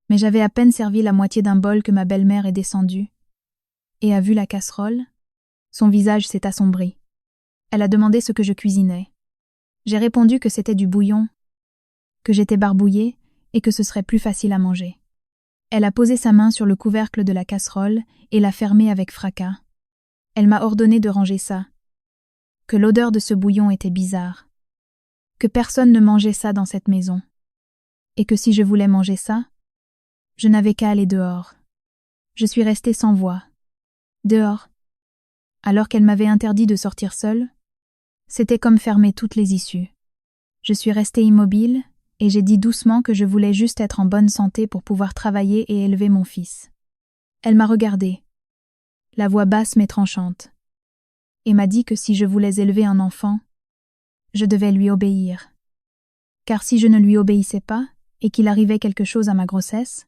Mais j'avais à peine servi la moitié d'un bol que ma belle-mère est descendue et a vu la casserole. Son visage s'est assombri. Elle a demandé ce que je cuisinais. J'ai répondu que c'était du bouillon, que j'étais barbouillée et que ce serait plus facile à manger. Elle a posé sa main sur le couvercle de la casserole et l'a fermé avec fracas. Elle m'a ordonné de ranger ça, que l'odeur de ce bouillon était bizarre, que personne ne mangeait ça dans cette maison, et que si je voulais manger ça, Je n'avais qu'à aller dehors. Je suis restée sans voix. Dehors. Alors qu'elle m'avait interdit de sortir seule, c'était comme fermer toutes les issues. Je suis restée immobile, et j'ai dit doucement que je voulais juste être en bonne santé pour pouvoir travailler et élever mon fils. Elle m'a regardée, la voix basse mais tranchante, et m'a dit que si je voulais élever un enfant, je devais lui obéir. Car si je ne lui obéissais pas, et qu'il arrivait quelque chose à ma grossesse,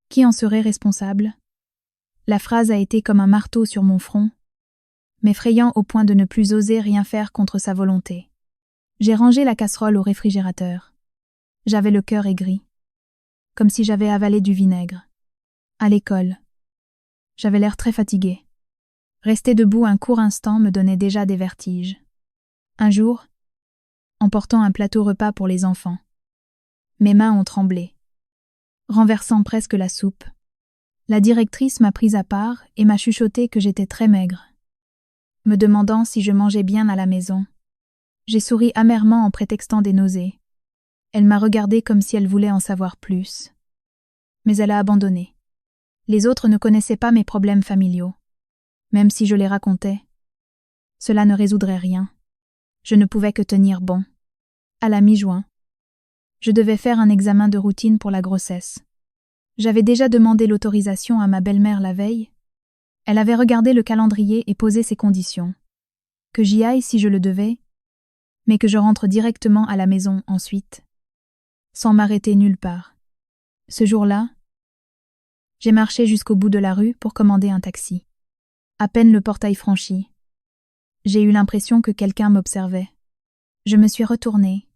qui en serait responsable? La phrase a été comme un marteau sur mon front, m'effrayant au point de ne plus oser rien faire contre sa volonté. J'ai rangé la casserole au réfrigérateur. J'avais le cœur aigri, comme si j'avais avalé du vinaigre. À l'école, j'avais l'air très fatiguée. Rester debout un court instant me donnait déjà des vertiges. Un jour, en portant un plateau repas pour les enfants, mes mains ont tremblé, renversant presque la soupe. La directrice m'a prise à part et m'a chuchoté que j'étais très maigre. Me demandant si je mangeais bien à la maison, j'ai souri amèrement en prétextant des nausées. Elle m'a regardé comme si elle voulait en savoir plus. Mais elle a abandonné. Les autres ne connaissaient pas mes problèmes familiaux. Même si je les racontais, cela ne résoudrait rien. Je ne pouvais que tenir bon. À la mi-juin, je devais faire un examen de routine pour la grossesse. J'avais déjà demandé l'autorisation à ma belle-mère la veille. Elle avait regardé le calendrier et posé ses conditions. Que j'y aille si je le devais, mais que je rentre directement à la maison ensuite, sans m'arrêter nulle part. Ce jour-là, j'ai marché jusqu'au bout de la rue pour commander un taxi. À peine le portail franchi, j'ai eu l'impression que quelqu'un m'observait. Je me suis retournée,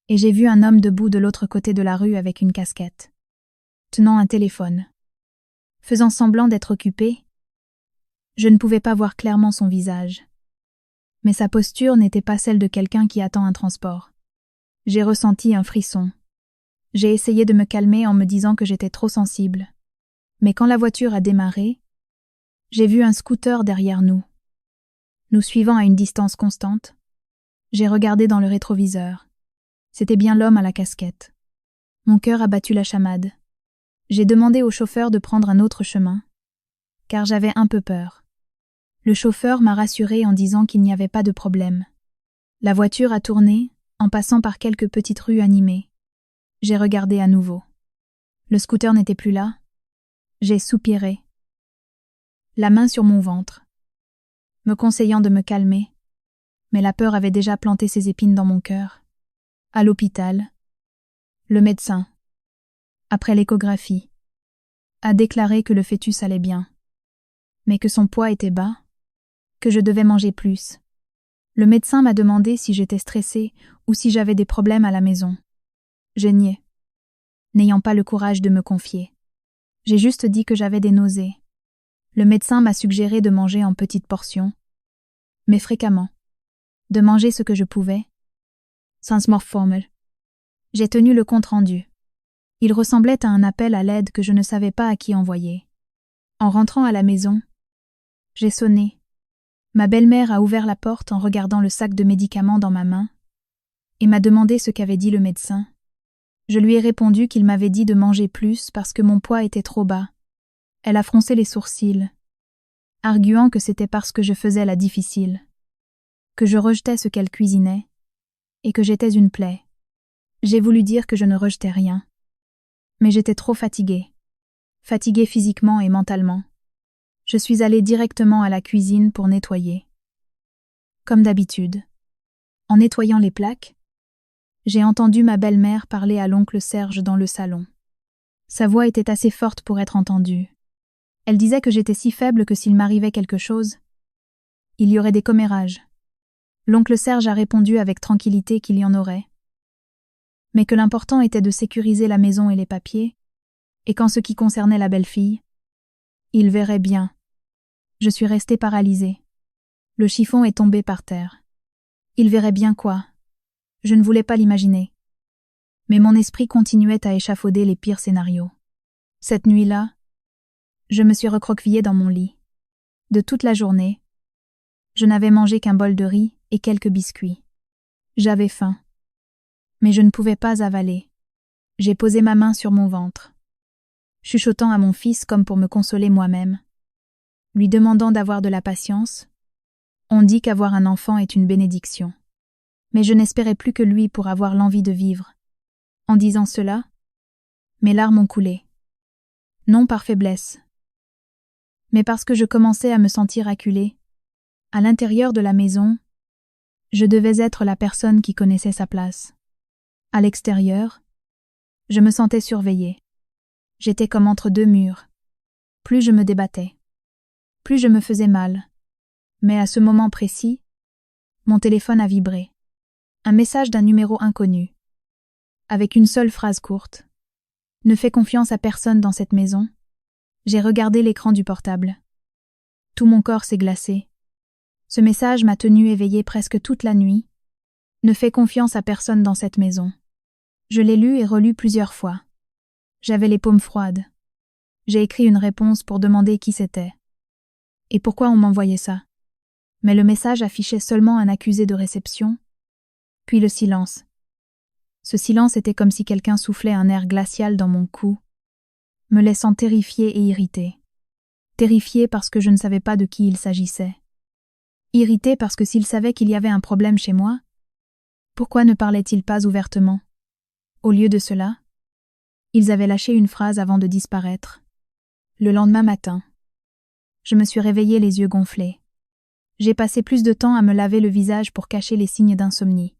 et j'ai vu un homme debout de l'autre côté de la rue avec une casquette, tenant un téléphone. Faisant semblant d'être occupé, je ne pouvais pas voir clairement son visage. Mais sa posture n'était pas celle de quelqu'un qui attend un transport. J'ai ressenti un frisson. J'ai essayé de me calmer en me disant que j'étais trop sensible. Mais quand la voiture a démarré, j'ai vu un scooter derrière nous. Nous suivant à une distance constante, j'ai regardé dans le rétroviseur. C'était bien l'homme à la casquette. Mon cœur a battu la chamade. J'ai demandé au chauffeur de prendre un autre chemin, car j'avais un peu peur. Le chauffeur m'a rassuré en disant qu'il n'y avait pas de problème. La voiture a tourné, en passant par quelques petites rues animées. J'ai regardé à nouveau. Le scooter n'était plus là. J'ai soupiré, la main sur mon ventre, me conseillant de me calmer, mais la peur avait déjà planté ses épines dans mon cœur. À l'hôpital, le médecin, après l'échographie, a déclaré que le fœtus allait bien, mais que son poids était bas, que je devais manger plus. Le médecin m'a demandé si j'étais stressée ou si j'avais des problèmes à la maison. J'ai nié, n'ayant pas le courage de me confier. J'ai juste dit que j'avais des nausées. Le médecin m'a suggéré de manger en petites portions, mais fréquemment, de manger ce que je pouvais, sans småformel. J'ai tenu le compte-rendu. Il ressemblait à un appel à l'aide que je ne savais pas à qui envoyer. En rentrant à la maison, j'ai sonné. Ma belle-mère a ouvert la porte en regardant le sac de médicaments dans ma main et m'a demandé ce qu'avait dit le médecin. Je lui ai répondu qu'il m'avait dit de manger plus parce que mon poids était trop bas. Elle a froncé les sourcils, arguant que c'était parce que je faisais la difficile, que je rejetais ce qu'elle cuisinait et que j'étais une plaie. J'ai voulu dire que je ne rejetais rien, mais j'étais trop fatiguée physiquement et mentalement. Je suis allée directement à la cuisine pour nettoyer. Comme d'habitude, en nettoyant les plaques, j'ai entendu ma belle-mère parler à l'oncle Serge dans le salon. Sa voix était assez forte pour être entendue. Elle disait que j'étais si faible que s'il m'arrivait quelque chose, il y aurait des commérages. L'oncle Serge a répondu avec tranquillité qu'il y en aurait, mais que l'important était de sécuriser la maison et les papiers, et qu'en ce qui concernait la belle-fille, il verrait bien. Je suis restée paralysée. Le chiffon est tombé par terre. Il verrait bien quoi? Je ne voulais pas l'imaginer. Mais mon esprit continuait à échafauder les pires scénarios. Cette nuit-là, je me suis recroquevillée dans mon lit. De toute la journée, je n'avais mangé qu'un bol de riz et quelques biscuits. J'avais faim, mais je ne pouvais pas avaler. J'ai posé ma main sur mon ventre. chuchotant à mon fils comme pour me consoler moi-même, lui demandant d'avoir de la patience. On dit qu'avoir un enfant est une bénédiction. Mais je n'espérais plus que lui pour avoir l'envie de vivre. En disant cela, mes larmes ont coulé. Non par faiblesse, mais parce que je commençais à me sentir acculée. À l'intérieur de la maison, je devais être la personne qui connaissait sa place. À l'extérieur, je me sentais surveillée. J'étais comme entre deux murs. Plus je me débattais, plus je me faisais mal. Mais à ce moment précis, mon téléphone a vibré. Un message d'un numéro inconnu. Avec une seule phrase courte. Ne fais confiance à personne dans cette maison. J'ai regardé l'écran du portable. Tout mon corps s'est glacé. Ce message m'a tenue éveillée presque toute la nuit. Ne fais confiance à personne dans cette maison. Je l'ai lu et relu plusieurs fois. J'avais les paumes froides. J'ai écrit une réponse pour demander qui c'était. Et pourquoi on m'envoyait ça. Mais le message affichait seulement un accusé de réception. Puis le silence. Ce silence était comme si quelqu'un soufflait un air glacial dans mon cou, me laissant terrifiée et irritée. Terrifiée parce que je ne savais pas de qui il s'agissait. Irritée parce que s'il savait qu'il y avait un problème chez moi, pourquoi ne parlait-il pas ouvertement? Au lieu de cela, ils avaient lâché une phrase avant de disparaître. Le lendemain matin, je me suis réveillée les yeux gonflés. J'ai passé plus de temps à me laver le visage pour cacher les signes d'insomnie.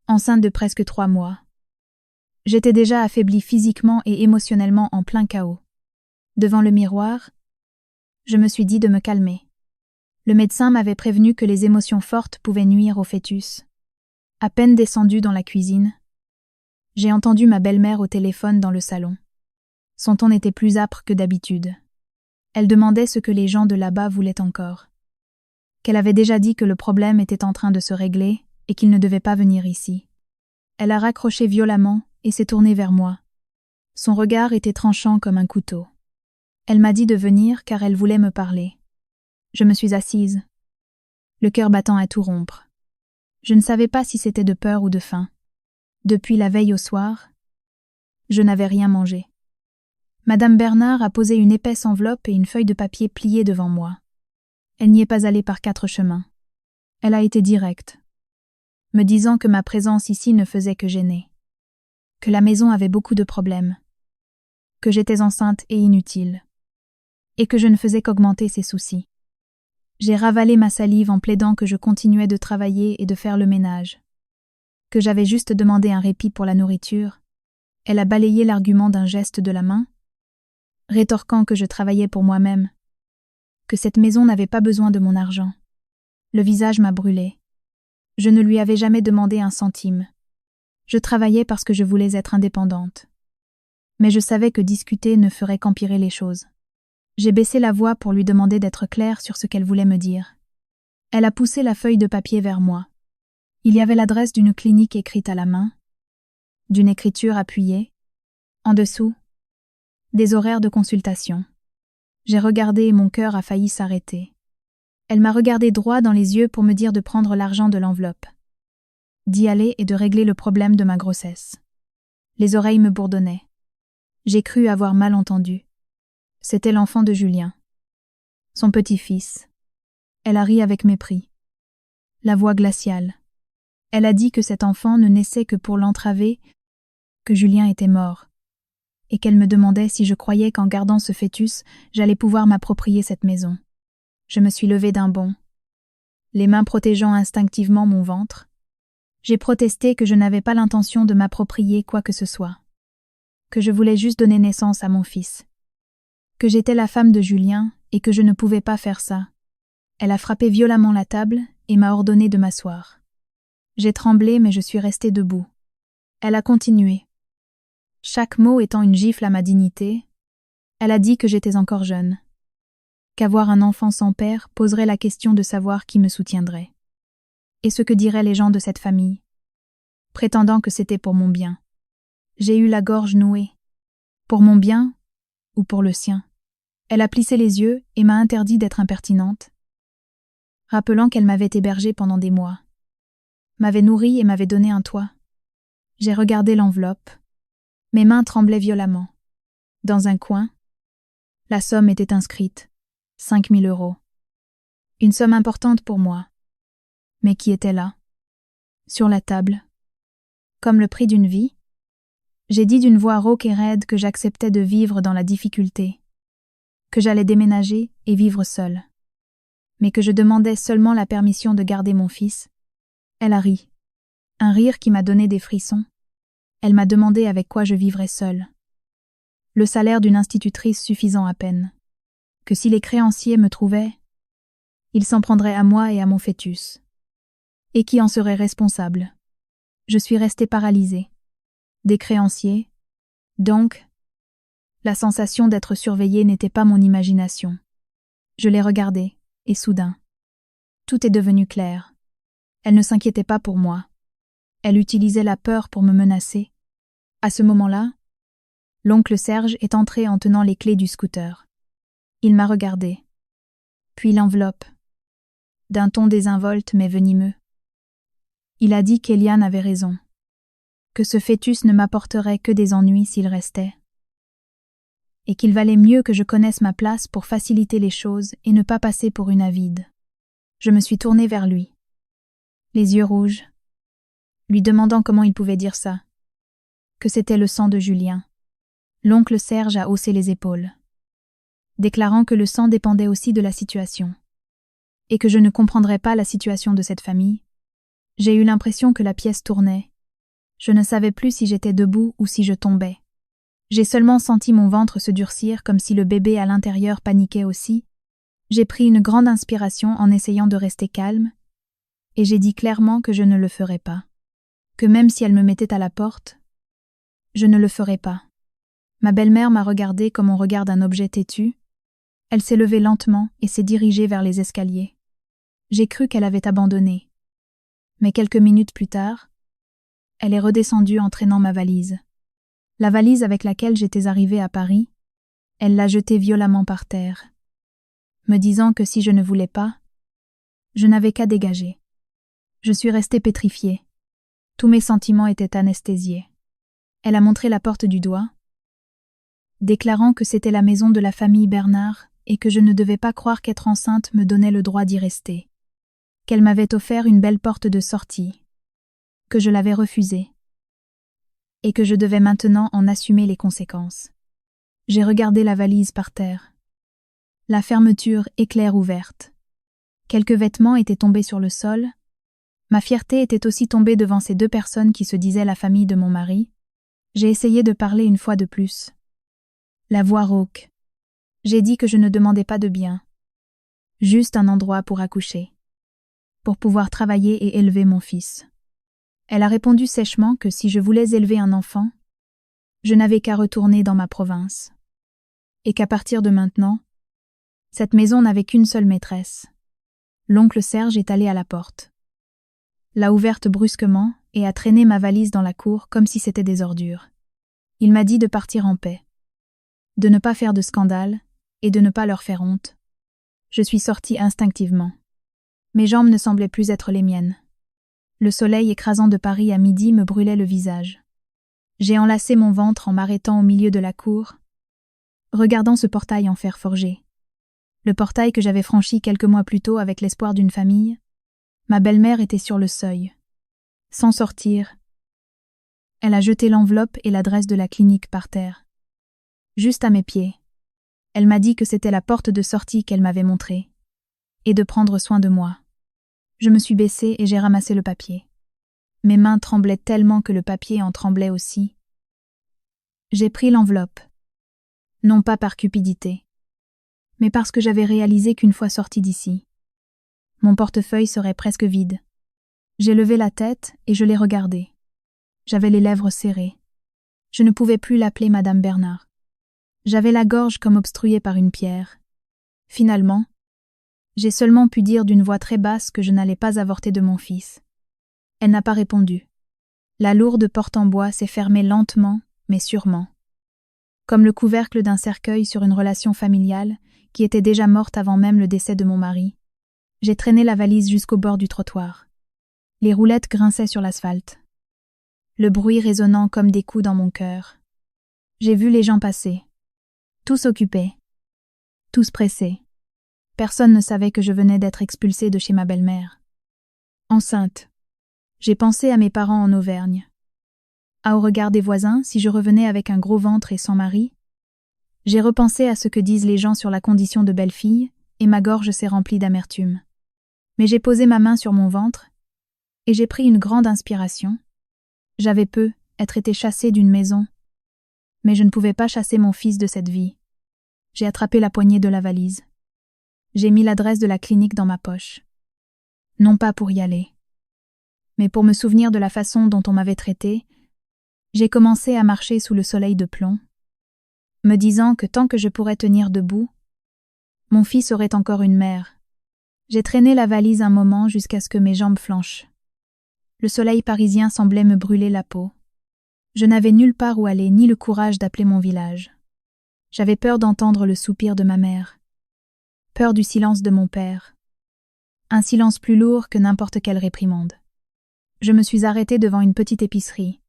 Enceinte de presque 3 mois. J'étais déjà affaiblie physiquement et émotionnellement en plein chaos. Devant le miroir, je me suis dit de me calmer. Le médecin m'avait prévenu que les émotions fortes pouvaient nuire au fœtus. À peine descendue dans la cuisine, j'ai entendu ma belle-mère au téléphone dans le salon. Son ton était plus âpre que d'habitude. Elle demandait ce que les gens de là-bas voulaient encore. Qu'elle avait déjà dit que le problème était en train de se régler et qu'il ne devait pas venir ici. Elle a raccroché violemment et s'est tournée vers moi. Son regard était tranchant comme un couteau. Elle m'a dit de venir car elle voulait me parler. Je me suis assise, le cœur battant à tout rompre. Je ne savais pas si c'était de peur ou de faim. Depuis la veille au soir, je n'avais rien mangé. Madame Bernard a posé une épaisse enveloppe et une feuille de papier pliée devant moi. Elle n'y est pas allée par 4 chemins. Elle a été directe, me disant que ma présence ici ne faisait que gêner, que la maison avait beaucoup de problèmes, que j'étais enceinte et inutile, et que je ne faisais qu'augmenter ses soucis. J'ai ravalé ma salive en plaidant que je continuais de travailler et de faire le ménage, que j'avais juste demandé un répit pour la nourriture. Elle a balayé l'argument d'un geste de la main, rétorquant que je travaillais pour moi-même, que cette maison n'avait pas besoin de mon argent. Le visage m'a brûlé. Je ne lui avais jamais demandé un centime. Je travaillais parce que je voulais être indépendante. Mais je savais que discuter ne ferait qu'empirer les choses. J'ai baissé la voix pour lui demander d'être claire sur ce qu'elle voulait me dire. Elle a poussé la feuille de papier vers moi. Il y avait l'adresse d'une clinique écrite à la main, d'une écriture appuyée. En dessous, des horaires de consultation. J'ai regardé et mon cœur a failli s'arrêter. Elle m'a regardé droit dans les yeux pour me dire de prendre l'argent de l'enveloppe, d'y aller et de régler le problème de ma grossesse. Les oreilles me bourdonnaient. J'ai cru avoir mal entendu. C'était l'enfant de Julien. Son petit-fils. Elle a ri avec mépris. La voix glaciale. Elle a dit que cet enfant ne naissait que pour l'entraver, que Julien était mort, et qu'elle me demandait si je croyais qu'en gardant ce fœtus, j'allais pouvoir m'approprier cette maison. Je me suis levée d'un bond, les mains protégeant instinctivement mon ventre. J'ai protesté que je n'avais pas l'intention de m'approprier quoi que ce soit, que je voulais juste donner naissance à mon fils, que j'étais la femme de Julien et que je ne pouvais pas faire ça. Elle a frappé violemment la table et m'a ordonné de m'asseoir. J'ai tremblé mais je suis restée debout. Elle a continué. Chaque mot étant une gifle à ma dignité, elle a dit que j'étais encore jeune, qu'avoir un enfant sans père poserait la question de savoir qui me soutiendrait. Et ce que diraient les gens de cette famille, prétendant que c'était pour mon bien. J'ai eu la gorge nouée. Pour mon bien ou pour le sien. Elle a plissé les yeux et m'a interdit d'être impertinente, rappelant qu'elle m'avait hébergée pendant des mois, m'avait nourrie et m'avait donné un toit. J'ai regardé l'enveloppe. Mes mains tremblaient violemment. Dans un coin, la somme était inscrite. 5 000 €. Une somme importante pour moi. Mais qui était là? Sur la table. Comme le prix d'une vie? J'ai dit d'une voix rauque et raide que j'acceptais de vivre dans la difficulté, que j'allais déménager et vivre seule, mais que je demandais seulement la permission de garder mon fils. Elle a ri. Un rire qui m'a donné des frissons. Elle m'a demandé avec quoi je vivrais seule. Le salaire d'une institutrice suffisant à peine. Que si les créanciers me trouvaient, ils s'en prendraient à moi et à mon fœtus. Et qui en serait responsable? Je suis restée paralysée. Des créanciers, donc, la sensation d'être surveillée n'était pas mon imagination. Je les regardais, et soudain, tout est devenu clair. Elle ne s'inquiétait pas pour moi. Elle utilisait la peur pour me menacer. À ce moment-là, l'oncle Serge est entré en tenant les clés du scooter. Il m'a regardé. Puis l'enveloppe. D'un ton désinvolte mais venimeux. Il a dit qu'Eliane avait raison. Que ce fœtus ne m'apporterait que des ennuis s'il restait. Et qu'il valait mieux que je connaisse ma place pour faciliter les choses et ne pas passer pour une avide. Je me suis tournée vers lui. Les yeux rouges. Lui demandant comment il pouvait dire ça. Que c'était le sang de Julien. L'oncle Serge a haussé les épaules, déclarant que le sang dépendait aussi de la situation, et que je ne comprendrais pas la situation de cette famille. J'ai eu l'impression que la pièce tournait. Je ne savais plus si j'étais debout ou si je tombais. J'ai seulement senti mon ventre se durcir comme si le bébé à l'intérieur paniquait aussi. J'ai pris une grande inspiration en essayant de rester calme, et j'ai dit clairement que je ne le ferais pas. Que même si elle me mettait à la porte, je ne le ferais pas. Ma belle-mère m'a regardé comme on regarde un objet têtu. Elle s'est levée lentement et s'est dirigée vers les escaliers. J'ai cru qu'elle avait abandonné. Mais quelques minutes plus tard, elle est redescendue en traînant ma valise. La valise avec laquelle j'étais arrivée à Paris, elle l'a jetée violemment par terre, me disant que si je ne voulais pas, je n'avais qu'à dégager. Je suis restée pétrifiée. Tous mes sentiments étaient anesthésiés. Elle a montré la porte du doigt, déclarant que c'était la maison de la famille Bernard et que je ne devais pas croire qu'être enceinte me donnait le droit d'y rester, qu'elle m'avait offert une belle porte de sortie, que je l'avais refusée, et que je devais maintenant en assumer les conséquences. J'ai regardé la valise par terre. La fermeture éclair ouverte. Quelques vêtements étaient tombés sur le sol. Ma fierté était aussi tombée devant ces deux personnes qui se disaient la famille de mon mari. J'ai essayé de parler une fois de plus. La voix rauque. J'ai dit que je ne demandais pas de bien. Juste un endroit pour accoucher. Pour pouvoir travailler et élever mon fils. Elle a répondu sèchement que si je voulais élever un enfant, je n'avais qu'à retourner dans ma province. Et qu'à partir de maintenant, cette maison n'avait qu'une seule maîtresse. L'oncle Serge est allé à la porte. L'a ouverte brusquement et a traîné ma valise dans la cour comme si c'était des ordures. Il m'a dit de partir en paix. De ne pas faire de scandale et de ne pas leur faire honte. Je suis sortie instinctivement. Mes jambes ne semblaient plus être les miennes. Le soleil écrasant de Paris à midi me brûlait le visage. J'ai enlacé mon ventre en m'arrêtant au milieu de la cour, regardant ce portail en fer forgé. Le portail que j'avais franchi quelques mois plus tôt avec l'espoir d'une famille. Ma belle-mère était sur le seuil. Sans sortir, elle a jeté l'enveloppe et l'adresse de la clinique par terre. Juste à mes pieds. Elle m'a dit que c'était la porte de sortie qu'elle m'avait montrée, et de prendre soin de moi. Je me suis baissée et j'ai ramassé le papier. Mes mains tremblaient tellement que le papier en tremblait aussi. J'ai pris l'enveloppe, non pas par cupidité, mais parce que j'avais réalisé qu'une fois sortie d'ici, mon portefeuille serait presque vide. J'ai levé la tête et je l'ai regardé. J'avais les lèvres serrées. Je ne pouvais plus l'appeler Madame Bernard. J'avais la gorge comme obstruée par une pierre. Finalement, j'ai seulement pu dire d'une voix très basse que je n'allais pas avorter de mon fils. Elle n'a pas répondu. La lourde porte en bois s'est fermée lentement, mais sûrement. Comme le couvercle d'un cercueil sur une relation familiale qui était déjà morte avant même le décès de mon mari. J'ai traîné la valise jusqu'au bord du trottoir. Les roulettes grinçaient sur l'asphalte. Le bruit résonnant comme des coups dans mon cœur. J'ai vu les gens passer. Tous occupés. Tous pressés. Personne ne savait que je venais d'être expulsée de chez ma belle-mère. Enceinte. J'ai pensé à mes parents en Auvergne. Au regard des voisins, si je revenais avec un gros ventre et sans mari. J'ai repensé à ce que disent les gens sur la condition de belle-fille, et ma gorge s'est remplie d'amertume. Mais j'ai posé ma main sur mon ventre, et j'ai pris une grande inspiration. J'avais être été chassée d'une maison, mais je ne pouvais pas chasser mon fils de cette vie. J'ai attrapé la poignée de la valise. J'ai mis l'adresse de la clinique dans ma poche. Non pas pour y aller, mais pour me souvenir de la façon dont on m'avait traitée. J'ai commencé à marcher sous le soleil de plomb, me disant que tant que je pourrais tenir debout, mon fils aurait encore une mère. J'ai traîné la valise un moment jusqu'à ce que mes jambes flanchent. Le soleil parisien semblait me brûler la peau. Je n'avais nulle part où aller, ni le courage d'appeler mon village. J'avais peur d'entendre le soupir de ma mère. Peur du silence de mon père. Un silence plus lourd que n'importe quelle réprimande. Je me suis arrêtée devant une petite épicerie.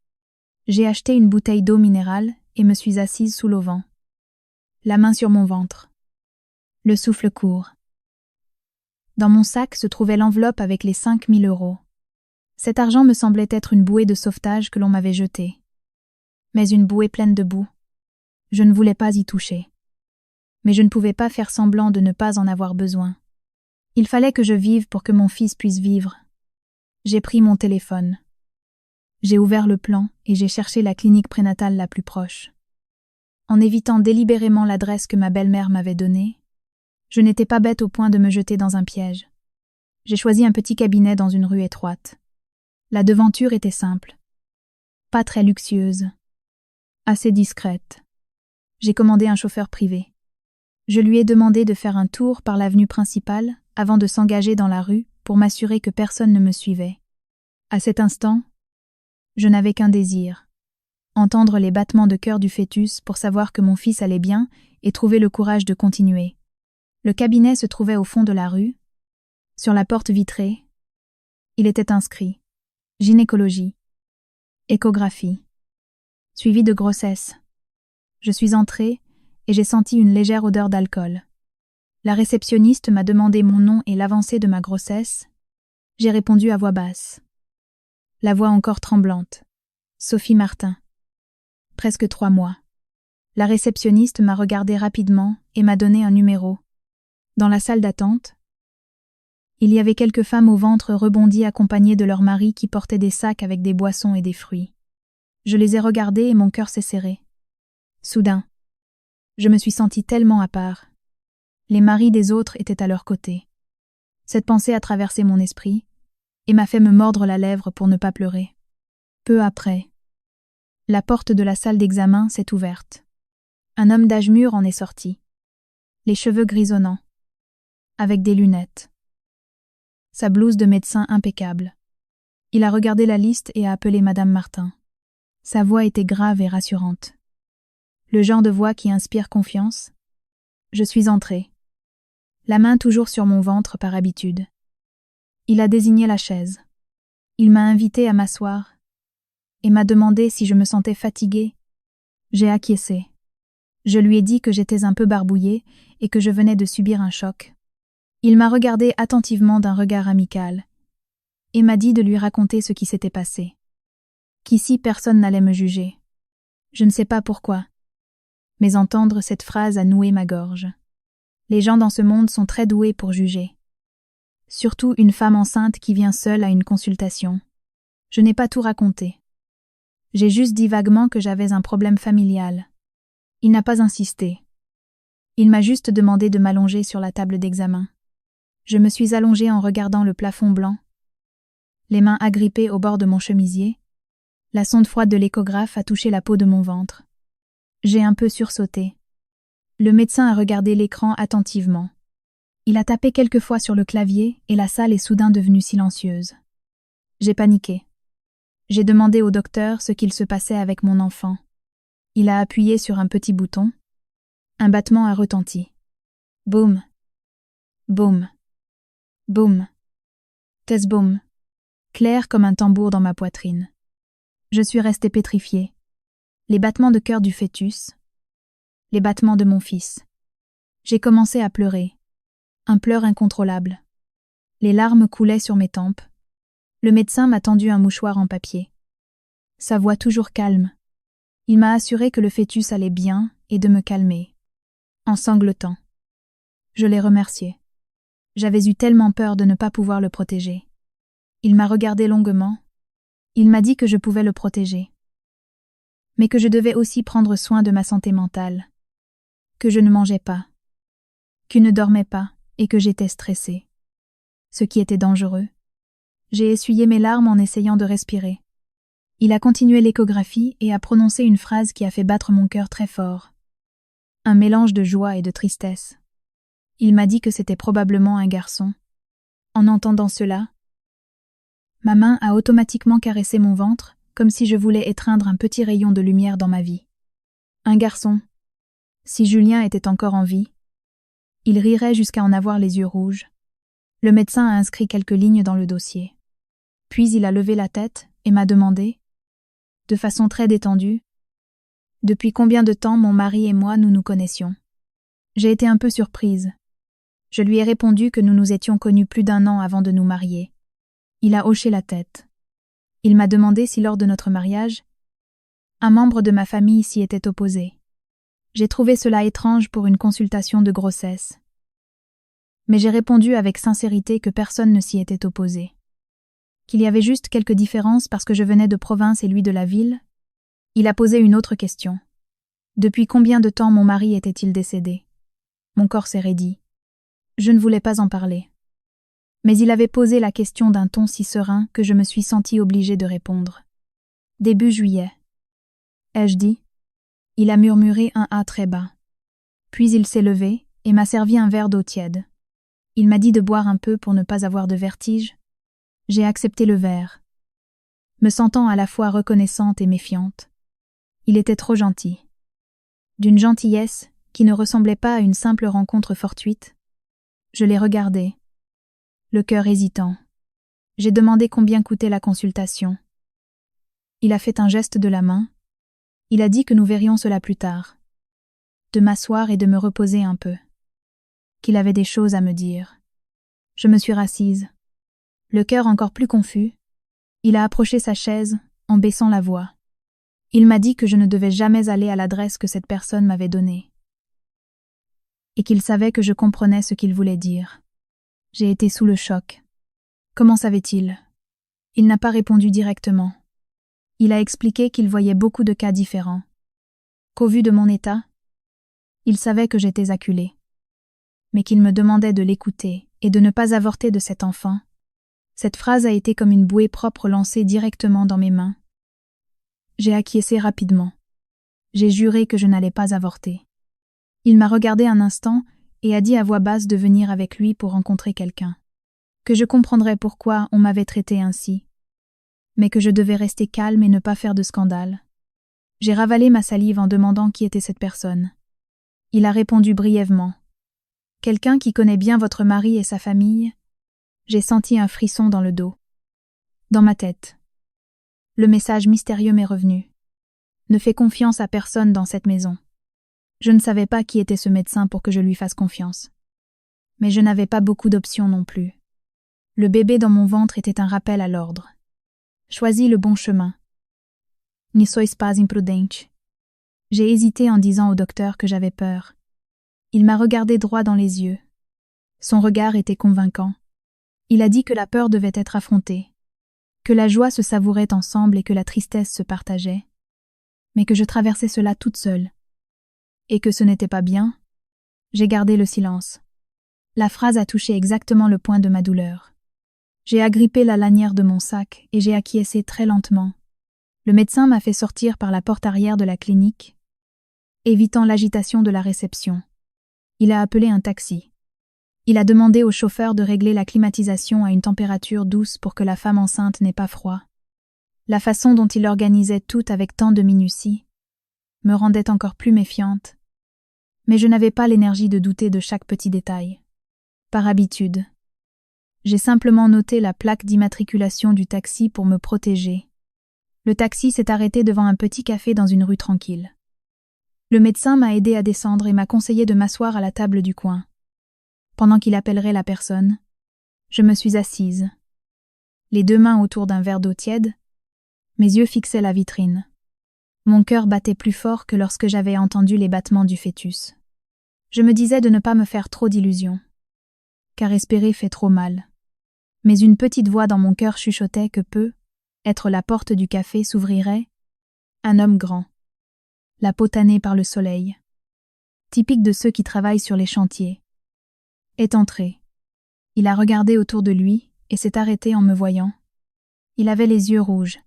J'ai acheté une bouteille d'eau minérale et me suis assise sous l'auvent. La main sur mon ventre. Le souffle court. Dans mon sac se trouvait l'enveloppe avec les 5 000 €. Cet argent me semblait être une bouée de sauvetage que l'on m'avait jetée. Mais une bouée pleine de boue. Je ne voulais pas y toucher. Mais je ne pouvais pas faire semblant de ne pas en avoir besoin. Il fallait que je vive pour que mon fils puisse vivre. J'ai pris mon téléphone. J'ai ouvert le plan et j'ai cherché la clinique prénatale la plus proche. En évitant délibérément l'adresse que ma belle-mère m'avait donnée, je n'étais pas bête au point de me jeter dans un piège. J'ai choisi un petit cabinet dans une rue étroite. La devanture était simple. Pas très luxueuse. Assez discrète. J'ai commandé un chauffeur privé. Je lui ai demandé de faire un tour par l'avenue principale avant de s'engager dans la rue pour m'assurer que personne ne me suivait. À cet instant, je n'avais qu'un désir. Entendre les battements de cœur du fœtus pour savoir que mon fils allait bien et trouver le courage de continuer. Le cabinet se trouvait au fond de la rue. Sur la porte vitrée, il était inscrit « Gynécologie, échographie, suivi de grossesse ». Je suis entrée et j'ai senti une légère odeur d'alcool. La réceptionniste m'a demandé mon nom et l'avancée de ma grossesse. J'ai répondu à voix basse. La voix encore tremblante. Sophie Martin. Presque 3 mois. La réceptionniste m'a regardé rapidement et m'a donné un numéro. Dans la salle d'attente, il y avait quelques femmes au ventre rebondi accompagnées de leurs maris qui portaient des sacs avec des boissons et des fruits. Je les ai regardées et mon cœur s'est serré. Soudain, je me suis sentie tellement à part. Les maris des autres étaient à leur côté. Cette pensée a traversé mon esprit et m'a fait me mordre la lèvre pour ne pas pleurer. Peu après, la porte de la salle d'examen s'est ouverte. Un homme d'âge mûr en est sorti, les cheveux grisonnants, avec des lunettes. Sa blouse de médecin impeccable. Il a regardé la liste et a appelé Madame Martin. Sa voix était grave et rassurante. Le genre de voix qui inspire confiance. Je suis entrée. La main toujours sur mon ventre par habitude. Il a désigné la chaise. Il m'a invitée à m'asseoir et m'a demandé si je me sentais fatiguée. J'ai acquiescé. Je lui ai dit que j'étais un peu barbouillée et que je venais de subir un choc. Il m'a regardé attentivement d'un regard amical et m'a dit de lui raconter ce qui s'était passé. Qu'ici personne n'allait me juger. Je ne sais pas pourquoi, mais entendre cette phrase a noué ma gorge. Les gens dans ce monde sont très doués pour juger. Surtout une femme enceinte qui vient seule à une consultation. Je n'ai pas tout raconté. J'ai juste dit vaguement que j'avais un problème familial. Il n'a pas insisté. Il m'a juste demandé de m'allonger sur la table d'examen. Je me suis allongée en regardant le plafond blanc, les mains agrippées au bord de mon chemisier. La sonde froide de l'échographe a touché la peau de mon ventre. J'ai un peu sursauté. Le médecin a regardé l'écran attentivement. Il a tapé quelques fois sur le clavier et la salle est soudain devenue silencieuse. J'ai paniqué. J'ai demandé au docteur ce qu'il se passait avec mon enfant. Il a appuyé sur un petit bouton. Un battement a retenti. Boum. Boum. Boum. Test-boum. Clair comme un tambour dans ma poitrine. Je suis restée pétrifiée. Les battements de cœur du fœtus. les battements de mon fils. J'ai commencé à pleurer. Un pleur incontrôlable. Les larmes coulaient sur mes tempes. Le médecin m'a tendu un mouchoir en papier. Sa voix toujours calme. Il m'a assuré que le fœtus allait bien et de me calmer. En sanglotant. Je l'ai remercié. J'avais eu tellement peur de ne pas pouvoir le protéger. Il m'a regardé longuement. Il m'a dit que je pouvais le protéger. Mais que je devais aussi prendre soin de ma santé mentale. Que je ne mangeais pas. Que ne dormais pas et que j'étais stressée. Ce qui était dangereux. J'ai essuyé mes larmes en essayant de respirer. Il a continué l'échographie et a prononcé une phrase qui a fait battre mon cœur très fort. Un mélange de joie et de tristesse. Il m'a dit que c'était probablement un garçon. En entendant cela, ma main a automatiquement caressé mon ventre, comme si je voulais étreindre un petit rayon de lumière dans ma vie. Un garçon. Si Julien était encore en vie, il rirait jusqu'à en avoir les yeux rouges. Le médecin a inscrit quelques lignes dans le dossier. Puis il a levé la tête et m'a demandé, de façon très détendue, depuis combien de temps mon mari et moi nous nous connaissions. J'ai été un peu surprise. Je lui ai répondu que nous nous étions connus plus d'1 an avant de nous marier. Il a hoché la tête. Il m'a demandé si lors de notre mariage, un membre de ma famille s'y était opposé. J'ai trouvé cela étrange pour une consultation de grossesse. Mais j'ai répondu avec sincérité que personne ne s'y était opposé. Qu'il y avait juste quelques différences parce que je venais de province et lui de la ville. Il a posé une autre question. Depuis combien de temps mon mari était-il décédé? Mon corps s'est raidi. Je ne voulais pas en parler. Mais il avait posé la question d'un ton si serein que je me suis sentie obligée de répondre. Début juillet. Ai-je dit? Il a murmuré un « ah » très bas. Puis il s'est levé et m'a servi un verre d'eau tiède. Il m'a dit de boire un peu pour ne pas avoir de vertige. J'ai accepté le verre, me sentant à la fois reconnaissante et méfiante. Il était trop gentil. D'une gentillesse qui ne ressemblait pas à une simple rencontre fortuite. Je l'ai regardé, le cœur hésitant. J'ai demandé combien coûtait la consultation. Il a fait un geste de la main. Il a dit que nous verrions cela plus tard. De m'asseoir et de me reposer un peu. Qu'il avait des choses à me dire. Je me suis rassise. Le cœur encore plus confus. Il a approché sa chaise en baissant la voix. Il m'a dit que je ne devais jamais aller à l'adresse que cette personne m'avait donnée. Et qu'il savait que je comprenais ce qu'il voulait dire. J'ai été sous le choc. Comment savait-il? Il n'a pas répondu directement. Il a expliqué qu'il voyait beaucoup de cas différents. Qu'au vu de mon état, il savait que j'étais acculée. Mais qu'il me demandait de l'écouter et de ne pas avorter de cet enfant. Cette phrase a été comme une bouée propre lancée directement dans mes mains. J'ai acquiescé rapidement. J'ai juré que je n'allais pas avorter. Il m'a regardé un instant et a dit à voix basse de venir avec lui pour rencontrer quelqu'un. Que je comprendrais pourquoi on m'avait traité ainsi. Mais que je devais rester calme et ne pas faire de scandale. J'ai ravalé ma salive en demandant qui était cette personne. Il a répondu brièvement. Quelqu'un qui connaît bien votre mari et sa famille. J'ai senti un frisson dans le dos. Dans ma tête. Le message mystérieux m'est revenu. Ne fais confiance à personne dans cette maison. Je ne savais pas qui était ce médecin pour que je lui fasse confiance. Mais je n'avais pas beaucoup d'options non plus. Le bébé dans mon ventre était un rappel à l'ordre. Choisis le bon chemin. Ni sois pas imprudente. J'ai hésité en disant au docteur que j'avais peur. Il m'a regardé droit dans les yeux. Son regard était convaincant. Il a dit que la peur devait être affrontée, que la joie se savourait ensemble et que la tristesse se partageait, mais que je traversais cela toute seule. Et que ce n'était pas bien. J'ai gardé le silence. La phrase a touché exactement le point de ma douleur. J'ai agrippé la lanière de mon sac et j'ai acquiescé très lentement. Le médecin m'a fait sortir par la porte arrière de la clinique, évitant l'agitation de la réception. Il a appelé un taxi. Il a demandé au chauffeur de régler la climatisation à une température douce pour que la femme enceinte n'ait pas froid. La façon dont il organisait tout avec tant de minutie me rendait encore plus méfiante. Mais je n'avais pas l'énergie de douter de chaque petit détail. Par habitude. J'ai simplement noté la plaque d'immatriculation du taxi pour me protéger. Le taxi s'est arrêté devant un petit café dans une rue tranquille. Le médecin m'a aidé à descendre et m'a conseillé de m'asseoir à la table du coin. Pendant qu'il appellerait la personne, je me suis assise, les deux mains autour d'un verre d'eau tiède, mes yeux fixaient la vitrine. Mon cœur battait plus fort que lorsque j'avais entendu les battements du fœtus. Je me disais de ne pas me faire trop d'illusions, car espérer fait trop mal. Mais une petite voix dans mon cœur chuchotait que être la porte du café s'ouvrirait, un homme grand, la peau tannée par le soleil, typique de ceux qui travaillent sur les chantiers, est entré. Il a regardé autour de lui et s'est arrêté en me voyant. Il avait les yeux rouges.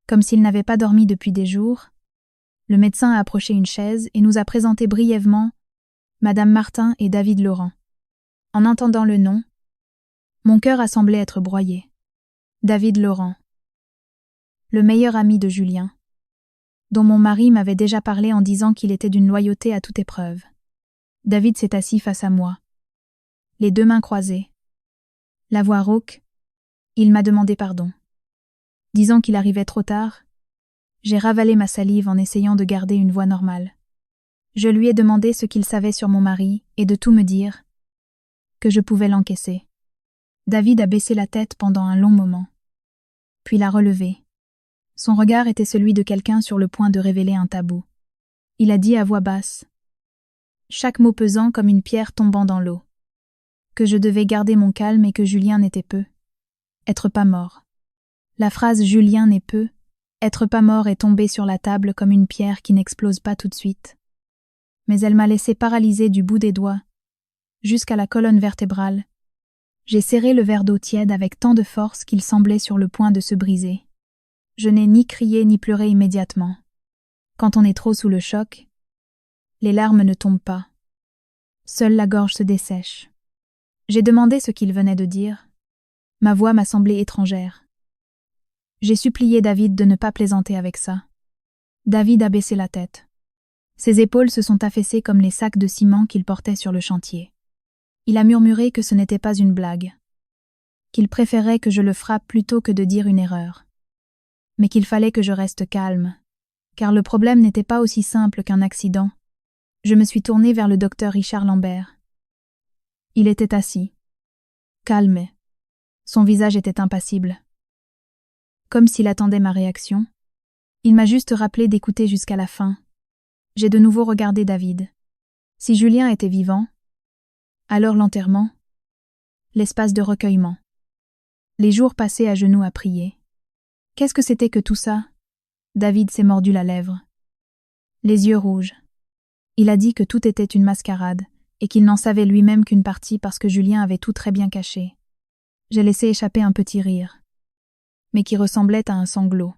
Comme s'il n'avait pas dormi depuis des jours, le médecin a approché une chaise et nous a présenté brièvement Madame Martin et David Laurent. En entendant le nom, mon cœur a semblé être broyé. David Laurent, le meilleur ami de Julien, dont mon mari m'avait déjà parlé en disant qu'il était d'une loyauté à toute épreuve. David s'est assis face à moi, les deux mains croisées. La voix rauque, il m'a demandé pardon. Disant qu'il arrivait trop tard, j'ai ravalé ma salive en essayant de garder une voix normale. Je lui ai demandé ce qu'il savait sur mon mari et de tout me dire, que je pouvais l'encaisser. David a baissé la tête pendant un long moment, puis l'a relevée. Son regard était celui de quelqu'un sur le point de révéler un tabou. Il a dit à voix basse, chaque mot pesant comme une pierre tombant dans l'eau, que je devais garder mon calme et que Julien n'était être pas mort. La phrase « Julien n'est être pas mort » est tombée sur la table comme une pierre qui n'explose pas tout de suite. Mais elle m'a laissé paralysée du bout des doigts, jusqu'à la colonne vertébrale. J'ai serré le verre d'eau tiède avec tant de force qu'il semblait sur le point de se briser. Je n'ai ni crié ni pleuré immédiatement. Quand on est trop sous le choc, les larmes ne tombent pas. Seule la gorge se dessèche. J'ai demandé ce qu'il venait de dire. Ma voix m'a semblé étrangère. J'ai supplié David de ne pas plaisanter avec ça. David a baissé la tête. Ses épaules se sont affaissées comme les sacs de ciment qu'il portait sur le chantier. Il a murmuré que ce n'était pas une blague, qu'il préférait que je le frappe plutôt que de dire une erreur, mais qu'il fallait que je reste calme, car le problème n'était pas aussi simple qu'un accident. Je me suis tournée vers le docteur Richard Lambert. Il était assis, calme. Son visage était impassible. Comme s'il attendait ma réaction, il m'a juste rappelé d'écouter jusqu'à la fin. J'ai de nouveau regardé David. Si Julien était vivant, alors l'enterrement, l'espace de recueillement, les jours passés à genoux à prier. Qu'est-ce que c'était que tout ça? David s'est mordu la lèvre. Les yeux rouges. Il a dit que tout était une mascarade et qu'il n'en savait lui-même qu'une partie parce que Julien avait tout très bien caché. J'ai laissé échapper un petit rire, mais qui ressemblait à un sanglot.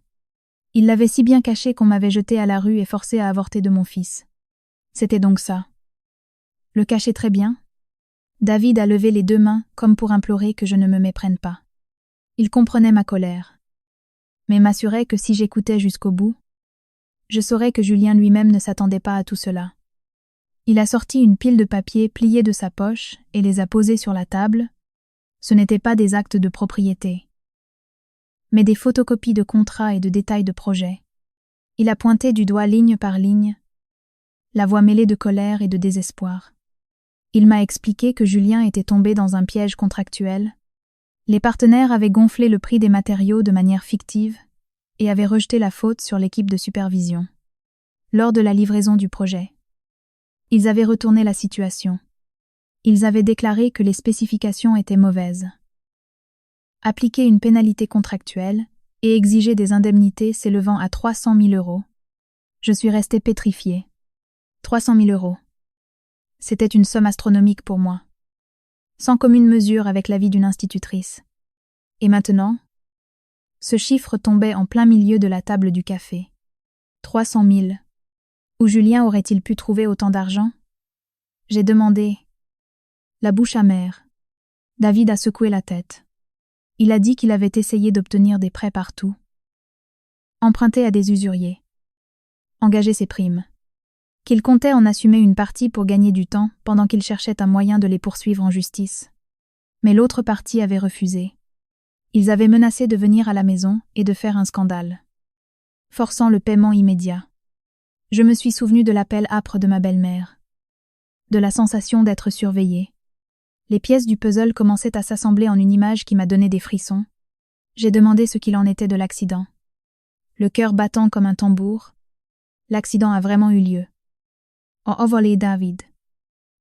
Il l'avait si bien caché qu'on m'avait jeté à la rue et forcé à avorter de mon fils. C'était donc ça. Le cacher très bien? David a levé les deux mains comme pour implorer que je ne me méprenne pas. Il comprenait ma colère, mais m'assurait que si j'écoutais jusqu'au bout, je saurais que Julien lui-même ne s'attendait pas à tout cela. Il a sorti une pile de papiers pliés de sa poche et les a posés sur la table. Ce n'étaient pas des actes de propriété, mais des photocopies de contrats et de détails de projets. Il a pointé du doigt ligne par ligne, la voix mêlée de colère et de désespoir. Il m'a expliqué que Julien était tombé dans un piège contractuel. Les partenaires avaient gonflé le prix des matériaux de manière fictive et avaient rejeté la faute sur l'équipe de supervision. Lors de la livraison du projet, ils avaient retourné la situation. Ils avaient déclaré que les spécifications étaient mauvaises, appliqué une pénalité contractuelle et exigé des indemnités s'élevant à 300 000 €. Je suis restée pétrifiée. 300 000 €. C'était une somme astronomique pour moi, sans commune mesure avec la vie d'une institutrice. Et maintenant, ce chiffre tombait en plein milieu de la table du café. 300 000. Où Julien aurait-il pu trouver autant d'argent? J'ai demandé, la bouche amère. David a secoué la tête. Il a dit qu'il avait essayé d'obtenir des prêts partout, emprunté à des usuriers, engagé ses primes, qu'il comptait en assumer une partie pour gagner du temps pendant qu'il cherchait un moyen de les poursuivre en justice. Mais l'autre partie avait refusé. Ils avaient menacé de venir à la maison et de faire un scandale, forçant le paiement immédiat. Je me suis souvenu de l'appel âpre de ma belle-mère, de la sensation d'être surveillée. Les pièces du puzzle commençaient à s'assembler en une image qui m'a donné des frissons. J'ai demandé ce qu'il en était de l'accident. Le cœur battant comme un tambour, l'accident a vraiment eu lieu. En envolé David.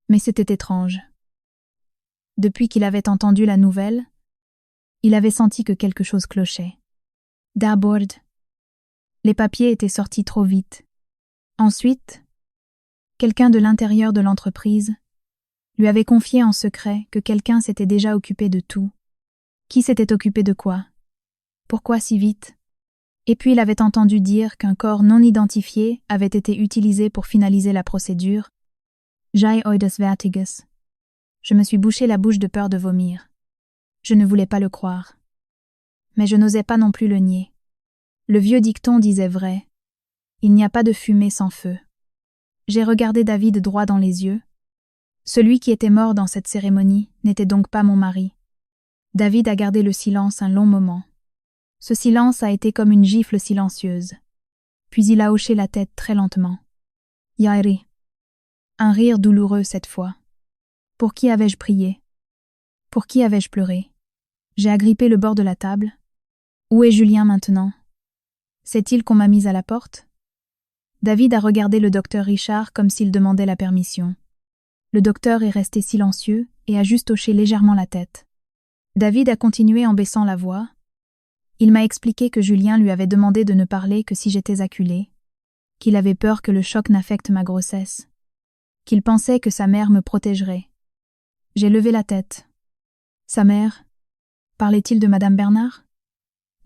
Mais c'était étrange. Depuis qu'il avait entendu la nouvelle, il avait senti que quelque chose clochait. D'abord, les papiers étaient sortis trop vite. Ensuite, quelqu'un de l'intérieur de l'entreprise lui avait confié en secret que quelqu'un s'était déjà occupé de tout. Qui s'était occupé de quoi? Pourquoi si vite? Et puis il avait entendu dire qu'un corps non identifié avait été utilisé pour finaliser la procédure. J'ai eu des vertiges. Je me suis bouché la bouche de peur de vomir. Je ne voulais pas le croire. Mais je n'osais pas non plus le nier. Le vieux dicton disait vrai. Il n'y a pas de fumée sans feu. J'ai regardé David droit dans les yeux. Celui qui était mort dans cette cérémonie n'était donc pas mon mari. David a gardé le silence un long moment. Ce silence a été comme une gifle silencieuse. Puis il a hoché la tête très lentement. Yairi. Un rire douloureux cette fois. Pour qui avais-je prié? Pour qui avais-je pleuré? J'ai agrippé le bord de la table. Où est Julien maintenant? Sait-il qu'on m'a mise à la porte? David a regardé le docteur Richard comme s'il demandait la permission. Le docteur est resté silencieux et a juste hoché légèrement la tête. David a continué en baissant la voix. Il m'a expliqué que Julien lui avait demandé de ne parler que si j'étais acculée, qu'il avait peur que le choc n'affecte ma grossesse, qu'il pensait que sa mère me protégerait. J'ai levé la tête. Sa mère? Parlait-il de Madame Bernard?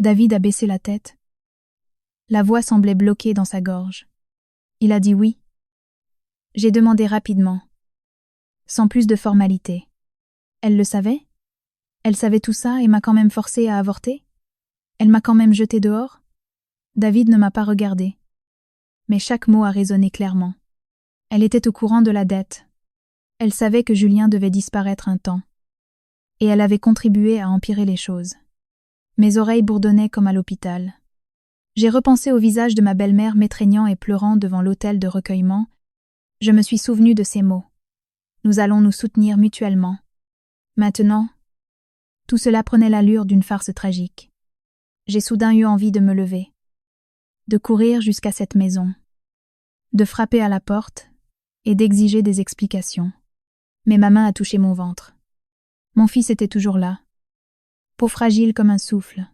David a baissé la tête. La voix semblait bloquée dans sa gorge. Il a dit oui. J'ai demandé rapidement, sans plus de formalité. Elle le savait? Elle savait tout ça et m'a quand même forcée à avorter? Elle m'a quand même jetée dehors? David ne m'a pas regardé. Mais chaque mot a résonné clairement. Elle était au courant de la dette. Elle savait que Julien devait disparaître un temps. Et elle avait contribué à empirer les choses. Mes oreilles bourdonnaient comme à l'hôpital. J'ai repensé au visage de ma belle-mère m'étreignant et pleurant devant l'autel de recueillement. Je me suis souvenu de ces mots. Nous allons nous soutenir mutuellement. Maintenant, tout cela prenait l'allure d'une farce tragique. J'ai soudain eu envie de me lever, de courir jusqu'à cette maison, de frapper à la porte et d'exiger des explications. Mais ma main a touché mon ventre. Mon fils était toujours là, peau fragile comme un souffle.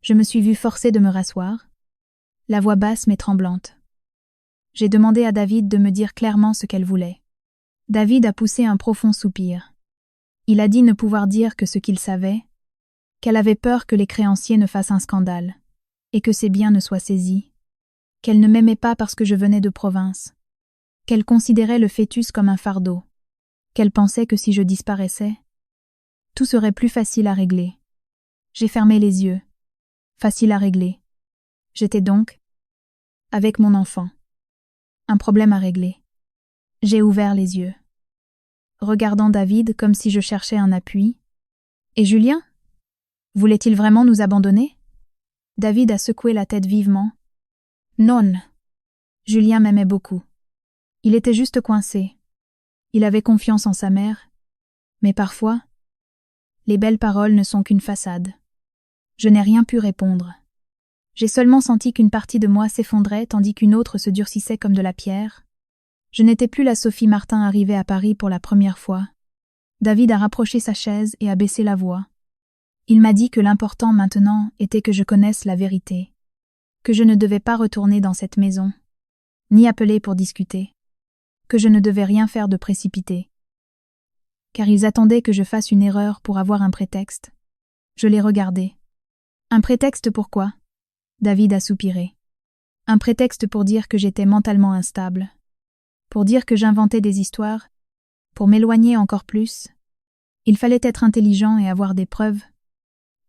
Je me suis vue forcée de me rasseoir, la voix basse mais tremblante. J'ai demandé à David de me dire clairement ce qu'elle voulait. David a poussé un profond soupir. Il a dit ne pouvoir dire que ce qu'il savait, qu'elle avait peur que les créanciers ne fassent un scandale, et que ses biens ne soient saisis, qu'elle ne m'aimait pas parce que je venais de province, qu'elle considérait le fœtus comme un fardeau, qu'elle pensait que si je disparaissais, tout serait plus facile à régler. J'ai fermé les yeux. Facile à régler. J'étais donc, avec mon enfant, un problème à régler. J'ai ouvert les yeux, regardant David comme si je cherchais un appui. Et Julien? Voulait-il vraiment nous abandonner? David a secoué la tête vivement. Non. Julien m'aimait beaucoup. Il était juste coincé. Il avait confiance en sa mère. Mais parfois, les belles paroles ne sont qu'une façade. Je n'ai rien pu répondre. J'ai seulement senti qu'une partie de moi s'effondrait tandis qu'une autre se durcissait comme de la pierre. Je n'étais plus la Sophie Martin arrivée à Paris pour la première fois. David a rapproché sa chaise et a baissé la voix. Il m'a dit que l'important maintenant était que je connaisse la vérité, que je ne devais pas retourner dans cette maison, ni appeler pour discuter, que je ne devais rien faire de précipité. Car ils attendaient que je fasse une erreur pour avoir un prétexte. Je les regardais. Un prétexte pour quoi? David a soupiré. Un prétexte pour dire que j'étais mentalement instable, pour dire que j'inventais des histoires, pour m'éloigner encore plus. Il fallait être intelligent et avoir des preuves.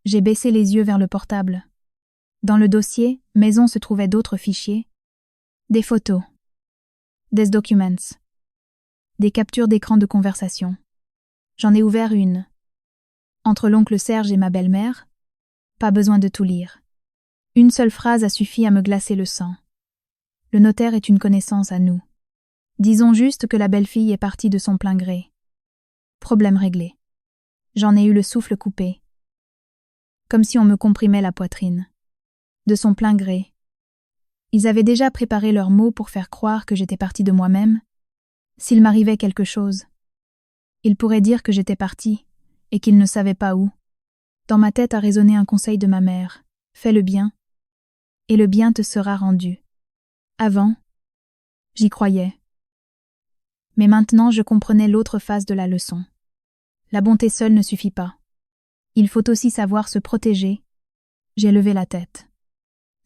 J'ai baissé les yeux vers le portable. Dans le dossier, maison se trouvaient d'autres fichiers. Des photos. Des documents. Des captures d'écran de conversation. J'en ai ouvert une. Entre l'oncle Serge et ma belle-mère, pas besoin de tout lire. Une seule phrase a suffi à me glacer le sang. Le notaire est une connaissance à nous. Disons juste que la belle-fille est partie de son plein gré. Problème réglé. J'en ai eu le souffle coupé. Comme si on me comprimait la poitrine. De son plein gré. Ils avaient déjà préparé leurs mots pour faire croire que j'étais partie de moi-même. S'il m'arrivait quelque chose, ils pourraient dire que j'étais partie et qu'ils ne savaient pas où. Dans ma tête a résonné un conseil de ma mère. Fais le bien, et le bien te sera rendu. Avant, j'y croyais. Mais maintenant je comprenais l'autre face de la leçon. La bonté seule ne suffit pas. Il faut aussi savoir se protéger. J'ai levé la tête.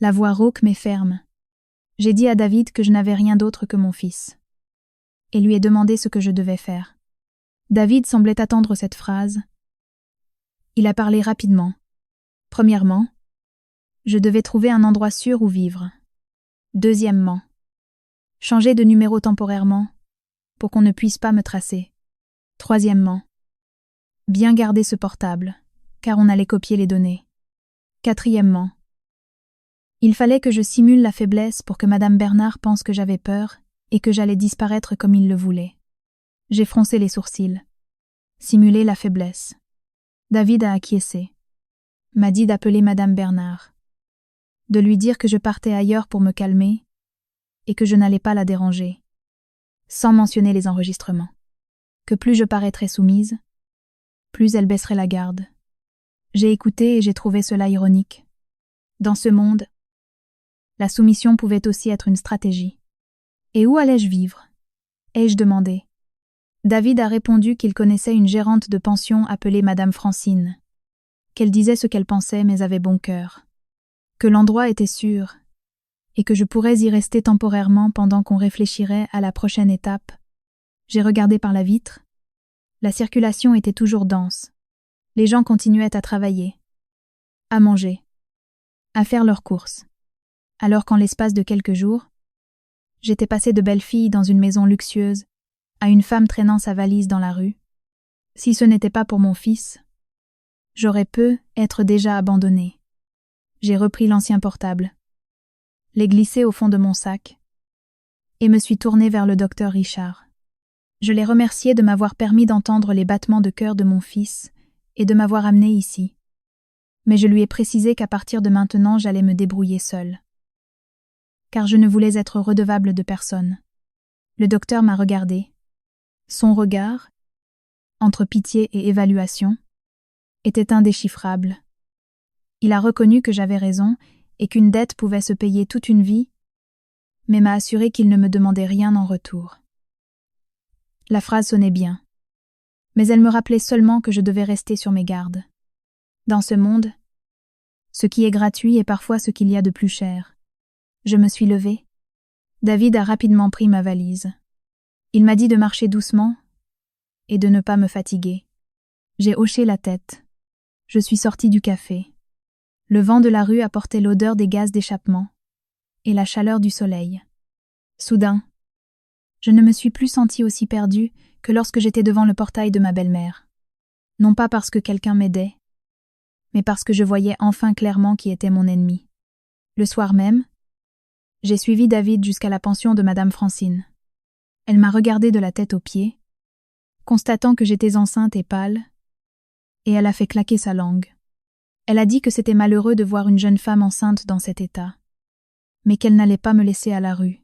La voix rauque mais ferme. J'ai dit à David que je n'avais rien d'autre que mon fils. Et lui ai demandé ce que je devais faire. David semblait attendre cette phrase. Il a parlé rapidement. Premièrement, je devais trouver un endroit sûr où vivre. Deuxièmement, changer de numéro temporairement pour qu'on ne puisse pas me tracer. Troisièmement, bien garder ce portable, car on allait copier les données. Quatrièmement, il fallait que je simule la faiblesse pour que Madame Bernard pense que j'avais peur et que j'allais disparaître comme il le voulait. J'ai froncé les sourcils. Simuler la faiblesse. David a acquiescé. M'a dit d'appeler Madame Bernard. De lui dire que je partais ailleurs pour me calmer et que je n'allais pas la déranger. Sans mentionner les enregistrements. Que plus je paraîtrais soumise, plus elle baisserait la garde. J'ai écouté et j'ai trouvé cela ironique. Dans ce monde, la soumission pouvait aussi être une stratégie. Et où allais-je vivre? Ai-je demandé. David a répondu qu'il connaissait une gérante de pension appelée Madame Francine, qu'elle disait ce qu'elle pensait mais avait bon cœur, que l'endroit était sûr, et que je pourrais y rester temporairement pendant qu'on réfléchirait à la prochaine étape. J'ai regardé par la vitre. La circulation était toujours dense. Les gens continuaient à travailler, à manger, à faire leurs courses. Alors qu'en l'espace de quelques jours, j'étais passée de belle fille dans une maison luxueuse à une femme traînant sa valise dans la rue. Si ce n'était pas pour mon fils, j'aurais pu être déjà abandonnée. J'ai repris l'ancien portable, l'ai glissé au fond de mon sac et me suis tournée vers le docteur Richard. Je l'ai remercié de m'avoir permis d'entendre les battements de cœur de mon fils et de m'avoir amené ici. Mais je lui ai précisé qu'à partir de maintenant, j'allais me débrouiller seule. Car je ne voulais être redevable de personne. Le docteur m'a regardé. Son regard, entre pitié et évaluation, était indéchiffrable. Il a reconnu que j'avais raison et qu'une dette pouvait se payer toute une vie, mais m'a assuré qu'il ne me demandait rien en retour. La phrase sonnait bien, mais elle me rappelait seulement que je devais rester sur mes gardes. Dans ce monde, ce qui est gratuit est parfois ce qu'il y a de plus cher. Je me suis levée. David a rapidement pris ma valise. Il m'a dit de marcher doucement et de ne pas me fatiguer. J'ai hoché la tête. Je suis sortie du café. Le vent de la rue apportait l'odeur des gaz d'échappement et la chaleur du soleil. Soudain, je ne me suis plus sentie aussi perdue que lorsque j'étais devant le portail de ma belle-mère. Non pas parce que quelqu'un m'aidait, mais parce que je voyais enfin clairement qui était mon ennemi. Le soir même, j'ai suivi David jusqu'à la pension de Madame Francine. Elle m'a regardée de la tête aux pieds, constatant que j'étais enceinte et pâle, et elle a fait claquer sa langue. Elle a dit que c'était malheureux de voir une jeune femme enceinte dans cet état, mais qu'elle n'allait pas me laisser à la rue,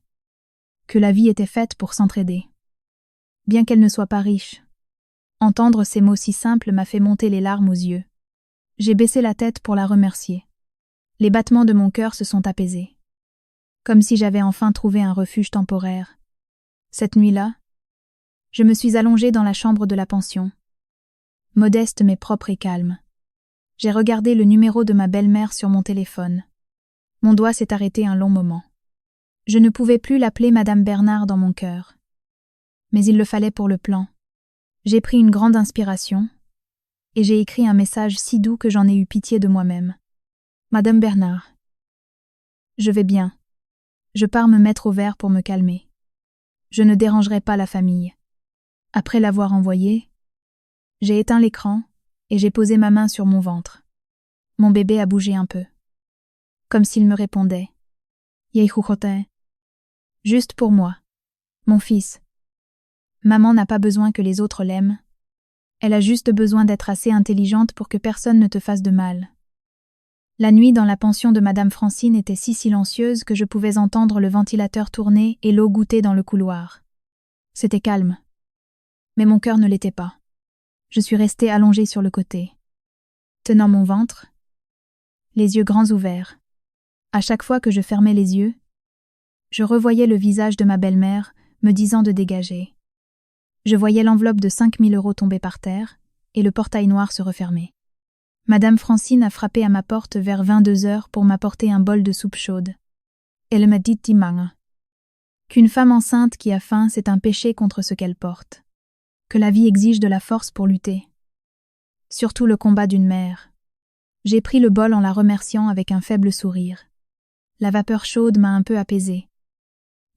que la vie était faite pour s'entraider. Bien qu'elle ne soit pas riche, entendre ces mots si simples m'a fait monter les larmes aux yeux. J'ai baissé la tête pour la remercier. Les battements de mon cœur se sont apaisés, comme si j'avais enfin trouvé un refuge temporaire. Cette nuit-là, je me suis allongée dans la chambre de la pension, modeste mais propre et calme. J'ai regardé le numéro de ma belle-mère sur mon téléphone. Mon doigt s'est arrêté un long moment. Je ne pouvais plus l'appeler Madame Bernard dans mon cœur. Mais il le fallait pour le plan. J'ai pris une grande inspiration et j'ai écrit un message si doux que j'en ai eu pitié de moi-même. Madame Bernard. Je vais bien. Je pars me mettre au vert pour me calmer. Je ne dérangerai pas la famille. Après l'avoir envoyé, j'ai éteint l'écran et j'ai posé ma main sur mon ventre. Mon bébé a bougé un peu. Comme s'il me répondait. Yehuchote. Juste pour moi. Mon fils. Maman n'a pas besoin que les autres l'aiment. Elle a juste besoin d'être assez intelligente pour que personne ne te fasse de mal. La nuit dans la pension de Madame Francine était si silencieuse que je pouvais entendre le ventilateur tourner et l'eau goutter dans le couloir. C'était calme. Mais mon cœur ne l'était pas. Je suis restée allongée sur le côté, tenant mon ventre, les yeux grands ouverts. À chaque fois que je fermais les yeux, je revoyais le visage de ma belle-mère me disant de dégager. Je voyais l'enveloppe de 5 000 € tomber par terre et le portail noir se refermer. Madame Francine a frappé à ma porte vers 22 heures pour m'apporter un bol de soupe chaude. Elle m'a dit dimanche qu'une femme enceinte qui a faim, c'est un péché contre ce qu'elle porte, que la vie exige de la force pour lutter. Surtout le combat d'une mère. J'ai pris le bol en la remerciant avec un faible sourire. La vapeur chaude m'a un peu apaisée.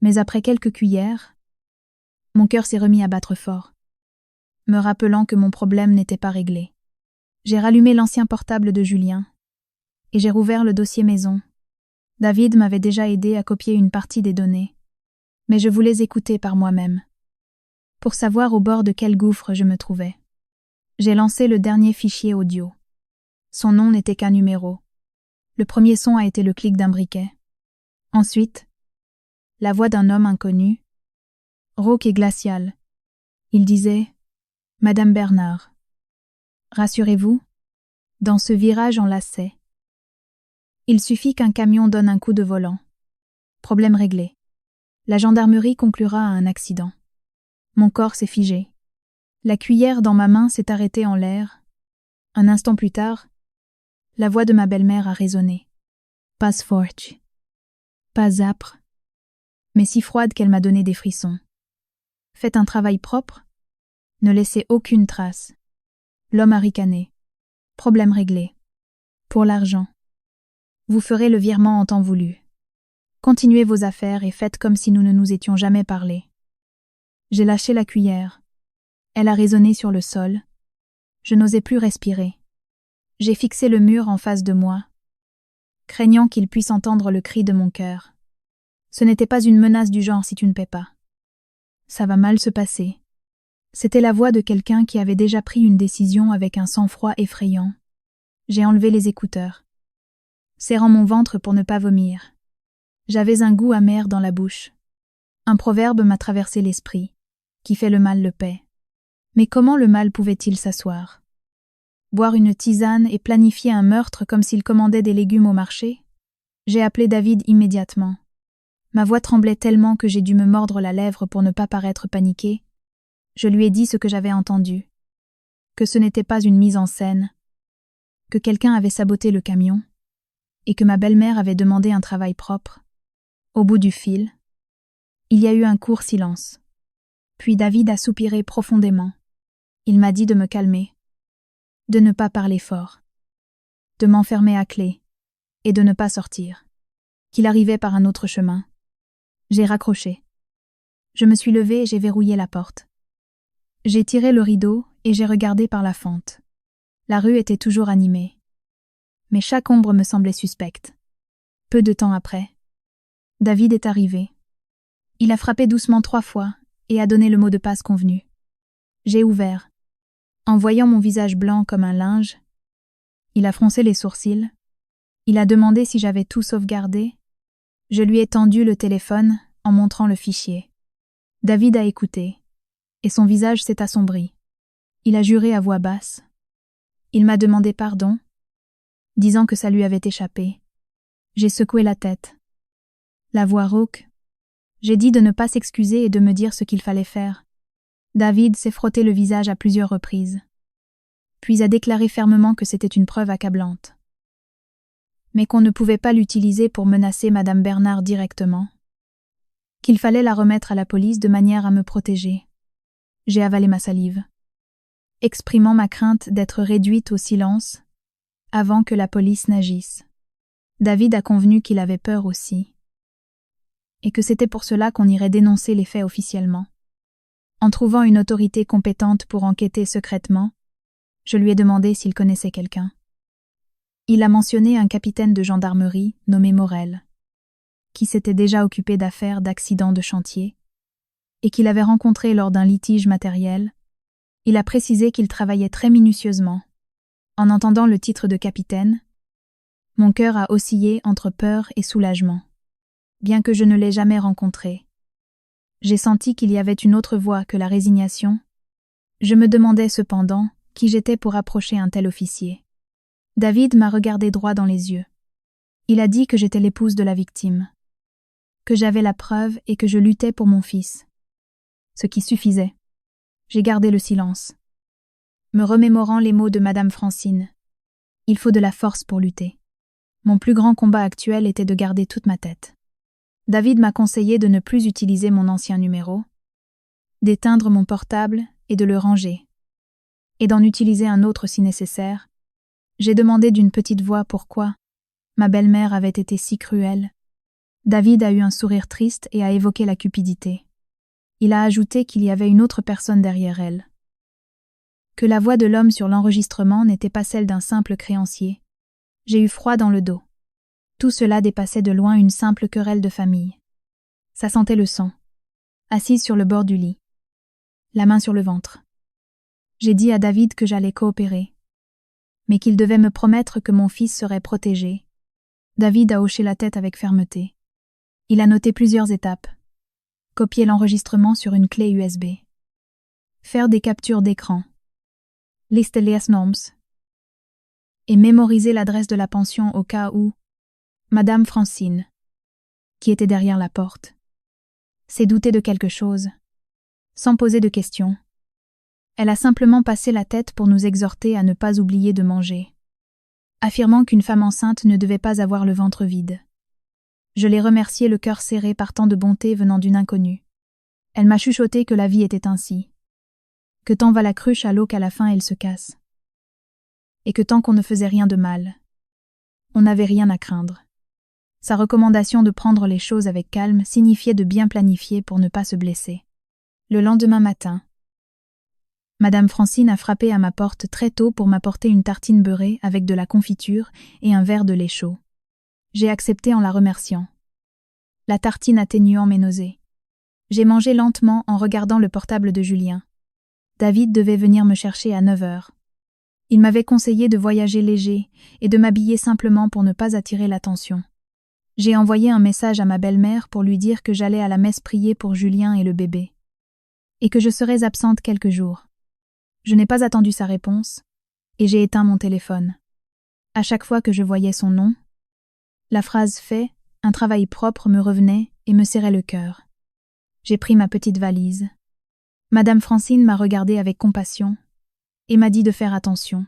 Mais après quelques cuillères, mon cœur s'est remis à battre fort, me rappelant que mon problème n'était pas réglé. J'ai rallumé l'ancien portable de Julien et j'ai rouvert le dossier maison. David m'avait déjà aidé à copier une partie des données, mais je voulais écouter par moi-même, pour savoir au bord de quel gouffre je me trouvais. J'ai lancé le dernier fichier audio. Son nom n'était qu'un numéro. Le premier son a été le clic d'un briquet. Ensuite, la voix d'un homme inconnu, rauque et glacial. Il disait « Madame Bernard, rassurez-vous, dans ce virage en lacet, il suffit qu'un camion donne un coup de volant. Problème réglé. La gendarmerie conclura à un accident. Mon corps s'est figé. La cuillère dans ma main s'est arrêtée en l'air. Un instant plus tard, la voix de ma belle-mère a résonné. Pas forte, pas âpre, mais si froide qu'elle m'a donné des frissons. Faites un travail propre, ne laissez aucune trace. L'homme a ricané. Problème réglé. Pour l'argent. Vous ferez le virement en temps voulu. Continuez vos affaires et faites comme si nous ne nous étions jamais parlé. J'ai lâché la cuillère. Elle a résonné sur le sol. Je n'osais plus respirer. J'ai fixé le mur en face de moi, craignant qu'il puisse entendre le cri de mon cœur. Ce n'était pas une menace du genre si tu ne paies pas. Ça va mal se passer. C'était la voix de quelqu'un qui avait déjà pris une décision avec un sang-froid effrayant. J'ai enlevé les écouteurs, serrant mon ventre pour ne pas vomir. J'avais un goût amer dans la bouche. Un proverbe m'a traversé l'esprit, qui fait le mal le paie. Mais comment le mal pouvait-il s'asseoir? Boire une tisane et planifier un meurtre comme s'il commandait des légumes au marché? J'ai appelé David immédiatement. Ma voix tremblait tellement que j'ai dû me mordre la lèvre pour ne pas paraître paniquée. Je lui ai dit ce que j'avais entendu, que ce n'était pas une mise en scène, que quelqu'un avait saboté le camion, et que ma belle-mère avait demandé un travail propre. Au bout du fil, il y a eu un court silence. Puis David a soupiré profondément. Il m'a dit de me calmer, de ne pas parler fort, de m'enfermer à clé, et de ne pas sortir, qu'il arrivait par un autre chemin. J'ai raccroché. Je me suis levée et j'ai verrouillé la porte. J'ai tiré le rideau et j'ai regardé par la fente. La rue était toujours animée. Mais chaque ombre me semblait suspecte. Peu de temps après, David est arrivé. Il a frappé doucement 3 fois et a donné le mot de passe convenu. J'ai ouvert. En voyant mon visage blanc comme un linge, il a froncé les sourcils. Il a demandé si j'avais tout sauvegardé. Je lui ai tendu le téléphone en montrant le fichier. David a écouté, et son visage s'est assombri. Il a juré à voix basse. Il m'a demandé pardon, disant que ça lui avait échappé. J'ai secoué la tête. La voix rauque. J'ai dit de ne pas s'excuser et de me dire ce qu'il fallait faire. David s'est frotté le visage à plusieurs reprises, puis a déclaré fermement que c'était une preuve accablante, mais qu'on ne pouvait pas l'utiliser pour menacer Madame Bernard directement, qu'il fallait la remettre à la police de manière à me protéger. J'ai avalé ma salive, exprimant ma crainte d'être réduite au silence avant que la police n'agisse. David a convenu qu'il avait peur aussi, et que c'était pour cela qu'on irait dénoncer les faits officiellement. En trouvant une autorité compétente pour enquêter secrètement, je lui ai demandé s'il connaissait quelqu'un. Il a mentionné un capitaine de gendarmerie nommé Morel. qui s'était déjà occupé d'affaires d'accidents de chantier, et qu'il avait rencontré lors d'un litige matériel, il a précisé qu'il travaillait très minutieusement. En entendant le titre de capitaine, mon cœur a oscillé entre peur et soulagement. Bien que je ne l'ai jamais rencontré, j'ai senti qu'il y avait une autre voie que la résignation. Je me demandais cependant qui j'étais pour approcher un tel officier. David m'a regardé droit dans les yeux. Il a dit que j'étais l'épouse de la victime, que j'avais la preuve et que je luttais pour mon fils. Ce qui suffisait. J'ai gardé le silence, me remémorant les mots de Madame Francine. Il faut de la force pour lutter. Mon plus grand combat actuel était de garder toute ma tête. David m'a conseillé de ne plus utiliser mon ancien numéro, d'éteindre mon portable et de le ranger, et d'en utiliser un autre si nécessaire. J'ai demandé d'une petite voix pourquoi ma belle-mère avait été si cruelle. David a eu un sourire triste et a évoqué la cupidité. Il a ajouté qu'il y avait une autre personne derrière elle. Que la voix de l'homme sur l'enregistrement n'était pas celle d'un simple créancier. J'ai eu froid dans le dos. Tout cela dépassait de loin une simple querelle de famille. Ça sentait le sang. Assise sur le bord du lit, la main sur le ventre. J'ai dit à David que j'allais coopérer, mais qu'il devait me promettre que mon fils serait protégé. David a hoché la tête avec fermeté. Il a noté plusieurs étapes. Copier l'enregistrement sur une clé USB. Faire des captures d'écran. Liste les noms. Et mémoriser l'adresse de la pension au cas où Madame Francine, qui était derrière la porte, s'est doutée de quelque chose, sans poser de questions. Elle a simplement passé la tête pour nous exhorter à ne pas oublier de manger, affirmant qu'une femme enceinte ne devait pas avoir le ventre vide. Je l'ai remerciée le cœur serré par tant de bonté venant d'une inconnue. Elle m'a chuchoté que la vie était ainsi, que tant va la cruche à l'eau qu'à la fin elle se casse, et que tant qu'on ne faisait rien de mal, on n'avait rien à craindre. Sa recommandation de prendre les choses avec calme signifiait de bien planifier pour ne pas se blesser. Le lendemain matin, Madame Francine a frappé à ma porte très tôt pour m'apporter une tartine beurrée avec de la confiture et un verre de lait chaud. J'ai accepté en la remerciant, la tartine atténuant mes nausées. J'ai mangé lentement en regardant le portable de Julien. David devait venir me chercher à 9h. Il m'avait conseillé de voyager léger et de m'habiller simplement pour ne pas attirer l'attention. J'ai envoyé un message à ma belle-mère pour lui dire que j'allais à la messe prier pour Julien et le bébé, et que je serais absente quelques jours. Je n'ai pas attendu sa réponse, et j'ai éteint mon téléphone. À chaque fois que je voyais son nom, la phrase « fait », un travail propre me revenait et me serrait le cœur. J'ai pris ma petite valise. Madame Francine m'a regardée avec compassion et m'a dit de faire attention.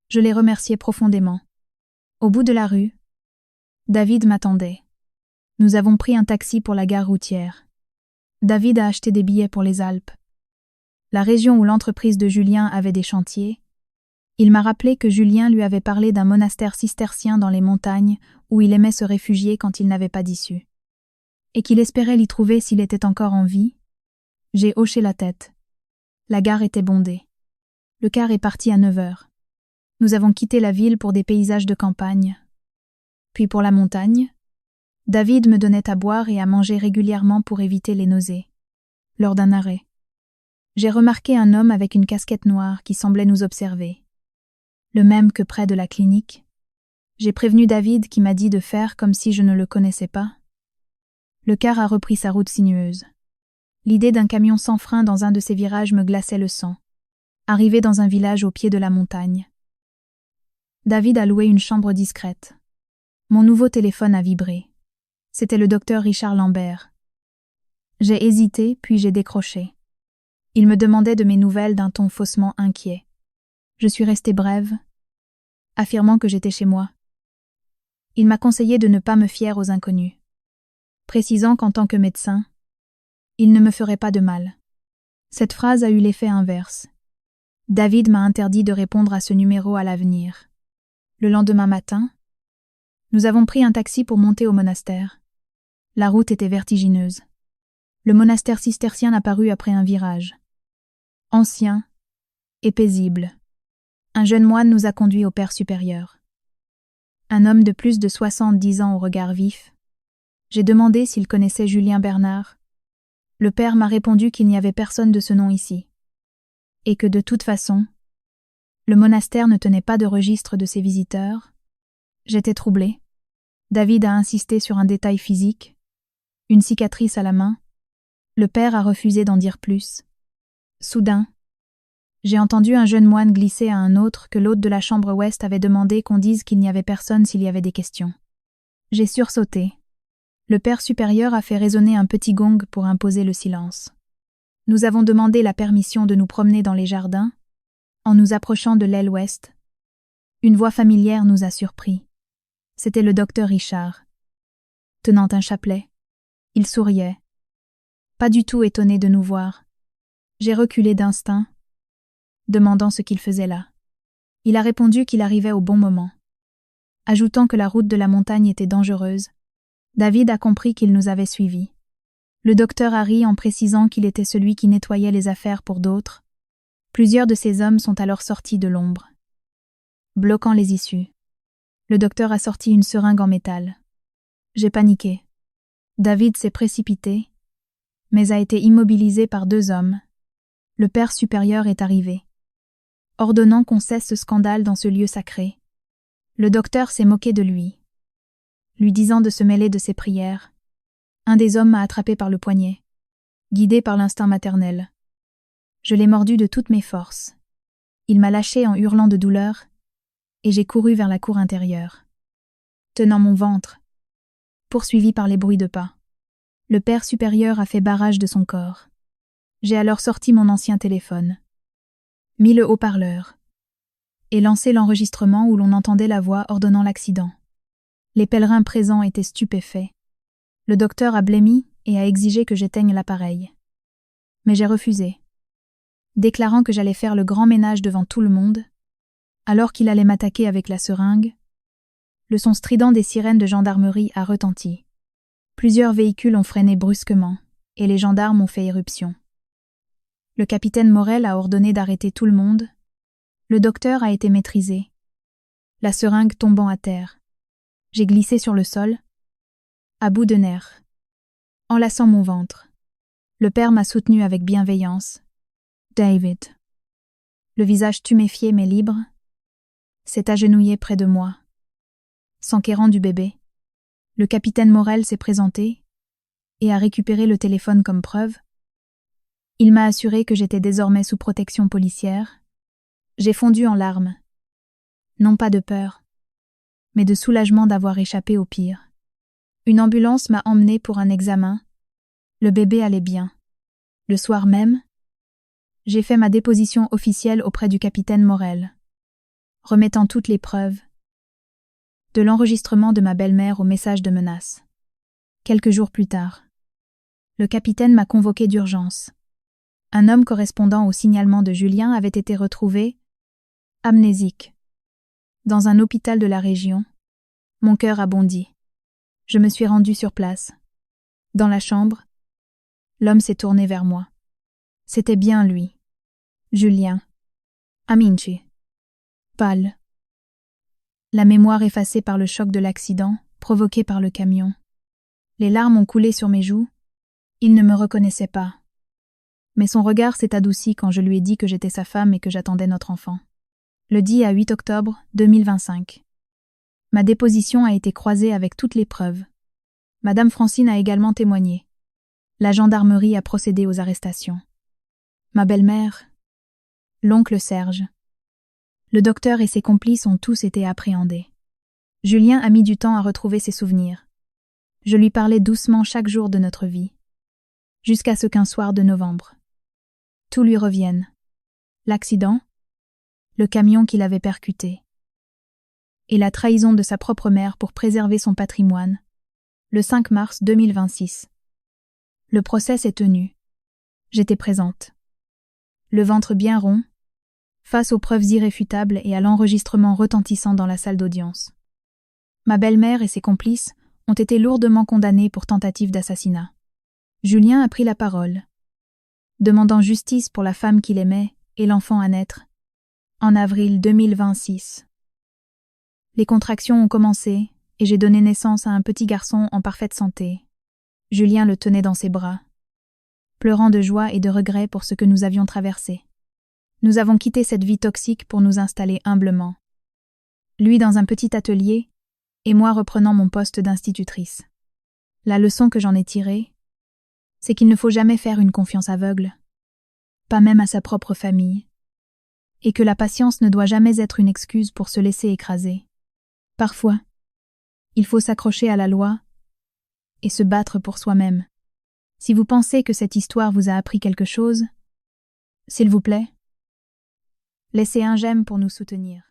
Je l'ai remerciée profondément. Au bout de la rue, David m'attendait. Nous avons pris un taxi pour la gare routière. David a acheté des billets pour les Alpes, la région où l'entreprise de Julien avait des chantiers. Il m'a rappelé que Julien lui avait parlé d'un monastère cistercien dans les montagnes où il aimait se réfugier quand il n'avait pas d'issue, et qu'il espérait l'y trouver s'il était encore en vie. J'ai hoché la tête. La gare était bondée. Le car est parti à 9h. Nous avons quitté la ville pour des paysages de campagne. Puis pour la montagne, David me donnait à boire et à manger régulièrement pour éviter les nausées. Lors d'un arrêt, j'ai remarqué un homme avec une casquette noire qui semblait nous observer. Le même que près de la clinique. J'ai prévenu David qui m'a dit de faire comme si je ne le connaissais pas. Le car a repris sa route sinueuse. L'idée d'un camion sans frein dans un de ces virages me glaçait le sang. Arrivé dans un village au pied de la montagne, David a loué une chambre discrète. Mon nouveau téléphone a vibré. C'était le docteur Richard Lambert. J'ai hésité, puis j'ai décroché. Il me demandait de mes nouvelles d'un ton faussement inquiet. Je suis restée brève, affirmant que j'étais chez moi. Il m'a conseillé de ne pas me fier aux inconnus, précisant qu'en tant que médecin, il ne me ferait pas de mal. Cette phrase a eu l'effet inverse. David m'a interdit de répondre à ce numéro à l'avenir. Le lendemain matin, nous avons pris un taxi pour monter au monastère. La route était vertigineuse. Le monastère cistercien apparut après un virage. Ancien et paisible. Un jeune moine nous a conduits au père supérieur. Un homme de plus de 70 ans au regard vif, J'ai demandé s'il connaissait Julien Bernard. Le père m'a répondu qu'il n'y avait personne de ce nom ici. Et que de toute façon, le monastère ne tenait pas de registre de ses visiteurs. J'étais troublée. David a insisté sur un détail physique, une cicatrice à la main. Le père a refusé d'en dire plus. Soudain, j'ai entendu un jeune moine glisser à un autre que l'hôte de la chambre ouest avait demandé qu'on dise qu'il n'y avait personne s'il y avait des questions. J'ai sursauté. Le père supérieur a fait résonner un petit gong pour imposer le silence. Nous avons demandé la permission de nous promener dans les jardins, en nous approchant de l'aile ouest. Une voix familière nous a surpris. C'était le docteur Richard. Tenant un chapelet, il souriait. Pas du tout étonné de nous voir. J'ai reculé d'instinct, demandant ce qu'il faisait là. Il a répondu qu'il arrivait au bon moment. Ajoutant que la route de la montagne était dangereuse, David a compris qu'il nous avait suivis. Le docteur a ri en précisant qu'il était celui qui nettoyait les affaires pour d'autres. Plusieurs de ces hommes sont alors sortis de l'ombre, bloquant les issues. Le docteur a sorti une seringue en métal. J'ai paniqué. David s'est précipité, mais a été immobilisé par 2 hommes. Le père supérieur est arrivé, ordonnant qu'on cesse ce scandale dans ce lieu sacré. Le docteur s'est moqué de lui disant de se mêler de ses prières. Un des hommes m'a attrapé par le poignet, guidé par l'instinct maternel. Je l'ai mordu de toutes mes forces. Il m'a lâché en hurlant de douleur, et j'ai couru vers la cour intérieure, tenant mon ventre, poursuivi par les bruits de pas. Le père supérieur a fait barrage de son corps. J'ai alors sorti mon ancien téléphone, mis le haut-parleur, et lancé l'enregistrement où l'on entendait la voix ordonnant l'accident. Les pèlerins présents étaient stupéfaits. Le docteur a blêmi et a exigé que j'éteigne l'appareil. Mais j'ai refusé, déclarant que j'allais faire le grand ménage devant tout le monde, alors qu'il allait m'attaquer avec la seringue. Le son strident des sirènes de gendarmerie a retenti. Plusieurs véhicules ont freiné brusquement, et les gendarmes ont fait éruption. Le capitaine Morel a ordonné d'arrêter tout le monde. Le docteur a été maîtrisé, la seringue tombant à terre. J'ai glissé sur le sol, à bout de nerfs, enlaçant mon ventre. Le père m'a soutenu avec bienveillance. David, le visage tuméfié mais libre, s'est agenouillé près de moi. S'enquérant du bébé, le capitaine Morel s'est présenté et a récupéré le téléphone comme preuve. Il m'a assuré que j'étais désormais sous protection policière. J'ai fondu en larmes. Non pas de peur, mais de soulagement d'avoir échappé au pire. Une ambulance m'a emmenée pour un examen. Le bébé allait bien. Le soir même, j'ai fait ma déposition officielle auprès du capitaine Morel, remettant toutes les preuves, de l'enregistrement de ma belle-mère au message de menace. Quelques jours plus tard, le capitaine m'a convoqué d'urgence. Un homme correspondant au signalement de Julien avait été retrouvé, amnésique, dans un hôpital de la région. Mon cœur a bondi. Je me suis rendue sur place. Dans la chambre, l'homme s'est tourné vers moi. C'était bien lui. Julien. Amici. Pâle. La mémoire effacée par le choc de l'accident, provoqué par le camion. Les larmes ont coulé sur mes joues. Il ne me reconnaissait pas. Mais son regard s'est adouci quand je lui ai dit que j'étais sa femme et que j'attendais notre enfant. Le 10 à 8 octobre 2025. Ma déposition a été croisée avec toutes les preuves. Madame Francine a également témoigné. La gendarmerie a procédé aux arrestations. Ma belle-mère, l'oncle Serge, le docteur et ses complices ont tous été appréhendés. Julien a mis du temps à retrouver ses souvenirs. Je lui parlais doucement chaque jour de notre vie, jusqu'à ce qu'un soir de novembre, tout lui revienne. L'accident, le camion qui l'avait percuté, et la trahison de sa propre mère pour préserver son patrimoine, le 5 mars 2026. Le procès s'est tenu. J'étais présente. Le ventre bien rond, face aux preuves irréfutables et à l'enregistrement retentissant dans la salle d'audience. Ma belle-mère et ses complices ont été lourdement condamnés pour tentative d'assassinat. Julien a pris la parole, demandant justice pour la femme qu'il aimait et l'enfant à naître, en avril 2026. Les contractions ont commencé et j'ai donné naissance à un petit garçon en parfaite santé. Julien le tenait dans ses bras, pleurant de joie et de regret pour ce que nous avions traversé. Nous avons quitté cette vie toxique pour nous installer humblement. Lui dans un petit atelier, et moi reprenant mon poste d'institutrice. La leçon que j'en ai tirée, c'est qu'il ne faut jamais faire une confiance aveugle, pas même à sa propre famille, et que la patience ne doit jamais être une excuse pour se laisser écraser. Parfois, il faut s'accrocher à la loi et se battre pour soi-même. Si vous pensez que cette histoire vous a appris quelque chose, s'il vous plaît, laissez un j'aime pour nous soutenir.